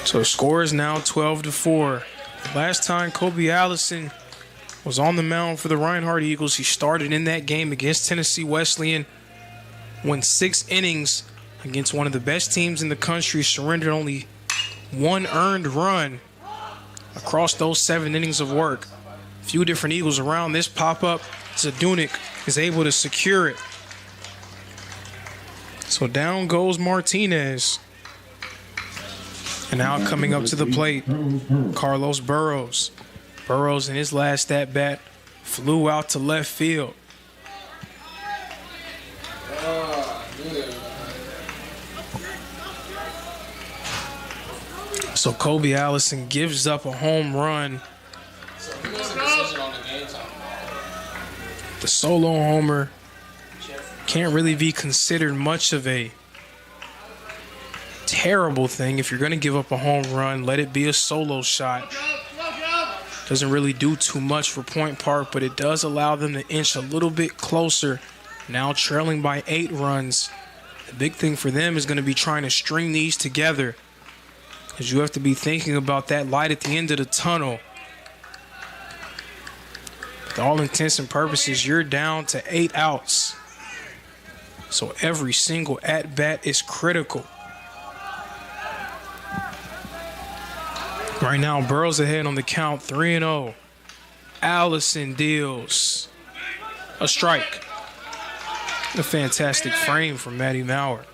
Speaker 22: So the score is now 12-4. Last time Kobe Allison was on the mound for the Reinhardt Eagles. He started in that game against Tennessee Wesleyan, went 6 innings against one of the best teams in the country, surrendered only 1 earned run across those 7 innings of work. A few different Eagles around this pop-up. Zadunik is able to secure it. So down goes Martinez. And now coming up to the plate, Carlos Burrows. Burrows in his last at-bat flew out to left field. So Kobe Allison gives up a home run. The solo homer can't really be considered much of a terrible thing. If you're going to give up a home run, let it be a solo shot. Doesn't really do too much for Point Park, but it does allow them to inch a little bit closer. Now trailing by 8 runs. The big thing for them is going to be trying to string these together, because you have to be thinking about that light at the end of the tunnel. With all intents and purposes, you're down to 8 outs. So every single at-bat is critical. Right now, Burrows ahead on the count, 3-0. Allison deals a strike. A fantastic frame from Matty Maurer.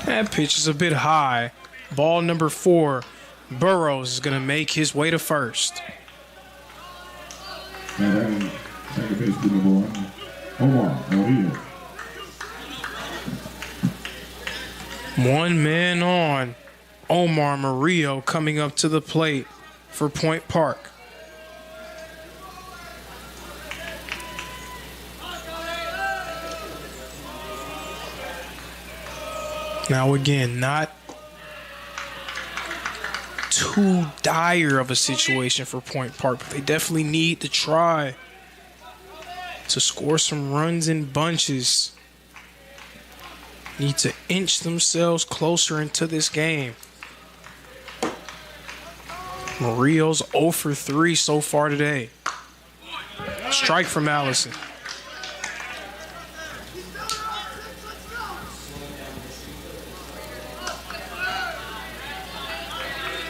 Speaker 22: That pitch is a bit high. Ball number 4. Burrows is going to make his way to first.
Speaker 1: And then second baseman number 1, Omar Murillo.
Speaker 22: 1 man on. Omar Murillo coming up to the plate for Point Park. Now again, not too dire of a situation for Point Park, but they definitely need to try to score some runs in bunches. Need to inch themselves closer into this game. Murillo's 0 for 3 so far today. Strike from Allison.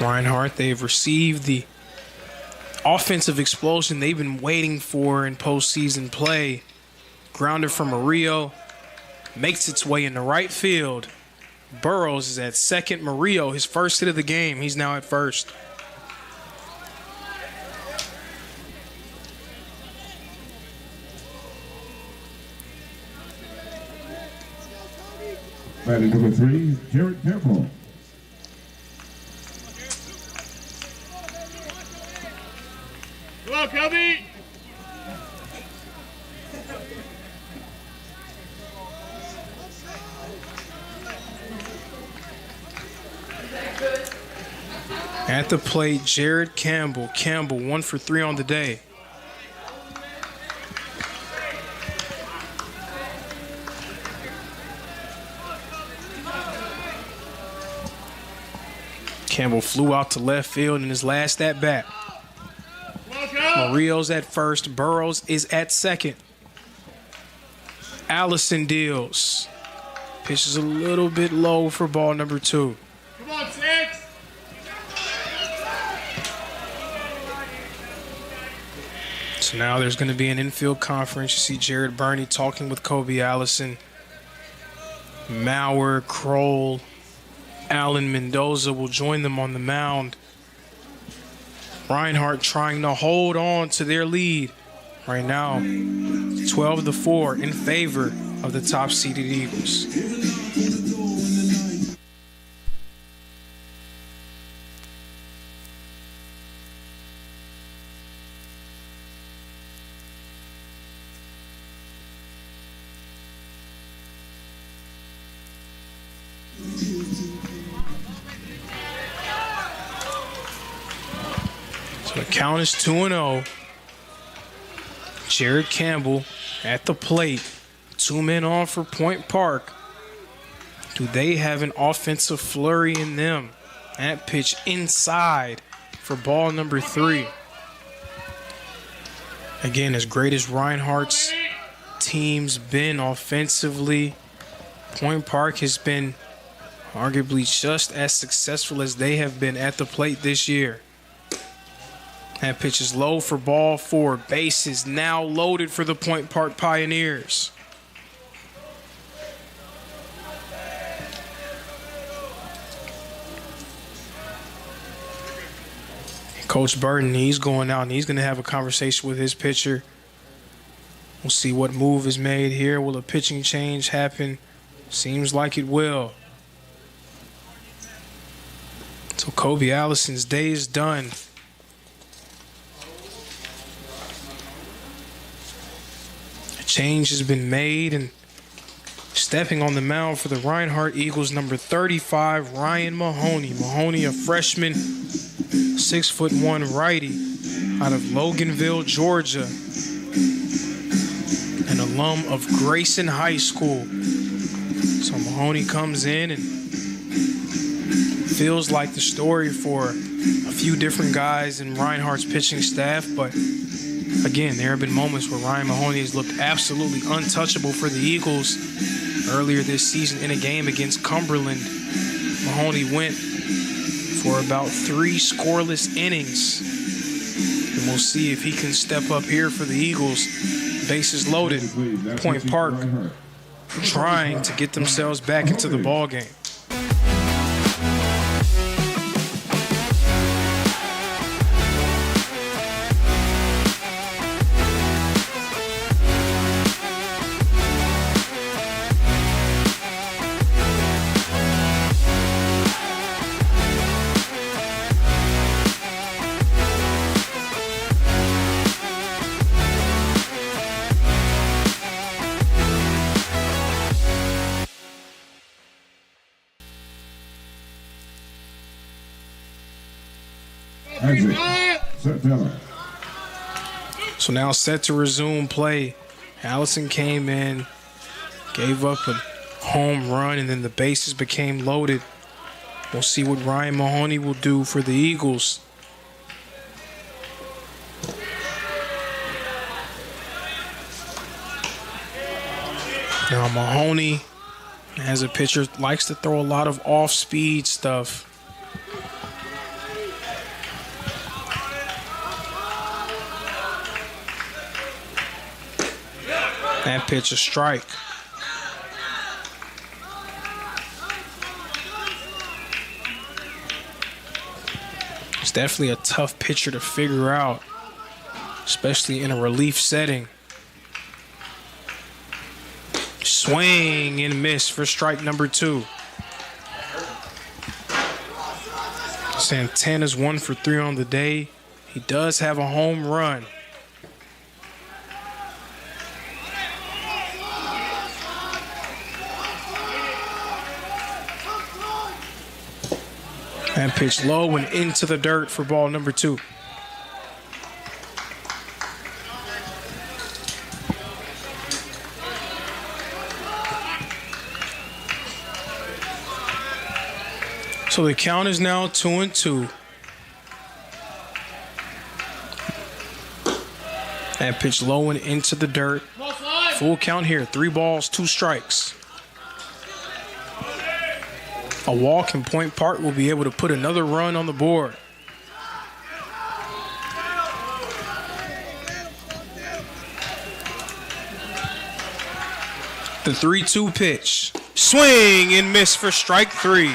Speaker 22: Reinhardt, they've received the offensive explosion they've been waiting for in postseason play. Grounder from Murillo makes its way into right field. Burrows is at second. Murillo, his first hit of the game, he's now at first.
Speaker 1: Batting number 3, Jared Campbell.
Speaker 3: Come on, Kelby!
Speaker 22: At the plate, Jared Campbell. Campbell 1 for 3 on the day. Campbell flew out to left field in his last at-bat. Murillo's at first. Burrows is at second. Allison deals. Pitch is a little bit low for ball number 2.
Speaker 3: Come on, 6!
Speaker 22: So now there's going to be an infield conference. You see Jared Burney talking with Kobe Allison. Maurer, Kroll, Alan Mendoza will join them on the mound. Reinhardt trying to hold on to their lead. Right now, 12-4 in favor of the top-seeded Eagles. So the count is 2-0. Jared Campbell at the plate. 2 men on for Point Park. Do they have an offensive flurry in them? That pitch inside for ball number 3. Again, as great as Reinhardt's team's been offensively, Point Park has been arguably just as successful as they have been at the plate this year. That pitch is low for ball 4. Bases now loaded for the Point Park Pioneers. Coach Burton, he's going out and he's going to have a conversation with his pitcher. We'll see what move is made here. Will a pitching change happen? Seems like it will. So Kobe Allison's day is done. A change has been made, and stepping on the mound for the Reinhardt Eagles, number 35, Ryan Mahoney. Mahoney, a freshman, 6'1" righty out of Loganville, Georgia. An alum of Grayson High School. So Mahoney comes in and feels like the story for a few different guys in Reinhardt's pitching staff, but again, there have been moments where Ryan Mahoney has looked absolutely untouchable for the Eagles. Earlier this season in a game against Cumberland, Mahoney went for about 3 scoreless innings. And we'll see if he can step up here for the Eagles. Bases loaded. Point Park trying to get themselves back into the ball game. So now set to resume play. Allison came in, gave up a home run, and then the bases became loaded. We'll see what Ryan Mahoney will do for the Eagles. Now Mahoney, as a pitcher, likes to throw a lot of off-speed stuff. That pitch a strike. It's definitely a tough pitcher to figure out, especially in a relief setting. Swing and miss for strike number 2. Santana's 1 for 3 on the day. He does have a home run. And pitch low and into the dirt for ball number 2. So the count is now 2-2. And pitch low and into the dirt. Full count here. 3 balls, 2 strikes. A walk in Point Park will be able to put another run on the board. The 3-2 pitch. Swing and miss for strike 3.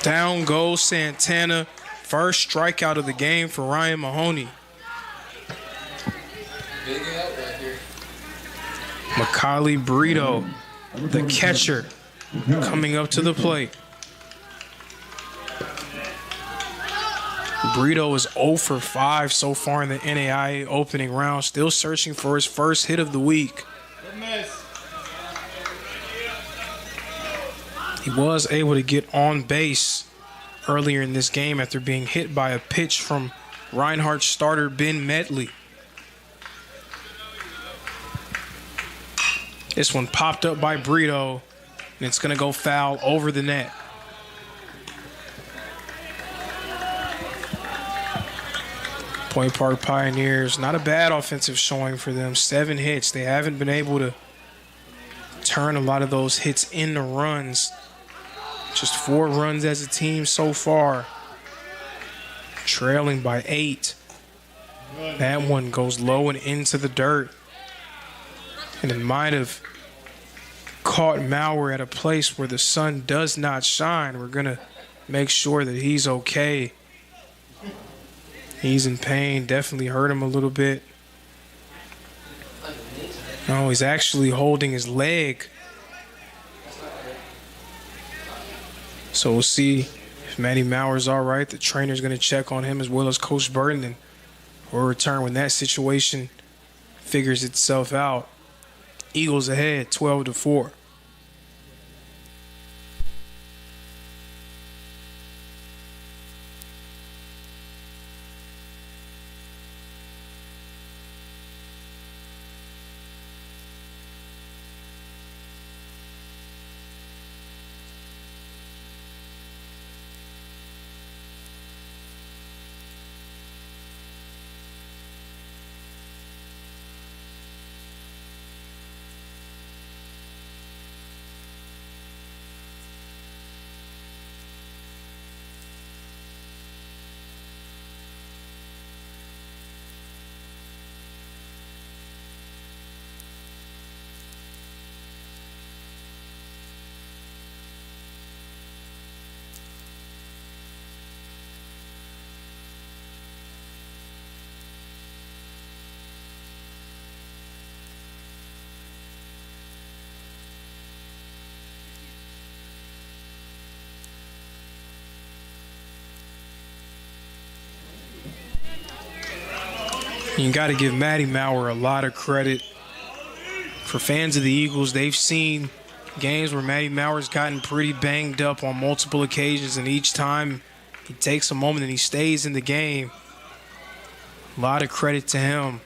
Speaker 22: Down goes Santana. First strikeout of the game for Ryan Mahoney.
Speaker 2: Big out right here.
Speaker 22: Macaulay Brito, the catcher, coming up to the plate. Brito is 0 for 5 so far in the NAIA opening round, still searching for his first hit of the week. He was able to get on base earlier in this game after being hit by a pitch from Reinhardt's starter Ben Medley. This one popped up by Brito, and it's going to go foul over the net. Point Park Pioneers, not a bad offensive showing for them. 7 hits. They haven't been able to turn a lot of those hits into runs. Just 4 runs as a team so far. Trailing by 8. That one goes low and into the dirt. And it might have caught Maurer at a place where the sun does not shine. We're going to make sure that he's okay. He's in pain. Definitely hurt him a little bit. No, he's actually holding his leg. So we'll see if Matty Maurer's all right. The trainer's going to check on him as well as Coach Burton, and we'll return when that situation figures itself out. Eagles ahead, 12-4. You got to give Matty Maurer a lot of credit. For fans of the Eagles, they've seen games where Matty Maurer's gotten pretty banged up on multiple occasions, and each time he takes a moment and he stays in the game. A lot of credit to him.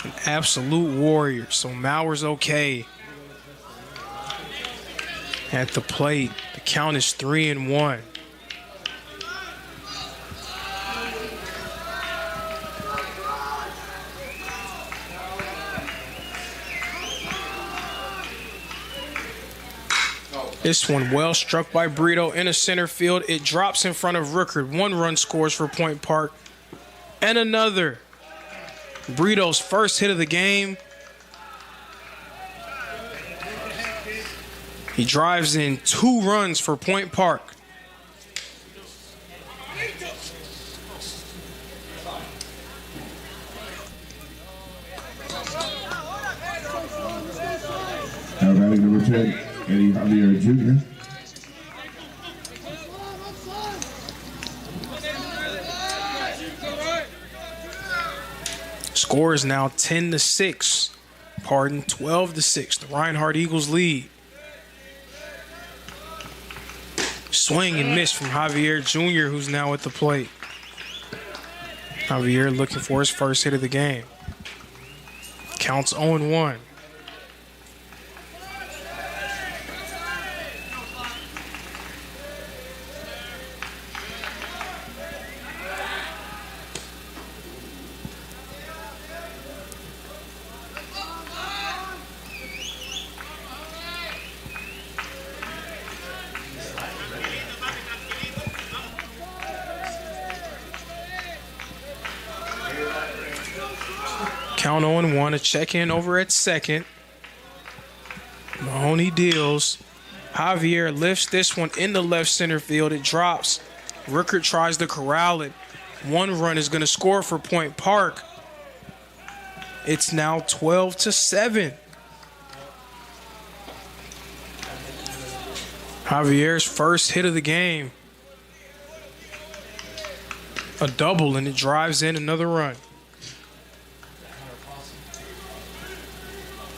Speaker 22: An absolute warrior. So Maurer's okay. At the plate, the count is 3-1. This one well struck by Brito in a center field. It drops in front of Rooker. 1 run scores for Point Park. And another. Brito's first hit of the game. He drives in 2 runs for Point Park.
Speaker 1: Now batting number 10. Eddie Javier Jr.
Speaker 22: Score is now 10-6. 12-6. The Reinhardt Eagles lead. Swing and miss from Javier Jr., who's now at the plate. Javier looking for his first hit of the game. Counts 0-1. Count 0-1, a check-in over at second. Mahoney deals. Javier lifts this one in the left center field. It drops. Rooker tries to corral it. 1 run is going to score for Point Park. It's now 12-7. Javier's first hit of the game. A double, and it drives in another run.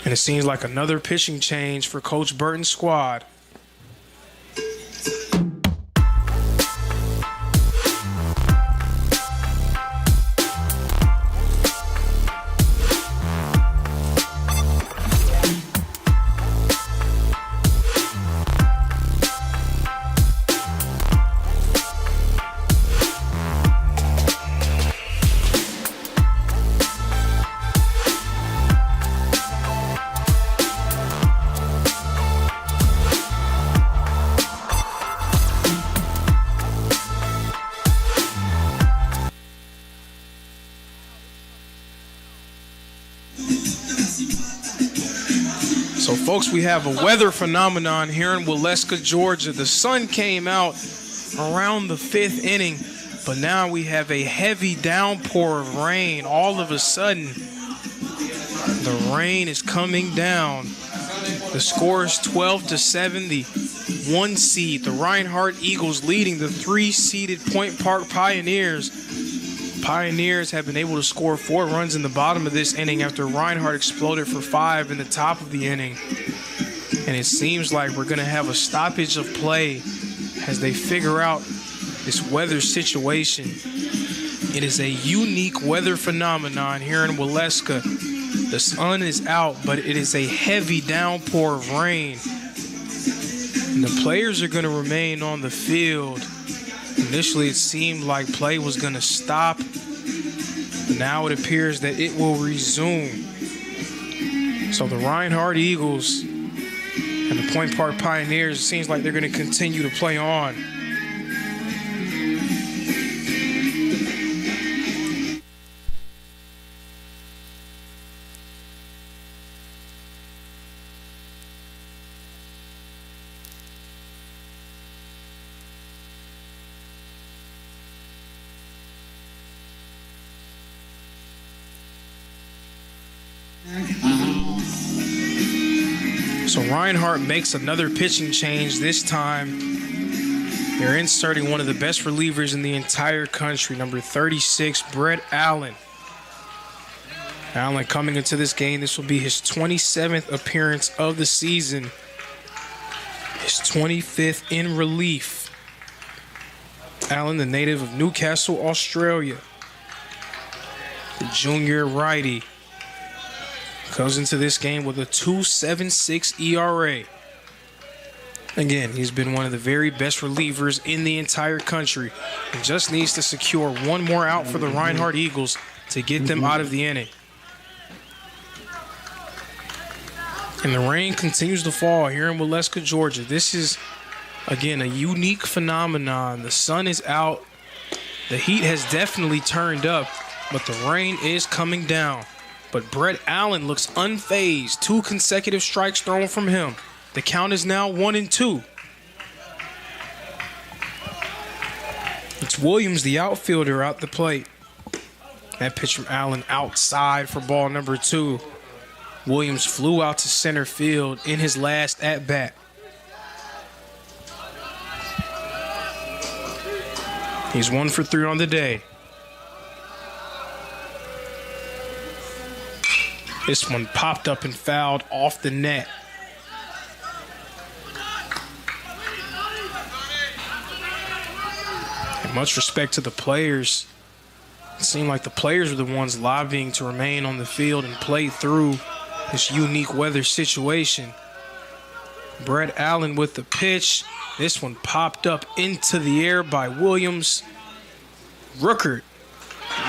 Speaker 22: And it seems like another pitching change for Coach Burton's squad. So, folks, we have a weather phenomenon here in Waleska, Georgia. The sun came out around the 5th inning, but now we have a heavy downpour of rain. All of a sudden, the rain is coming down. The score is 12-7. The 1 seed, the Reinhardt Eagles, leading the 3-seeded Point Park Pioneers. Pioneers have been able to score 4 runs in the bottom of this inning after Reinhardt exploded for 5 in the top of the inning. And it seems like we're going to have a stoppage of play as they figure out this weather situation. It is a unique weather phenomenon here in Waleska. The sun is out, but it is a heavy downpour of rain. And the players are going to remain on the field. Initially, it seemed like play was going to stop. But now it appears that it will resume. So the Reinhardt Eagles and the Point Park Pioneers, it seems like they're going to continue to play on. So Reinhardt makes another pitching change. This time, they're inserting one of the best relievers in the entire country, number 36, Brett Allen. Allen coming into this game, this will be his 27th appearance of the season, his 25th in relief. Allen, the native of Newcastle, Australia, the junior righty, goes into this game with a 2.76 ERA. Again, he's been one of the very best relievers in the entire country and just needs to secure one more out for the Reinhardt Eagles to get them out of the inning. And the rain continues to fall here in Waleska, Georgia. This is, again, a unique phenomenon. The sun is out. The heat has definitely turned up, but the rain is coming down. But Brett Allen looks unfazed. 2 consecutive strikes thrown from him. The count is now 1-2. It's Williams, the outfielder, out the plate. That pitch from Allen outside for ball number 2. Williams flew out to center field in his last at-bat. He's 1 for 3 on the day. This one popped up and fouled off the net. And much respect to the players. It seemed like the players were the ones lobbying to remain on the field and play through this unique weather situation. Brett Allen with the pitch. This one popped up into the air by Williams. Rooker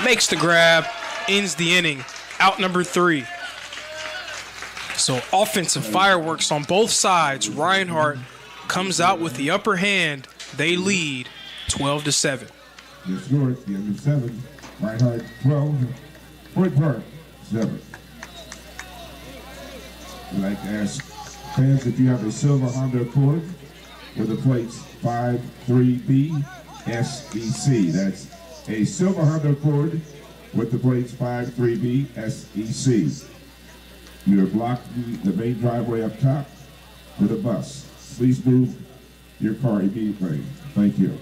Speaker 22: makes the grab, ends the inning. Out number 3. So offensive fireworks on both sides. Reinhardt comes out with the upper hand. They lead 12-7.
Speaker 1: Your score at the end of 7. Reinhardt 12, Point Park 7. I'd like to ask fans if you have a silver Honda Accord with the plates 53B SEC. That's a silver Honda Accord with the plates 53B SEC. You are blocking the main driveway up top for the bus. Please move your car immediately. Thank you.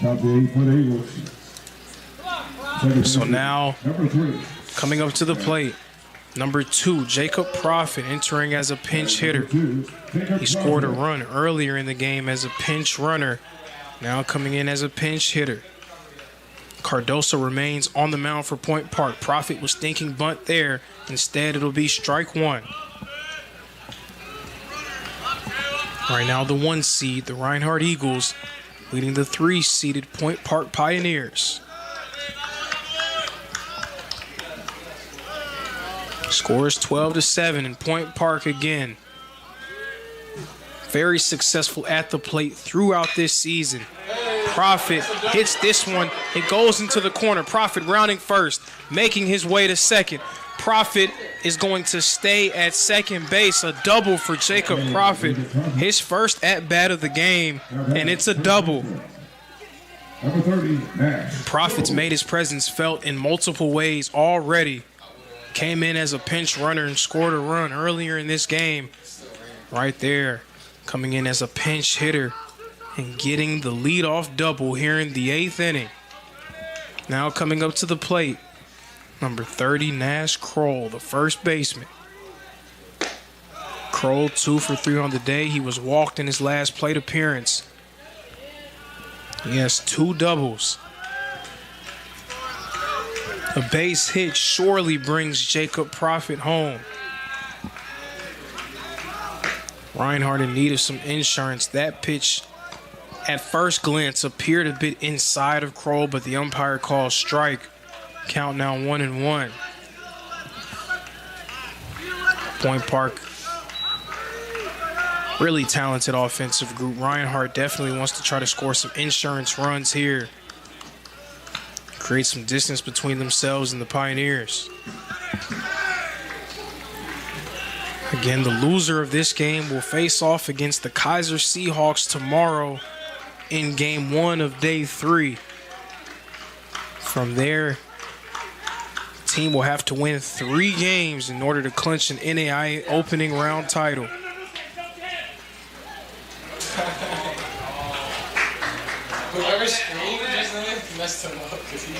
Speaker 1: Top the 8 for the Eagles.
Speaker 22: So now,
Speaker 1: Number 3.
Speaker 22: coming up to the plate, number 2, Jacob Prophet, entering as a pinch hitter. He scored a run earlier in the game as a pinch runner, now coming in as a pinch hitter. Cardoso remains on the mound for Point Park. Prophet was thinking bunt there. Instead, it'll be strike 1. Right now, the 1 seed, the Reinhardt Eagles, leading the 3-seeded Point Park Pioneers. Score is 12-7 in Point Park again. Very successful at the plate throughout this season. Prophet hits this one. It goes into the corner. Prophet rounding first, making his way to second. Prophet is going to stay at second base. A double for Jacob Prophet. His first at-bat of the game, and it's a double.
Speaker 1: Number 30, Nash.
Speaker 22: Prophet's made his presence felt in multiple ways already. Came in as a pinch runner and scored a run earlier in this game. Right there, coming in as a pinch hitter and getting the leadoff double here in the 8th inning. Now coming up to the plate, number 30, Nash Kroll, the first baseman. Kroll 2 for 3 on the day. He was walked in his last plate appearance. He has 2 doubles. A base hit surely brings Jacob Prophet home. Reinhardt in need of some insurance. That pitch, at first glance, appeared a bit inside of Kroll, but the umpire calls strike. Count now 1-1. Point Park, really talented offensive group. Reinhardt definitely wants to try to score some insurance runs here. Create some distance between themselves and the Pioneers. Again, the loser of this game will face off against the Kaiser Seahawks tomorrow in game 1 of day 3. From there, the team will have to win 3 games in order to clinch an NAIA opening round title.
Speaker 2: Whoever screamed just then messed him up because he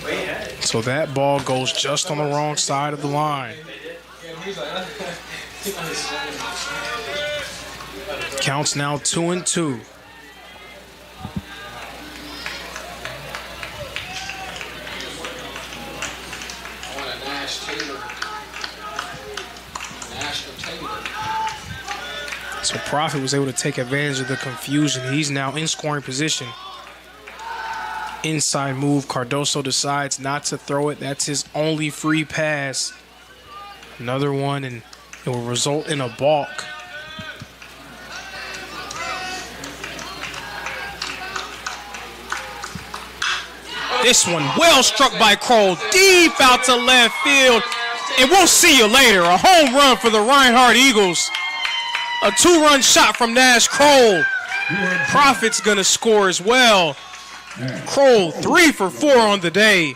Speaker 2: way ahead.
Speaker 22: So that ball goes just on the wrong side of the line. Counts now 2-2. So Prophet was able to take advantage of the confusion. He's now in scoring position. Inside move. Cardoso decides not to throw it. That's his only free pass. Another one, and it will result in a balk. This one well struck by Kroll, deep out to left field. And we'll see you later. A home run for the Reinhardt Eagles. A 2-run shot from Nash Kroll. Prophet's gonna score as well. Kroll 3 for 4 on the day.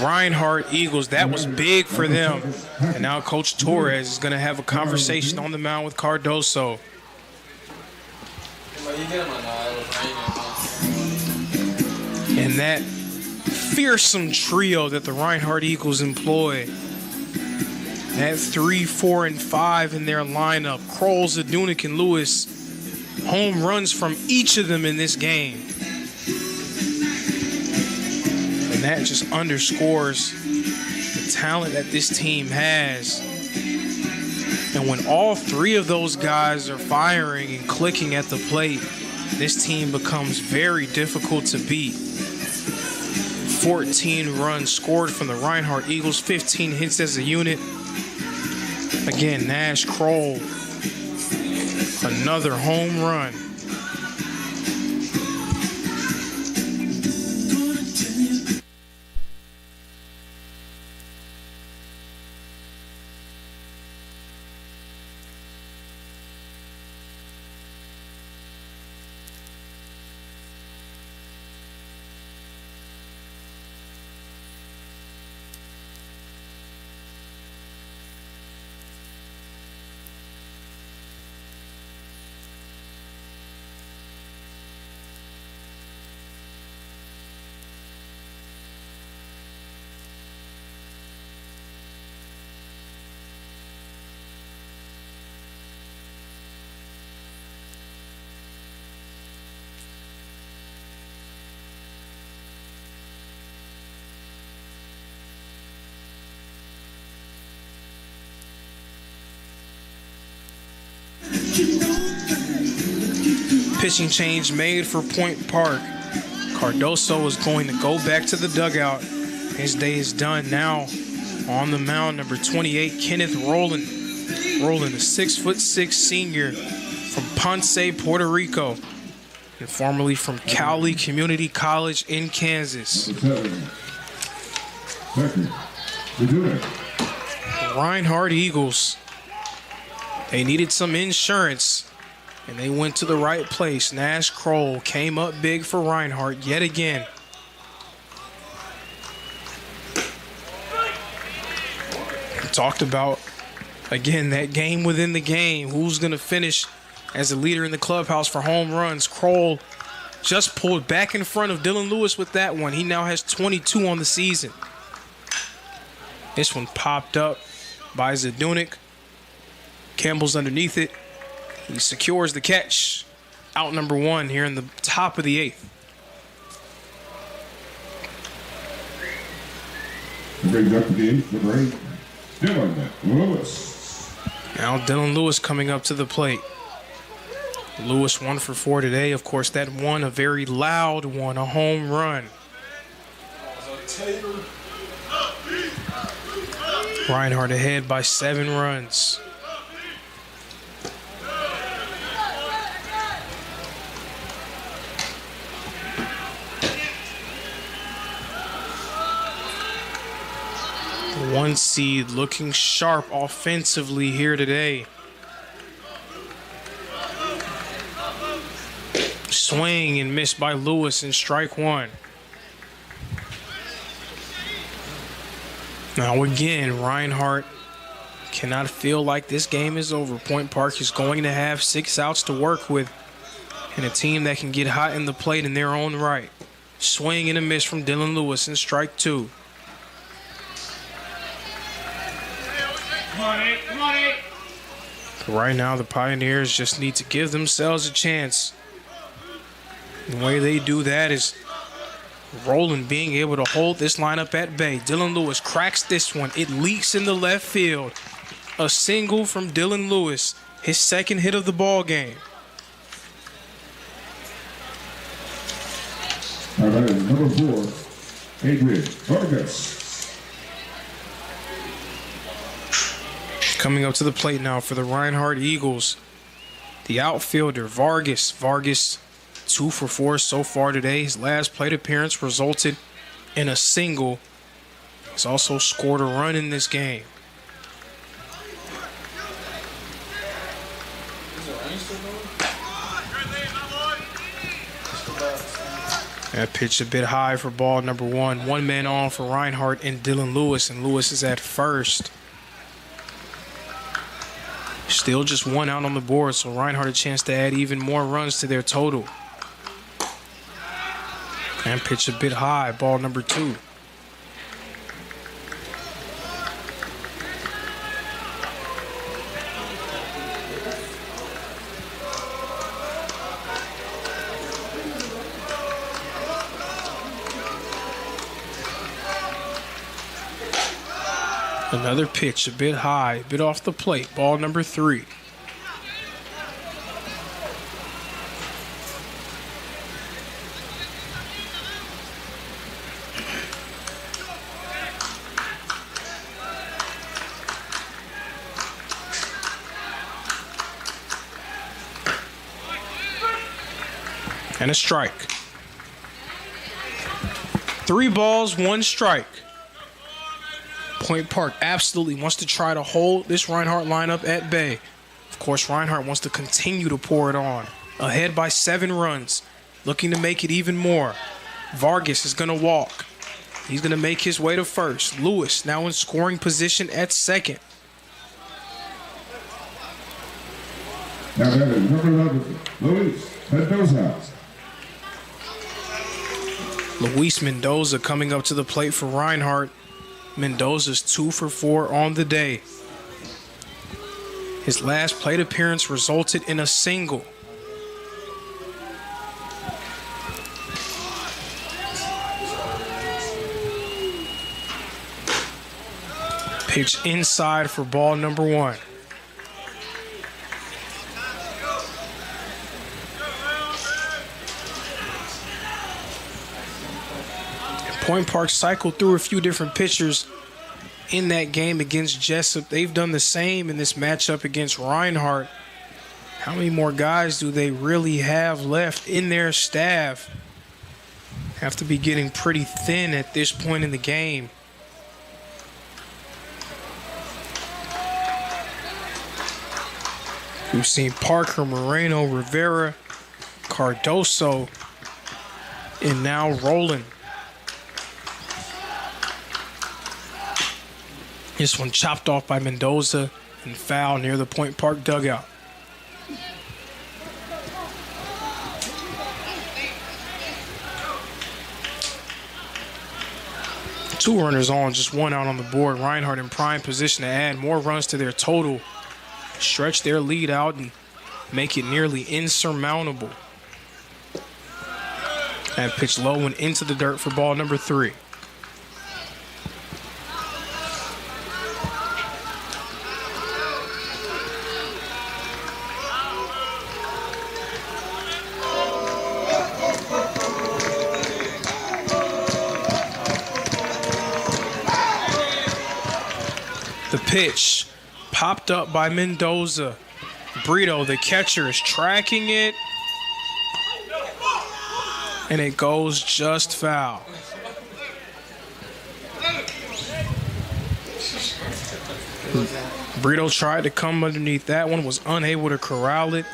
Speaker 22: Reinhardt Eagles, that was big for them. And now Coach Torres is going to have a conversation on the mound with Cardoso. And that fearsome trio that the Reinhardt Eagles employ, that 3, 4, and 5 in their lineup, Kroll, Zadunik, and Lewis, home runs from each of them in this game. And that just underscores the talent that this team has. And when all 3 of those guys are firing and clicking at the plate, this team becomes very difficult to beat. 14 runs scored from the Reinhardt Eagles, 15 hits as a unit. Again, Nash Kroll, another home run. Pitching change made for Point Park. Cardoso is going to go back to the dugout. His day is done now. On the mound, number 28, Kenneth Rowland. Rowland, a 6'6" senior from Ponce, Puerto Rico, and formerly from Cowley Community College in Kansas. Reinhardt Eagles. They needed some insurance, and they went to the right place. Nash Kroll came up big for Reinhardt yet again. Talked about, again, that game within the game. Who's going to finish as a leader in the clubhouse for home runs? Kroll just pulled back in front of Dylan Lewis with that one. He now has 22 on the season. This one popped up by Zadunik. Campbell's underneath it. He secures the catch. Out number one here in the top of the eighth.
Speaker 1: Brings up to the eighth, number 8, Dylan Lewis.
Speaker 22: Now Dylan Lewis coming up to the plate. Lewis 1 for 4 today. Of course, that one, a very loud one, a home run. Reinhardt ahead by 7 runs. One seed looking sharp offensively here today. Swing and miss by Lewis in strike one. Now again, Reinhardt cannot feel like this game is over. Point Park is going to have 6 outs to work with, and a team that can get hot in the plate in their own right. Swing and a miss from Dylan Lewis in strike 2.
Speaker 3: Come on, 8.
Speaker 22: Right now, the Pioneers just need to give themselves a chance. The way they do that is Rowland being able to hold this lineup at bay. Dylan Lewis cracks this one. It leaks in the left field. A single from Dylan Lewis, his second hit of the ball game.
Speaker 1: All right, number 4, Adrian Vargas.
Speaker 22: Coming up to the plate now for the Reinhardt Eagles, the outfielder Vargas. Vargas 2 for 4 so far today. His last plate appearance resulted in a single. He's also scored a run in this game. That pitch a bit high for ball number 1. 1 man on for Reinhardt and Dylan Lewis, and Lewis is at first. Still just 1 out on the board, so Reinhardt a chance to add even more runs to their total. And pitch a bit high, ball number 2. Another pitch, a bit high, a bit off the plate. Ball number 3. And a strike. 3 balls, 1 strike. Point Park absolutely wants to try to hold this Reinhardt lineup at bay. Of course, Reinhardt wants to continue to pour it on. Ahead by 7 runs, looking to make it even more. Vargas is going to walk. He's going to make his way to first. Lewis now in scoring position at second.
Speaker 1: Now that is number 11, Luis Mendoza.
Speaker 22: Luis Mendoza coming up to the plate for Reinhardt. Mendoza's 2 for 4 on the day. His last plate appearance resulted in a single. Pitch inside for ball number 1. Point Park cycled through a few different pitchers in that game against Jessup. They've done the same in this matchup against Reinhardt. How many more guys do they really have left in their staff? Have to be getting pretty thin at this point in the game. We've seen Parker, Moreno, Rivera, Cardoso, and now Roland. This one chopped off by Mendoza and foul near the Point Park dugout. Two runners on, just one out on the board. Reinhardt in prime position to add more runs to their total, stretch their lead out, and make it nearly insurmountable. That pitch low and into the dirt for ball number 3. The pitch popped up by Mendoza. Brito, the catcher, is tracking it, and it goes just foul. Brito tried to come underneath that one, was unable to corral it.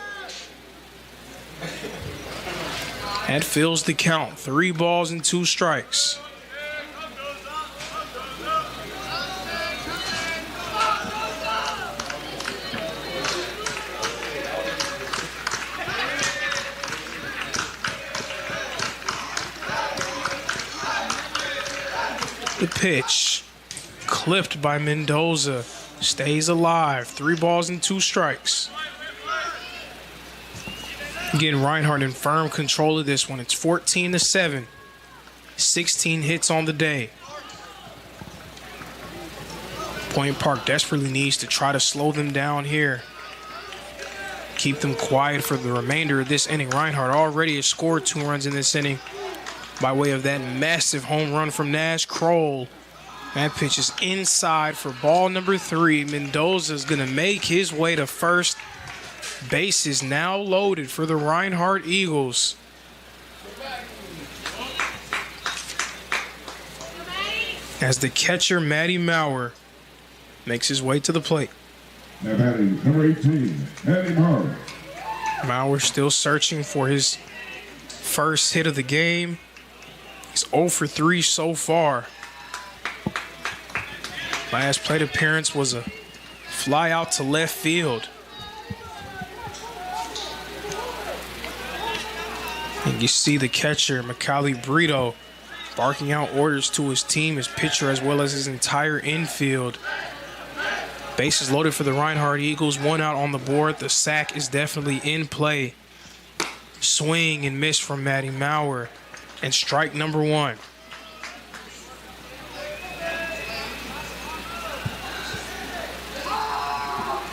Speaker 22: That fills the count. 3 balls and 2 strikes. The pitch, clipped by Mendoza, stays alive. 3 balls and 2 strikes. Again, Reinhardt in firm control of this one. It's 14-7. 16 hits on the day. Point Park desperately needs to try to slow them down here. Keep them quiet for the remainder of this inning. Reinhardt already has scored 2 runs in this inning by way of that massive home run from Nash Kroll. That pitch is inside for ball number 3. Mendoza is going to make his way to first. Base is now loaded for the Reinhardt Eagles. As the catcher, Matty Maurer, makes his way to the plate.
Speaker 1: Now batting number 18, Matty Maurer.
Speaker 22: Maurer still searching for his first hit of the game. He's 0 for 3 so far. Last plate appearance was a fly out to left field. And you see the catcher, Macaulay Brito, barking out orders to his team, his pitcher, as well as his entire infield. Bases loaded for the Reinhardt Eagles. 1 out on the board. The sack is definitely in play. Swing and miss from Matty Maurer. And strike number 1.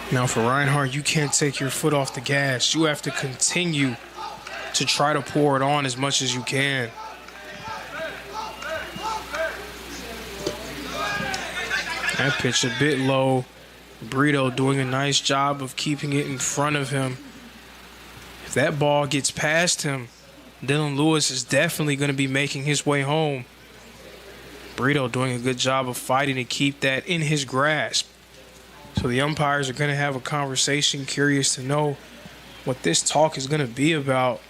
Speaker 22: Now for Reinhardt, you can't take your foot off the gas. You have to continue to try to pour it on as much as you can. That pitch a bit low. Brito doing a nice job of keeping it in front of him. If that ball gets past him, Dylan Lewis is definitely going to be making his way home. Brito doing a good job of fighting to keep that in his grasp. So the umpires are going to have a conversation, curious to know what this talk is going to be about.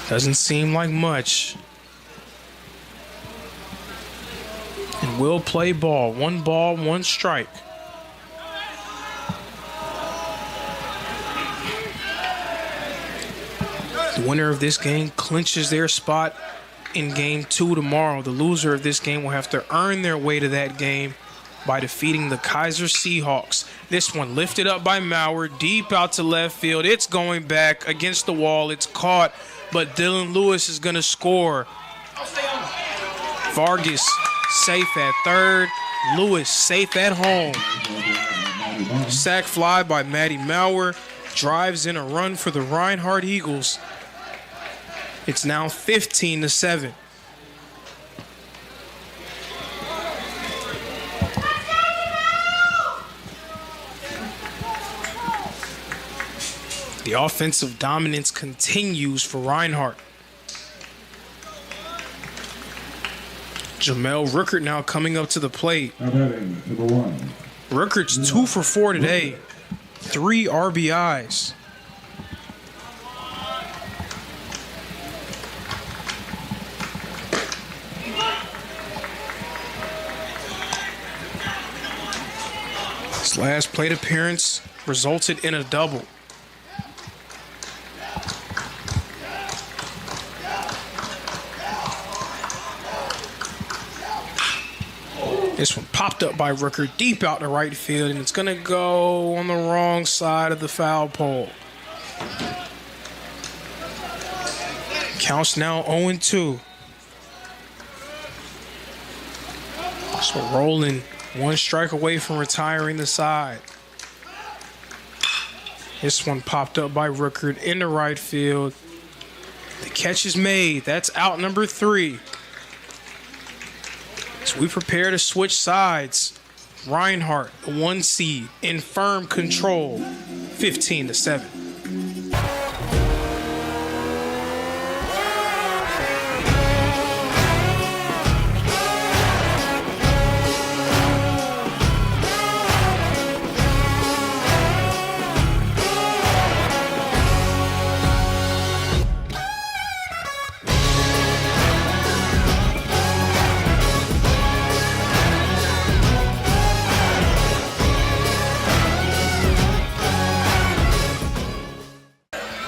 Speaker 22: Doesn't seem like much. And we'll play ball. 1 ball, 1 strike. The winner of this game clinches their spot in game 2 tomorrow. The loser of this game will have to earn their way to that game by defeating the Kaiser Seahawks. This one lifted up by Maurer, deep out to left field. It's going back against the wall. It's caught, but Dylan Lewis is going to score. Vargas safe at third. Lewis safe at home. Sack fly by Matty Maurer. drives in a run for the Reinhardt Eagles. It's now 15-7. The offensive dominance continues for Reinhardt. Jamel Rickert now coming up to the plate.
Speaker 1: Number 1.
Speaker 22: Rickert's 2 for 4 today. 3 RBIs. His last plate appearance resulted in a double. This one popped up by Rickert deep out to right field, and it's going to go on the wrong side of the foul pole. Counts now 0-2. So Roland 1 strike away from retiring the side. This one popped up by Rickert into right field. The catch is made. That's out number 3. So we prepare to switch sides. Reinhardt, the 1 seed, in firm control, 15-7.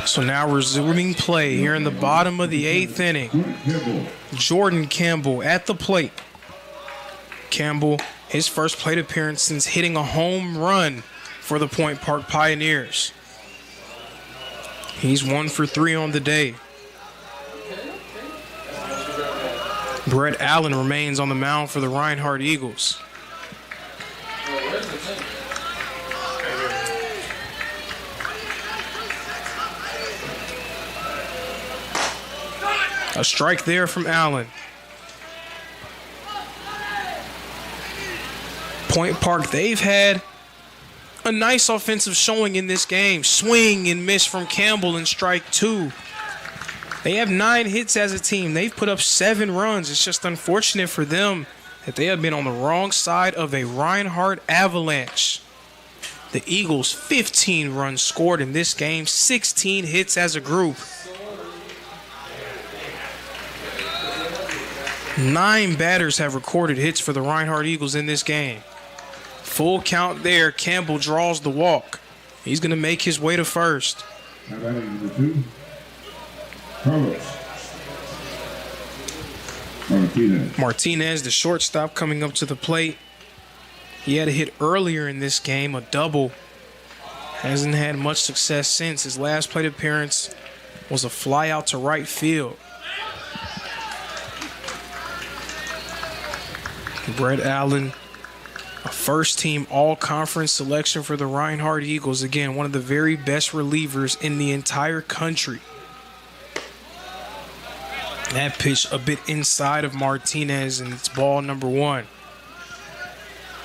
Speaker 22: So now resuming play here in the bottom of the 8th inning. Jordan Campbell at the plate. Campbell, his first plate appearance since hitting a home run for the Point Park Pioneers. He's 1 for 3 on the day. Brett Allen remains on the mound for the Reinhardt Eagles. A strike there from Allen. Point Park, they've had a nice offensive showing in this game. Swing and miss from Campbell in strike 2. They have 9 hits as a team. They've put up 7 runs. It's just unfortunate for them that they have been on the wrong side of a Reinhardt avalanche. The Eagles, 15 runs scored in this game, 16 hits as a group. 9 batters have recorded hits for the Reinhardt Eagles in this game. Full count there. Campbell draws the walk. He's going to make his way to first.
Speaker 1: Number 2. Carlos
Speaker 22: Martinez, the shortstop, coming up to the plate. He had a hit earlier in this game, a double. Hasn't had much success since. His last plate appearance was a fly out to right field. Brett Allen, a first-team all-conference selection for the Reinhardt Eagles. Again, one of the very best relievers in the entire country. That pitch a bit inside of Martinez, and it's ball number 1.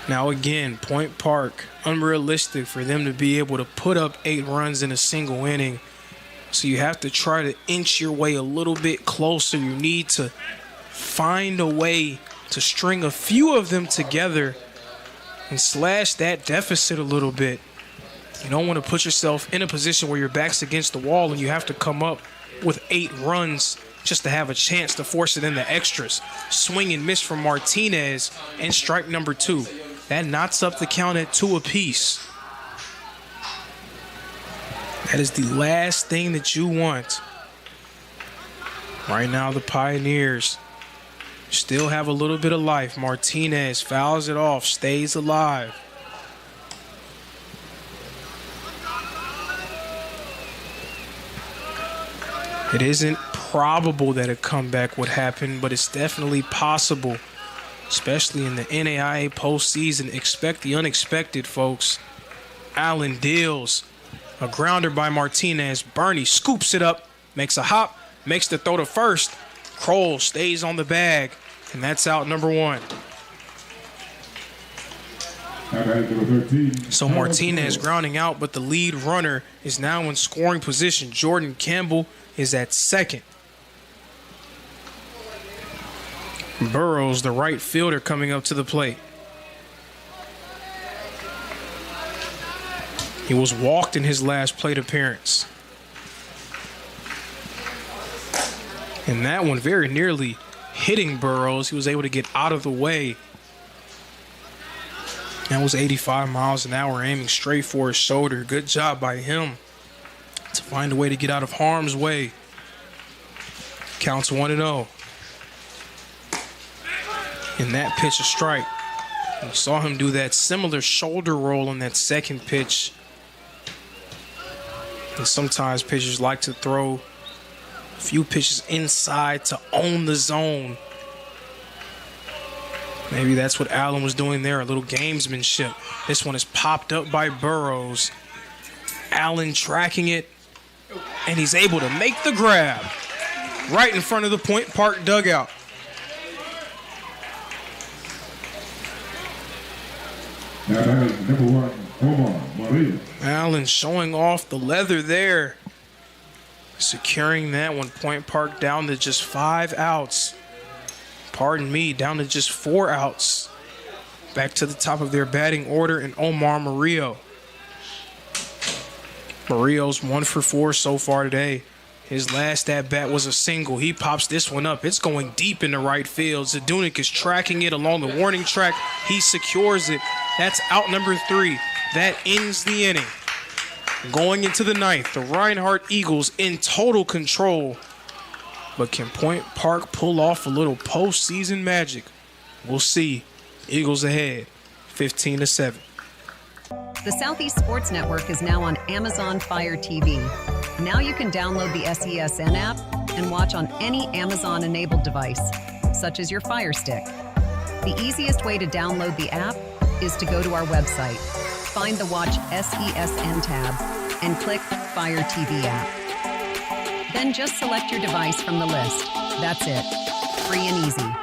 Speaker 22: Now again, Point Park, unrealistic for them to be able to put up 8 runs in a single inning. So you have to try to inch your way a little bit closer. You need to find a way to string a few of them together and slash that deficit a little bit. You don't want to put yourself in a position where your back's against the wall and you have to come up with 8 runs just to have a chance to force it in the extras. Swing and miss from Martinez, and strike number 2. That knots up the count at 2 apiece. That is the last thing that you want. Right now, the Pioneers still have a little bit of life. Martinez fouls it off, stays alive. It isn't probable that a comeback would happen, but it's definitely possible, especially in the NAIA postseason. Expect the unexpected, folks. Allen deals A grounder by Martinez. Bernie scoops it up, makes a hop, makes the throw to first. Kroll stays on the bag, and that's out number 1. So Martinez grounding out, but the lead runner is now in scoring position. Jordan Campbell is at second. Burrows, the right fielder, coming up to the plate. He was walked in his last plate appearance. And that one very nearly hitting Burrows. He was able to get out of the way. That was 85 miles an hour, aiming straight for his shoulder. Good job by him to find a way to get out of harm's way. Counts 1-0. And that pitch, a strike. We saw him do that similar shoulder roll on that second pitch. And sometimes pitchers like to throw a few pitches inside to own the zone. Maybe that's what Allen was doing there, a little gamesmanship. This one is popped up by Burrows. Allen tracking it, and he's able to make the grab right in front of the Point Park dugout.
Speaker 1: Now that is number 1, Omar Maria.
Speaker 22: Allen showing off the leather there. Securing that one. Point Park down to just 5 outs. Pardon me, down to just 4 outs. Back to the top of their batting order and Omar Murillo. Murillo's 1 for 4 so far today. His last at-bat was a single. He pops this one up. It's going deep into right field. Zadunik is tracking it along the warning track. He secures it. That's out number 3. That ends the inning. Going into the 9th, the Reinhardt Eagles in total control. But can Point Park pull off a little postseason magic? We'll see. Eagles ahead, 15-7.
Speaker 18: The Southeast Sports Network is now on Amazon Fire TV. Now you can download the SESN app and watch on any Amazon-enabled device, such as your Fire Stick. The easiest way to download the app is to go to our website, find the Watch SESN tab, and click Fire TV app. Then just select your device from the list. That's it. Free and easy.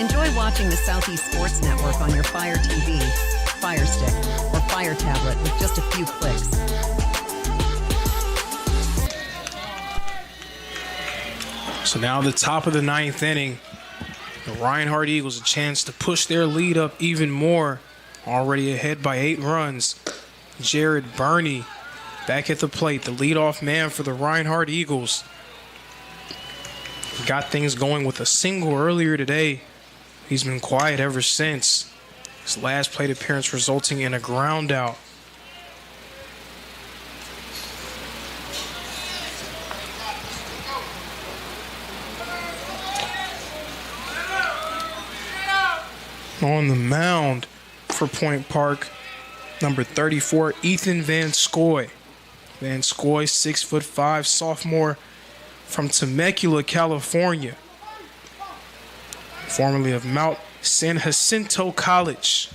Speaker 18: Enjoy watching the Southeast Sports Network on your Fire TV, Fire Stick, or Fire tablet with just a few clicks.
Speaker 22: So now the top of the 9th inning, the Reinhardt Eagles a chance to push their lead up even more. Already ahead by 8 runs. Jared Burney back at the plate, the leadoff man for the Reinhardt Eagles. Got things going with a single earlier today. He's been quiet ever since. His last plate appearance resulting in a ground out. On the mound for Point Park, number 34, Ethan Van Scoy. Van Scoy, 6'5", sophomore from Temecula, California. Formerly of Mount San Jacinto College.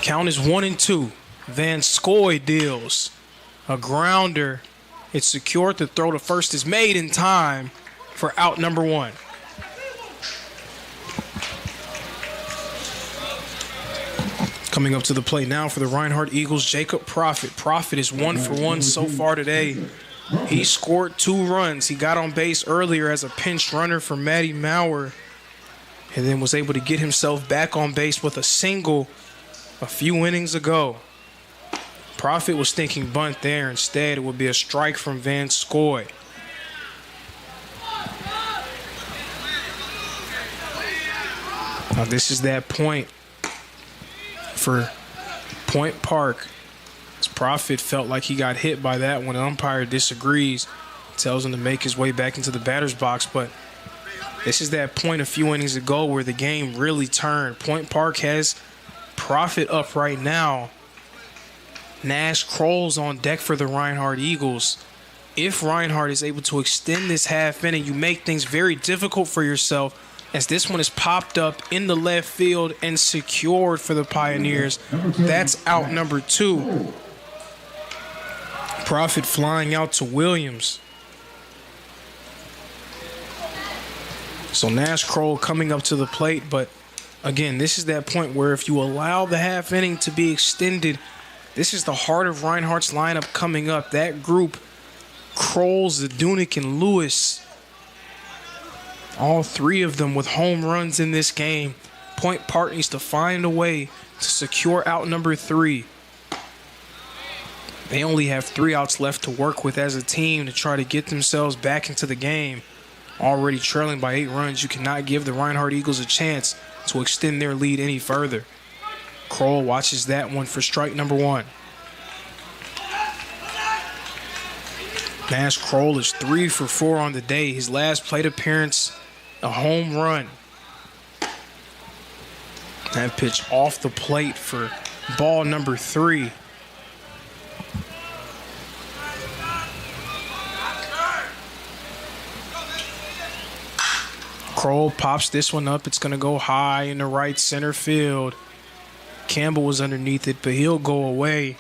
Speaker 22: Count is 1-2. Van Scoy deals a grounder. It's secured. The throw to first is made in time for out number 1. Coming up to the plate now for the Reinhardt Eagles, Jacob Profit. Profit is 1 for 1 so far today. He scored 2 runs. He got on base earlier as a pinch runner for Matty Maurer, and then was able to get himself back on base with a single a few innings ago. Profit was thinking bunt there. Instead, it would be a strike from Van Scoy. Now this is that point for Point Park. His Profit felt like he got hit by that when an umpire disagrees. Tells him to make his way back into the batter's box, but this is that point a few innings ago where the game really turned. Point Park has Profit up right now. Nash Kroll's on deck for the Reinhardt Eagles. If Reinhardt is able to extend this half inning, you make things very difficult for yourself as this one is popped up in the left field and secured for the Pioneers. That's out number 2. Profit flying out to Williams. So Nash Kroll coming up to the plate, but again, this is that point where if you allow the half inning to be extended, this is the heart of Reinhardt's lineup coming up. That group, Kroll, Zadunik, and Lewis, all 3 of them with home runs in this game. Point Park needs to find a way to secure out number 3. They only have 3 outs left to work with as a team to try to get themselves back into the game. Already trailing by 8 runs, you cannot give the Reinhardt Eagles a chance to extend their lead any further. Kroll watches that one for strike number 1. Nash Kroll is 3 for 4 on the day. His last plate appearance, a home run. That pitch off the plate for ball number 3. Kroll pops this one up. It's going to go high in the right center field. Campbell was underneath it, but he'll go away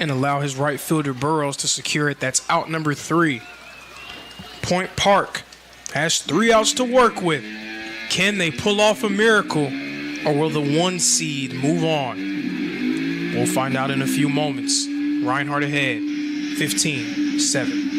Speaker 22: and allow his right fielder Burrows to secure it. That's out number 3. Point Park has 3 outs to work with. Can they pull off a miracle, or will the 1 seed move on? We'll find out in a few moments. Reinhardt ahead, 15-7.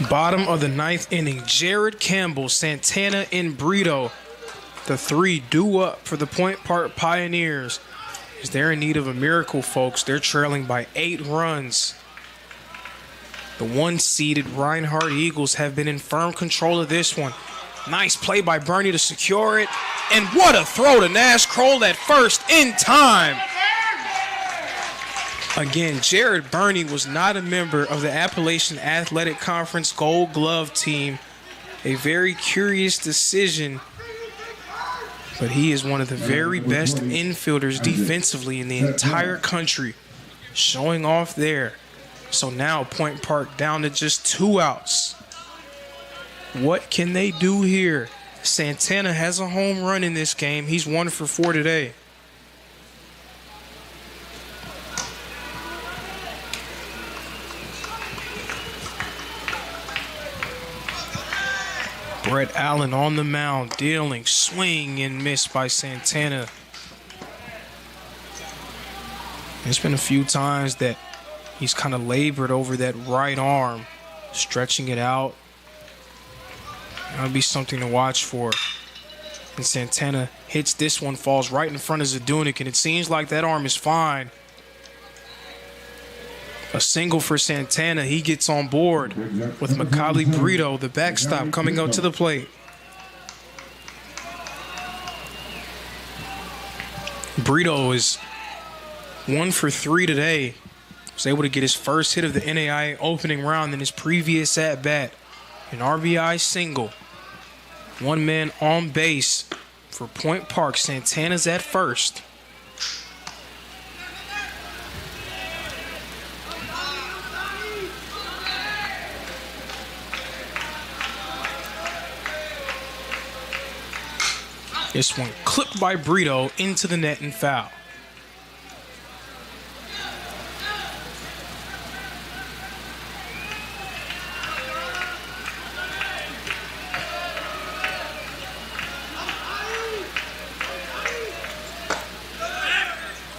Speaker 22: Bottom of the 9th inning, Jared Campbell, Santana, and Brito, the 3 due up for the Point Park Pioneers. Is they're in need of a miracle, folks. They're trailing by 8 runs. The 1-seeded Reinhardt Eagles have been in firm control of this one. Nice play by Bernie to secure it. And what a throw to Nash Kroll at first in time. Again, Jared Burney was not a member of the Appalachian Athletic Conference Gold Glove team. A very curious decision, but he is one of the very best infielders defensively in the entire country, showing off there. So now Point Park down to just 2 outs. What can they do here? Santana has a home run in this game. He's 1 for 4 today. Brett Allen on the mound, dealing, swing and miss by Santana. There's been a few times that he's kind of labored over that right arm, stretching it out. That'll be something to watch for. And Santana hits this one, falls right in front of Zadunik, and it seems like that arm is fine. A single for Santana. He gets on board with Macaulay Brito, the backstop, coming out to the plate. Brito is 1 for 3 today. Was able to get his first hit of the NAIA opening round in his previous at-bat. An RBI single. 1 man on base for Point Park. Santana's at first. This one clipped by Brito into the net and foul.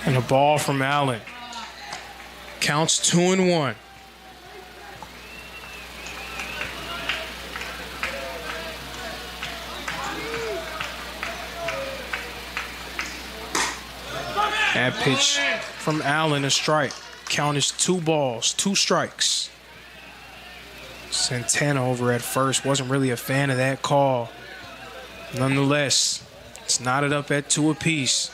Speaker 22: And a ball from Allen. Counts 2-1. That pitch from Allen, a strike. Count is 2 balls, 2 strikes. Santana over at first wasn't really a fan of that call. Nonetheless, it's knotted up at 2 apiece.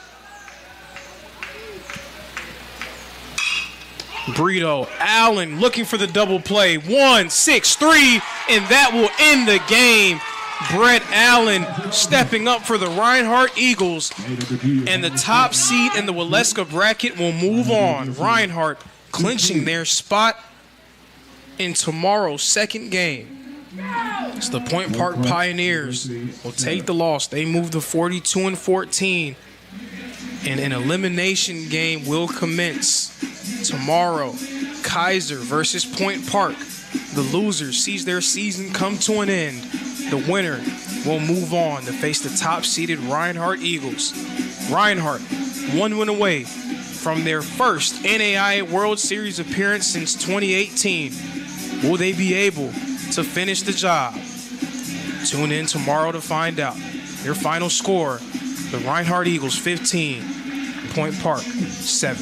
Speaker 22: Brito, Allen looking for the double play. 1-6-3, and that will end the game. Brett Allen stepping up for the Reinhardt Eagles, and the top seed in the Waleska bracket will move on. Reinhardt clinching their spot in tomorrow's second game. So the Point Park Pioneers will take the loss. They move to 42-14, and an elimination game will commence tomorrow. Kaiser versus Point Park. The loser sees their season come to an end. The winner will move on to face the top-seeded Reinhardt Eagles. Reinhardt, 1 win away from their first NAIA World Series appearance since 2018. Will they be able to finish the job? Tune in tomorrow to find out. Their final score, the Reinhardt Eagles 15, Point Park 7.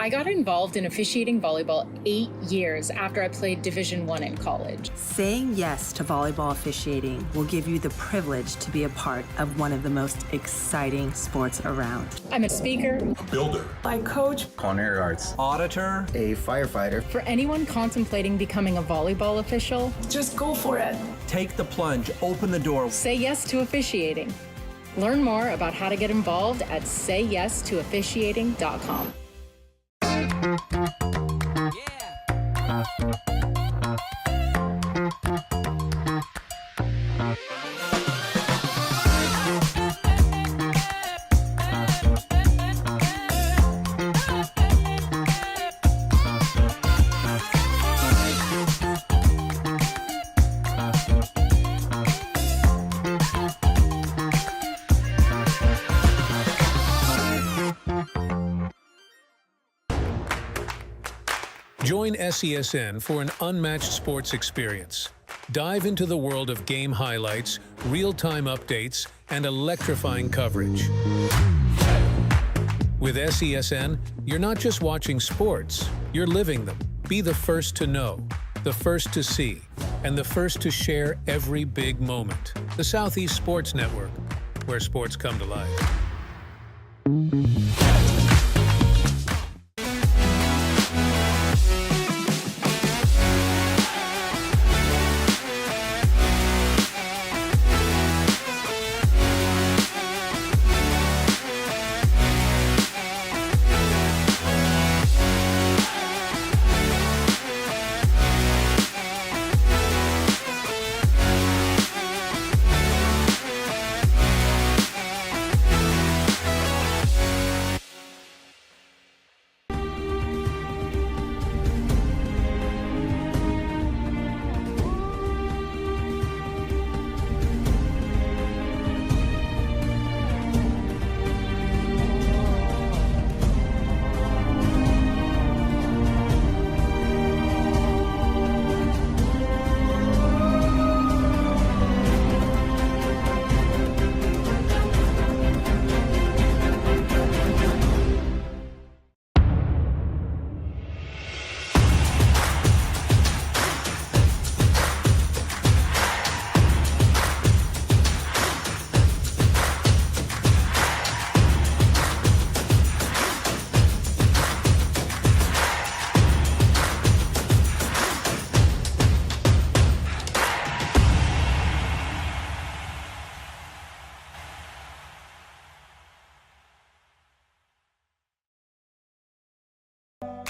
Speaker 19: I got involved in officiating volleyball 8 years after I played Division I in college.
Speaker 4: Saying yes to volleyball officiating will give you the privilege to be a part of one of the most exciting sports around.
Speaker 19: I'm a speaker,
Speaker 5: Builder.
Speaker 19: I coach,
Speaker 7: culinary arts, auditor,
Speaker 13: a firefighter.
Speaker 19: For anyone contemplating becoming a volleyball official, just go for it.
Speaker 7: take the plunge, open the door.
Speaker 19: Say yes to officiating. Learn more about how to get involved at sayyes2officiating.com.
Speaker 8: Join SESN for an unmatched sports experience. Dive into the world of game highlights, real-time updates, and electrifying coverage. With SESN, you're not just watching sports, you're living them. Be the first to know, the first to see, and the first to share every big moment. The Southeast Sports Network, where sports come to life.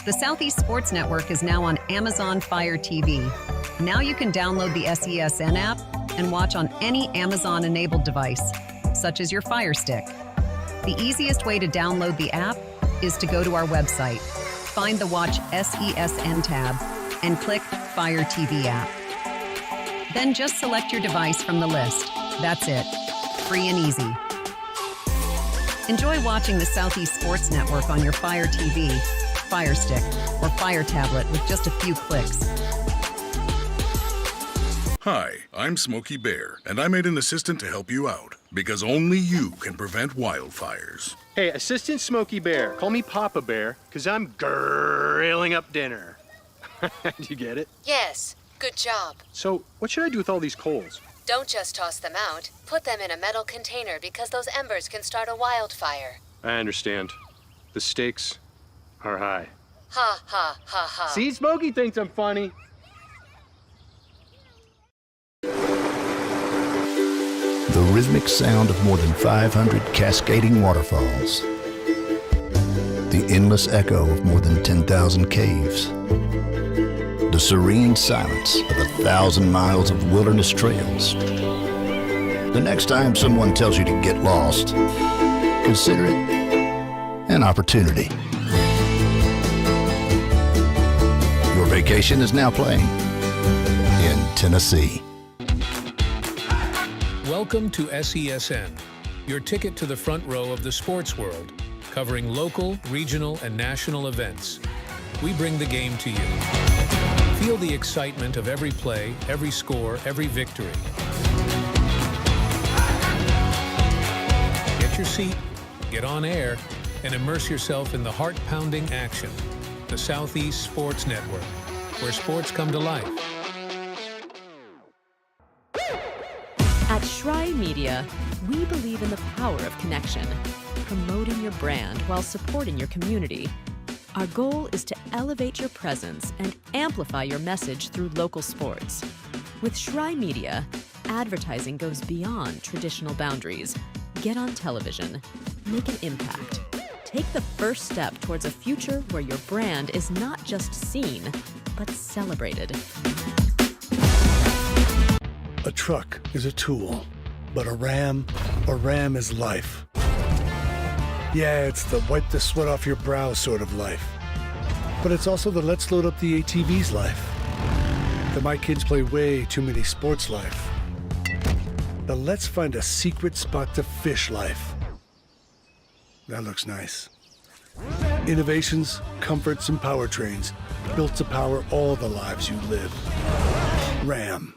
Speaker 18: The Southeast Sports Network is now on Amazon Fire TV. Now you can download the SESN app and watch on any Amazon-enabled device, such as your Fire Stick. The easiest way to download the app is to go to our website, find the Watch SESN tab, and click Fire TV app. Then just select your device from the list. That's it. Free and easy. Enjoy watching the Southeast Sports Network on your Fire TV, Fire Stick, or Fire Tablet with just a few clicks.
Speaker 5: Hi, I'm Smokey Bear, and I made an assistant to help you out, because only you can prevent wildfires.
Speaker 6: Hey, Assistant Smokey Bear, call me Papa Bear, because I'm grilling up dinner. Do you get it?
Speaker 10: Yes, good job.
Speaker 6: So, what should I do with all these coals?
Speaker 10: Don't just toss them out. Put them in a metal container because those embers can start a wildfire.
Speaker 6: I understand. The stakes are high.
Speaker 10: Ha ha ha ha.
Speaker 6: See, Smokey thinks I'm funny.
Speaker 9: The rhythmic sound of more than 500 cascading waterfalls. The endless echo of more than 10,000 caves. The serene silence of 1,000 miles of wilderness trails. The next time someone tells you to get lost, consider it an opportunity. Your vacation is now playing in Tennessee.
Speaker 8: Welcome to SESN, your ticket to the front row of the sports world, covering local, regional, and national events. We bring the game to you. Feel the excitement of every play, every score, every victory. Get your seat, get on air, and immerse yourself in the heart-pounding action. The Southeast Sports Network, where sports come to life.
Speaker 21: At Schrei Media, we believe in the power of connection, promoting your brand while supporting your community. Our goal is to elevate your presence and amplify your message through local sports. With Schrei Media, advertising goes beyond traditional boundaries. Get on television, make an impact. Take the first step towards a future where your brand is not just seen, but celebrated.
Speaker 17: A truck is a tool, but a ram is life. Yeah, it's the wipe the sweat off your brow sort of life. But it's also the let's load up the ATV's life. The my kids play way too many sports life. The let's find a secret spot to fish life. That looks nice. Innovations, comforts, and powertrains built to power all the lives you live. Ram.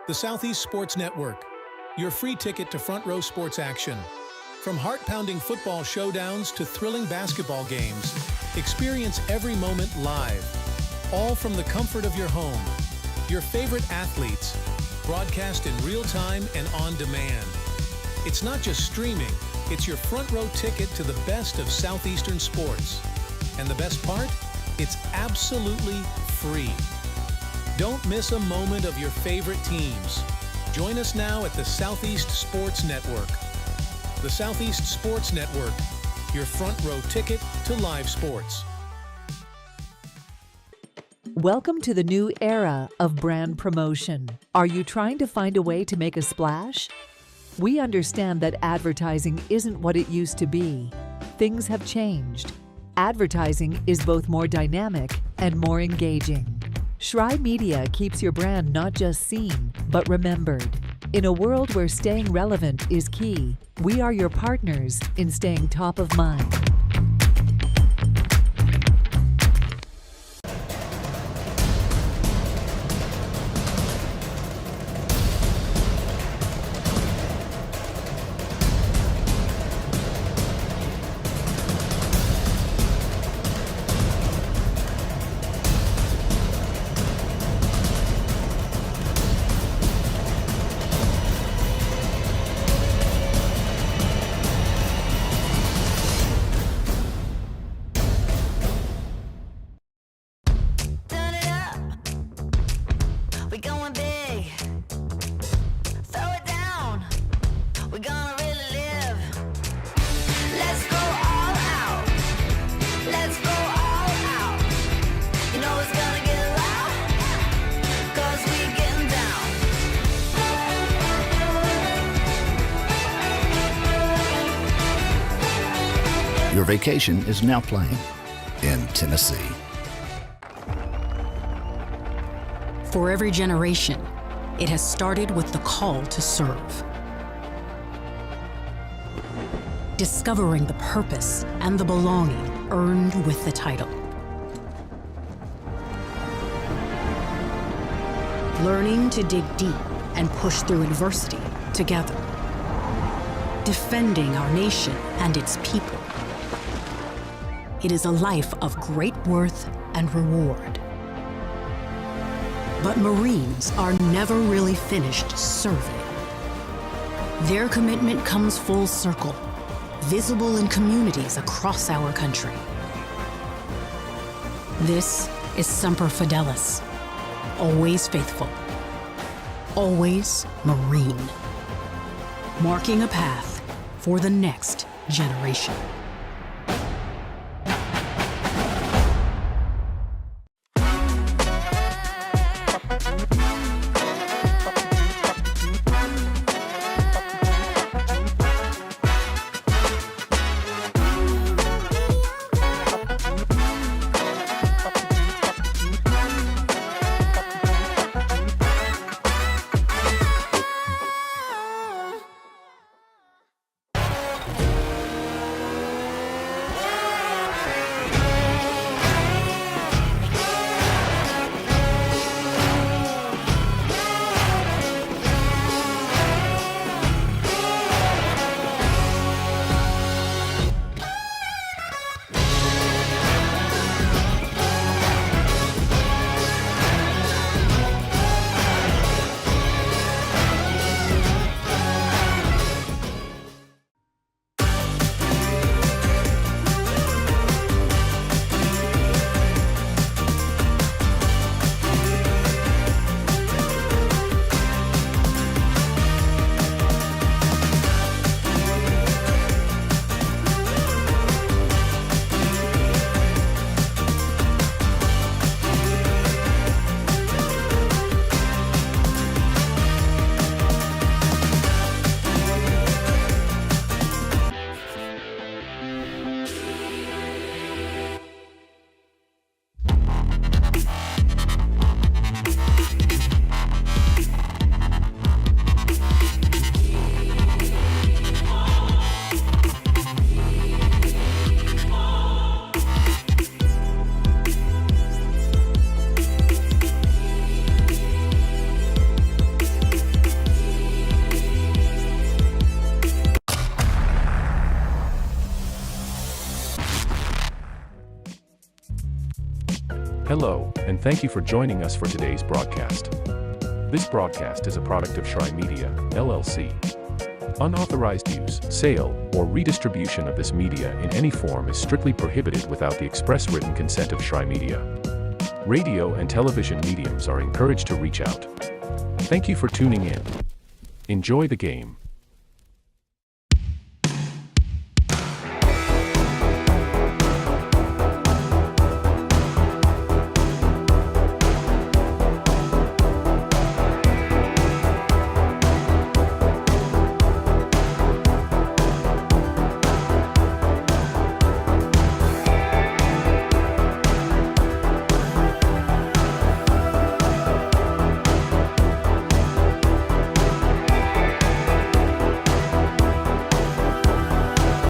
Speaker 8: The Southeast Sports Network, your free ticket to front row sports action. From heart-pounding football showdowns to thrilling basketball games, experience every moment live, all from the comfort of your home. Your favorite athletes, broadcast in real time and on demand. It's not just streaming, it's your front row ticket to the best of Southeastern sports. And the best part? It's absolutely free. Don't miss a moment of your favorite teams. Join us now at the Southeast Sports Network. The Southeast Sports Network, your front row ticket to live sports.
Speaker 20: Welcome to the new era of brand promotion. Are you trying to find a way to make a splash? We understand that advertising isn't what it used to be. Things have changed. Advertising is both more dynamic and more engaging. Schrei Media keeps your brand not just seen, but remembered. In a world where staying relevant is key, we are your partners in staying top of mind.
Speaker 11: We going big. Throw it down. We gonna really live. Let's go all out. Let's go all out. You know it's gonna get loud. 'Cause we getting down.
Speaker 9: Your vacation is now playing in Tennessee.
Speaker 14: For every generation, it has started with the call to serve. Discovering the purpose and the belonging earned with the title. Learning to dig deep and push through adversity together. Defending our nation and its people. It is a life of great worth and reward. But Marines are never really finished serving. Their commitment comes full circle, visible in communities across our country. This is Semper Fidelis, always faithful, always Marine, marking a path for the next generation.
Speaker 23: Hello, and thank you for joining us for today's broadcast. This broadcast is a product of Shry Media, LLC. Unauthorized use, sale, or redistribution of this media in any form is strictly prohibited without the express written consent of Shry Media. Radio and television mediums are encouraged to reach out. Thank you for tuning in. Enjoy the game.